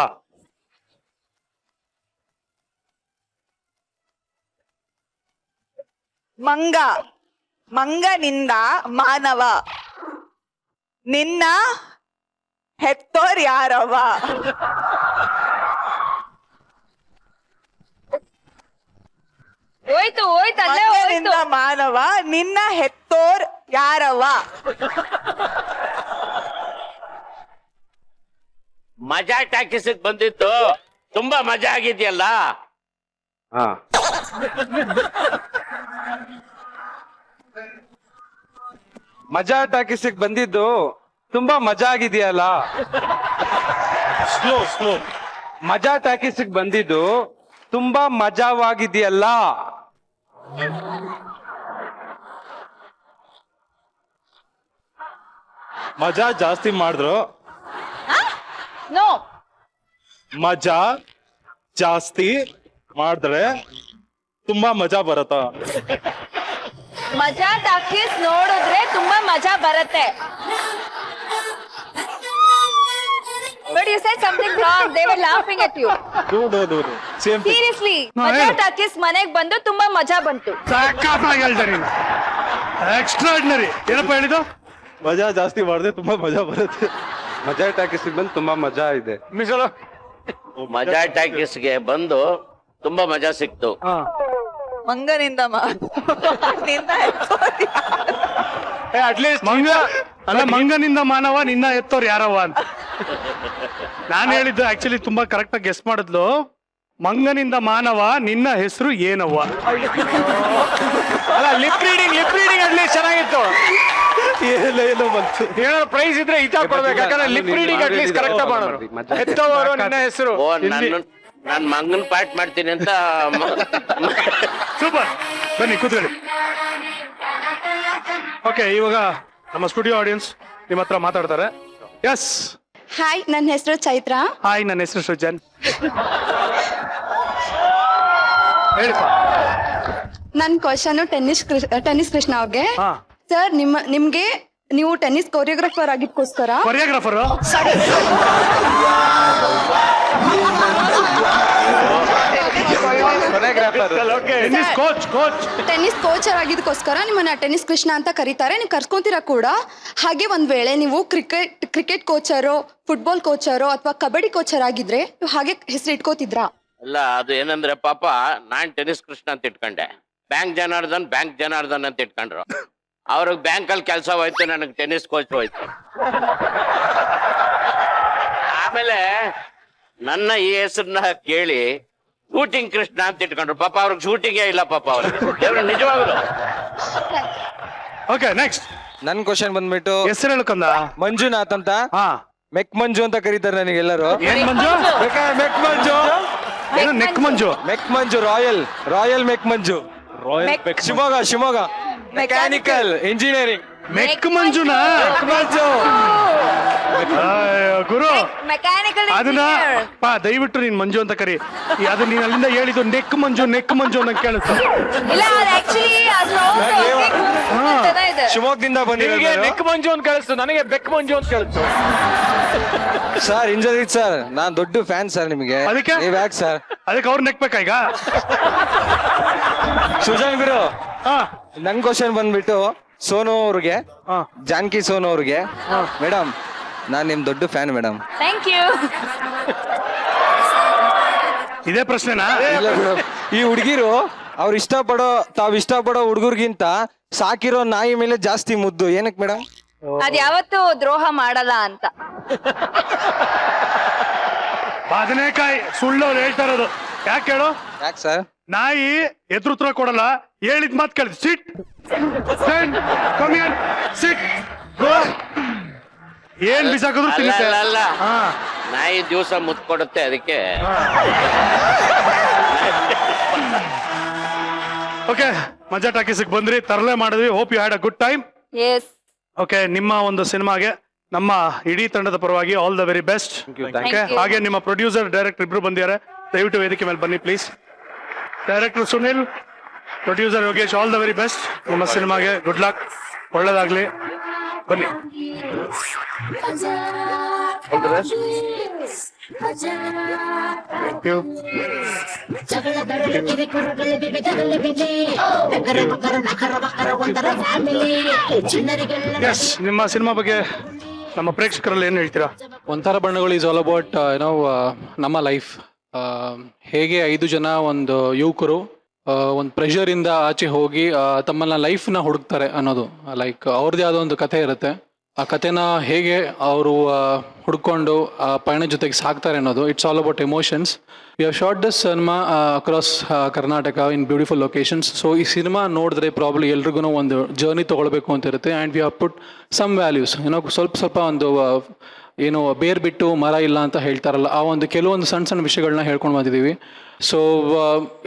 ಮಂಗನಿಂದ ಮಾನವ, ನಿನ್ನ ಹೆತ್ತೋರ್ ಯಾರವ್ವ? ಹೋಯ್ತು ಅಲ್ಲೇ ಮಂಗನಿಂದ ಹೋಯ್ತು. ಮಾನವ, ನಿನ್ನ ಹೆತ್ತೋರ್ ಯಾರವ್ವ? ಮಜಾ ಟಾಕೀಸಿಗೆ ಬಂದಿತ್ತು, ತುಂಬಾ ಮಜಾ ಆಗಿದ್ಯಲ್ಲ. ಹಾ, ಮಜಾ ಟಾಕೀಸಿಗೆ ಬಂದಿದ್ದು ತುಂಬಾ ಮಜಾ ಆಗಿದೆಯಲ್ಲ. ಸ್ಲೋ. ಮಜಾ ಟಾಕೀಸಿಗೆ ಬಂದಿದ್ದು ತುಂಬಾ ಮಜಾವಾಗಿದೆಯಲ್ಲ. ಮಜಾ ಜಾಸ್ತಿ ಮಾಡಿದ್ರು. ನೋ, ಮಜಾ ಜಾಸ್ತಿ ಮಾಡಿದ್ರೆ ತುಂಬಾ ಮಜಾ ಬರುತ್ತ. ಮಜಾ ಟಾಕೀಸ್ ನೋಡಿದ್ರೆ ತುಂಬಾ ಮಜಾ ಬರುತ್ತೆ. But you said something wrong. They were laughing at you. No. Same thing. Seriously, No, ಮಜಾ ಹೇಳು. ಟಾಕೀಸ್ ಮನೆಗ್ ಬಂದು ತುಂಬಾ ಮಜಾ ಬಂತು. ಸಖತ್ತಾಗಿ ಹೇಳ್ದೆ ನೀನು. ಎಕ್ಸ್ಟ್ರಾರ್ಡಿನರಿ. ಏನಪ್ಪ ಹೇಳಿದ್ದು? ಮಜಾ ಜಾಸ್ತಿ ಮಾಡಿದ್ರೆ ತುಂಬಾ ಮಜಾ ಬರುತ್ತೆ. ಮಜಾ ಟಾಕೀಸ್ ಬಂದು ತುಂಬಾ ಮಜಾ ಇದೆ. ಮಜಾ ಟಾಕೀಸ್ಗೆ ಬಂದು ತುಂಬಾ ಮಜಾ ಸಿಕ್ತು. ಮಂಗನಿಂದ ಅಟ್ಲೀಸ್ಟ್ ಮಂಗನಿಂದ ಮಾನವ ನಿನ್ನ ಎತ್ತೋರು ಯಾರವ ಅಂತ ನಾನು ಹೇಳಿದ್ದು. ಆಕ್ಚುಲಿ ತುಂಬಾ ಕರೆಕ್ಟ್ ಆಗಿ ಗೆಸ್ ಮಾಡಿದ್ಲು. ಮಂಗನಿಂದ ಮಾನವ ನಿನ್ನ ಹೆಸರು ಏನವ್ವ. ಅಲ್ಲ ಲಿಪ್ ರೀಡಿಂಗ್ ಅಟ್ಲೀಸ್ಟ್ ಚೆನ್ನಾಗಿತ್ತು. ಏನೋ ಬಂತು. ಏನೋ ಪ್ರೈಸ್ ಇದ್ರೆ ಇತ ಕೊಡ್ಬೇಕು, ಯಾಕಂದ್ರೆ ಲಿಪ್ ರೀಡಿಂಗ್ ಅಟ್ಲೀಸ್ಟ್ ಕರೆಕ್ಟ್ ಮಾಡೋರು. ಎತ್ತವರು ನಿನ್ನ ಹೆಸರು. ಓ ನಾನ್ ಮಂಗನ್ ಪಾರ್ಟ್ ಮಾಡ್ತೀನಿ ಅಂತ. ಸೂಪರ್, ಬನ್ನಿ ಕೂತ್ಕೊಳ್ಳಿ. ಓಕೆ, ಇವಾಗ ನಮ್ಮ ಸ್ಟುಡಿಯೋ ಆಡಿಯನ್ಸ್ ನಿಮ್ಮ ಹತ್ರ ಮಾತಾಡ್ತಾರೆ. ಎಸ್. ಹಾಯ್, ನನ್ನ ಹೆಸರು ಚೈತ್ರ. ಹಾಯ್, ನನ್ನ ಹೆಸರು ಸೃಜನ್. ಹೇಳಿಪ್ಪ. ನನ್ನ ಕ್ವಶನ್ ಟೆನ್ನಿಸ್ ಕೃಷ್ಣ ಅವ್ರಿಗೆ. ಸರ್, ನಿಮ್ಗೆ ನೀವು ಟೆನ್ನಿಸ್ ಕೊರಿಯೋಗ್ರಾಫರ್ ಆಗಿದ್ಕೋಸ್ಕರ ಕೊರಿಯೋಗ್ರಾಫರ್ ಟೆನ್ನಿಸ್ ಕೋಚರ್ ಆಗಿದ್ದಕ್ಕೋಸ್ಕರ ನಿಮ್ಮನ್ನ ಟೆನ್ನಿಸ್ ಕೃಷ್ಣ ಅಂತ ಕರೀತಾರೆ. ನೀವು ಕರ್ಸ್ಕೊಂತೀರಾ ಕೂಡ. ಹಾಗೆ ಒಂದ್ ವೇಳೆ ನೀವು ಕ್ರಿಕೆಟ್ ಕೋಚರೋ, ಫುಟ್ಬಾಲ್ ಕೋಚರೋ ಅಥವಾ ಕಬಡ್ಡಿ ಕೋಚರ್ ಆಗಿದ್ರೆ ನೀವು ಹಾಗೆ ಹೆಸರು ಇಟ್ಕೋತಿದ್ರಾ? ಅಲ್ಲ, ಅದು ಏನಂದ್ರೆ ಪಾಪ ನಾನ್ ಟೆನ್ನಿಸ್ ಕೃಷ್ಣ ಅಂತ ಇಟ್ಕೊಂಡೆ. ಬ್ಯಾಂಕ್ ಜನಾರ್ದನ್ ಅಂತ ಇಟ್ಕೊಂಡ್ರು. ಅವ್ರಿಗೆ ಬ್ಯಾಂಕ್ ಅಲ್ಲಿ ಕೆಲಸ ಹೋಯ್ತು, ನನಗೆ ಟೆನ್ನಿಸ್ ಕೋಚ್ ಹೋಯ್ತು. ಆಮೇಲೆ ನನ್ನ ಈ ಹೆಸರನ್ನ ಕೇಳಿ ಶೂಟಿಂಗ್ ಕೃಷ್ಣ ಅಂತ ಇಟ್ಕೊಂಡ್ರು. ಪಾಪ ಅವ್ರಿಗೆ ಶೂಟಿಂಗೇ ಇಲ್ಲ ಪಾಪ ಅವ್ರಿಗೆ, ನಿಜವಾಗ್ಲು. Okay, next. ನನ್ ಕ್ವಶನ್ ಬಂದ್ಬಿಟ್ಟು ಹೆಸರು ಹೇಳ್ಕೊಂಡ ಮಂಜುನಾಥ್ ಅಂತ. ಮೆಕ್ ಮಂಜು ಅಂತ ಕರೀತಾರೆ ನನಗೆಲ್ಲರೂ. ಏನ್ Manju? Mech Manju. Neck Manju. Mech Manju, royal mech Manju. Shivamogga mechanical engineering. Mech ಮಂಜುನಾ? ಗುರು, ಅದನ್ನ ದಯವಿಟ್ಟು ನೀನ್ ಮಂಜು ಅಂತ ಕರಿ. ಅದು ನೀನ್ ಅಲ್ಲಿಂದ ಹೇಳಿದ್ದು ನೆಕ್ ಮಂಜು ಅಂತ ಕೇಳುತ್ತೆ. ಶಿವಮೊಗ್ಗದಿಂದ ಬಂದಿದೆ. ನೆಕ್ ಮಂಜು ಅಂತ ಕೇಳಿಸ್ತು, ನನಗೆ ಬೆಕ್ ಮಂಜು ಅಂತ ಕೇಳಿಸ್ತು. ಸರ್ ಇಂಜನೀರ್ ಸರ್, ನಾನ್ ದೊಡ್ಡ ಫ್ಯಾನ್ ಸರ್ ನಿಮಗೆ. ಅದಕ್ಕೆ ನೀವ್ ಯಾಕೆ ಸರ್? ಅದಕ್ಕೆ ಅವ್ರು ನೆಕ್ಬೇಕಾ ಈಗ? ಸುಜಾನ್ ಗುರು, ನನ್ ಕ್ವಶನ್ ಬಂದ್ಬಿಟ್ಟು ಸೋನು ಅವ್ರಿಗೆ, ಜಾನಕಿ ಸೋನು ಅವ್ರಿಗೆ. ಮೇಡಮ್, ನಾನ್ ನಿಮ್ ದೊಡ್ಡ ಫ್ಯಾನ್ ಮೇಡಮ್. Thank you. ಇದೇ ಪ್ರಶ್ನೆನಾ? ಈ ಹುಡುಗಿರು ತಾವ್ ಇಷ್ಟಪಡೋ ಹುಡುಗರ್ಗಿಂತ ಸಾಕಿರೋ ನಾಯಿ ಮೇಲೆ ಜಾಸ್ತಿ ಮುದ್ದು. ಏನಕ್ ಮೇಡಮ್? ಅದ್ ಯಾವತ್ತೂ ದ್ರೋಹ ಮಾಡಲ್ಲ ಅಂತ. ಬದನೆಕಾಯಿ ಸುಳ್ಳು ಅವ್ರು ಹೇಳ್ತಾ ಇರೋದು. ಯಾಕೆ ಹೇಳು? ಯಾಕೆ ಸರ್? ನಾಯಿ ಎದುರುತ್ರ ಕೊಡಲ್ಲ, ಹೇಳಿದ್ ಮಾತು ಕೇಳಿ. ಸಿಟ್, ಸಿಟ್, ಏನ್ ಬಿಸಾಕಿದ್ರು ತಿನ್ನುತ್ತೆ. ಅಲ್ಲ, ನಾಯಿ ದಿವಸ ಮುತ್ತು ಕೊಡುತ್ತೆ, ಅದಕ್ಕೆ. ಓಕೆ, ಮಜಾ ಟಾಕೀಸ್ಗೆ ಬಂದ್ರಿ, ತರಲೆ ಮಾಡಿದ್ವಿ. Hope you had a good time. Yes. Okay, ನಿಮ್ಮ ಒಂದು ಸಿನಿಮಾಗೆ ನಮ್ಮ ಇಡೀ ತಂಡದ ಪರವಾಗಿ ಆಲ್ ದ ವೆರಿ ಬೆಸ್ಟ್. ಹಾಗೆ ನಿಮ್ಮ ಪ್ರೊಡ್ಯೂಸರ್, ಡೈರೆಕ್ಟರ್ ಇಬ್ರು ಬಂದಿದ್ದಾರೆ. ದಯವಿಟ್ಟು ವೇದಿಕೆ ಮೇಲೆ ಬನ್ನಿ please. Director Sunil, producer Yogesh, all the very best. ನಿಮ್ಮ ಸಿನಿಮಾಗೆ ಗುಡ್ ಲಕ್, ಒಳ್ಳೇದಾಗ್ಲಿ. ಬನ್ನಿ. ಎಸ್, ನಿಮ್ಮ ಸಿನಿಮಾ ಬಗ್ಗೆ ನಮ್ಮ ಪ್ರೇಕ್ಷಕರಲ್ಲಿ ಏನ್ ಹೇಳ್ತೀರಾ? ಒಂಥರ ಬಣ್ಣಗಳು ಈಸ್ ಆಲ್ ಅಬೌಟ್ ನಮ್ಮ ಲೈಫ್. ಹೇಗೆ 5 ಜನ ಒಂದು ಯುವಕರು ಒಂದು ಪ್ರೆಷರ್ ಇಂದ ಆಚೆ ಹೋಗಿ ತಮ್ಮನ್ನ ಲೈಫ್ನ ಹುಡುಕ್ತಾರೆ ಅನ್ನೋದು. ಲೈಕ್ ಅವ್ರದ್ದೇ ಆದ ಒಂದು ಕಥೆ ಇರುತ್ತೆ. ಆ ಕಥೆನ ಹೇಗೆ ಅವರು ಹುಡ್ಕೊಂಡು ಆ ಪಯಣ ಜೊತೆಗೆ ಸಾಕ್ತಾರೆ ಅನ್ನೋದು. It's all about emotions. We have shot this cinema across Karnataka in beautiful locations. So ಈ ಸಿನಿಮಾ ನೋಡಿದ್ರೆ ಪ್ರಾಬ್ಲಿ ಎಲ್ರಿಗೂ ಒಂದು ಜರ್ನಿ ತೊಗೊಳ್ಬೇಕು ಅಂತ ಇರುತ್ತೆ. And we have put some values. ಸ್ವಲ್ಪ ಒಂದು ಏನು ಬೇರ್ ಬಿಟ್ಟು ಮರ ಇಲ್ಲ ಅಂತ ಹೇಳ್ತಾರಲ್ಲ, ಆ ಒಂದು ಕೆಲವೊಂದು ಸಣ್ಣ ವಿಷಯಗಳನ್ನ ಹೇಳ್ಕೊಂಡು ಬಂದಿದ್ದೀವಿ. ಸೊ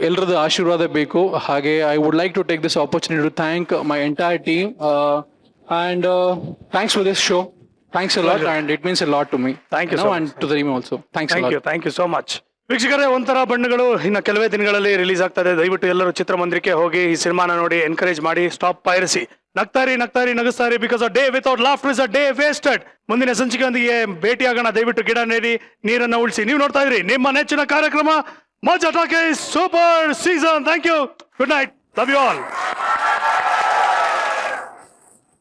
ಎಲ್ಲರದ್ದು ಆಶೀರ್ವಾದ ಬೇಕು. ಹಾಗೆ I would like to take this opportunity to thank my entire team and thanks for this show. Thanks a lot, and it means a lot to me. Thank you so much. And to the team also. Thanks a lot. Thank you so much. ವೀಕ್ಷಕರೇ, ಒಂಥರ ಬಣ್ಣಗಳು ಇನ್ನು ಕೆಲವೇ ದಿನಗಳಲ್ಲಿ release ಆಗ್ತದೆ. ದಯವಿಟ್ಟು ಎಲ್ಲರೂ ಚಿತ್ರಮಂದಿರಕ್ಕೆ ಹೋಗಿ ಈ ಸಿನಿಮಾನ ನೋಡಿ ಎನ್ಕರೇಜ್ ಮಾಡಿ. Stop piracy. ನಗ್ತಾರಿ ನಗಿಸ್ತಾರಿ, because a day without laughter is a day wasted. ಮುಂದಿನ ಸಂಚಿಕೆಯೊಂದಿಗೆ ಭೇಟಿಯಾಗೋಣ. ದಯವಿಟ್ಟು ಗಿಡ ನೆಡಿ, ನೀರನ್ನ ಉಳಿಸಿ. ನೀವು ನೋಡ್ತಾ ಇದ್ರಿ ನಿಮ್ಮ ನೆಚ್ಚಿನ ಕಾರ್ಯಕ್ರಮ Majaa Talkies super season. Thank you. Good night. Love you all.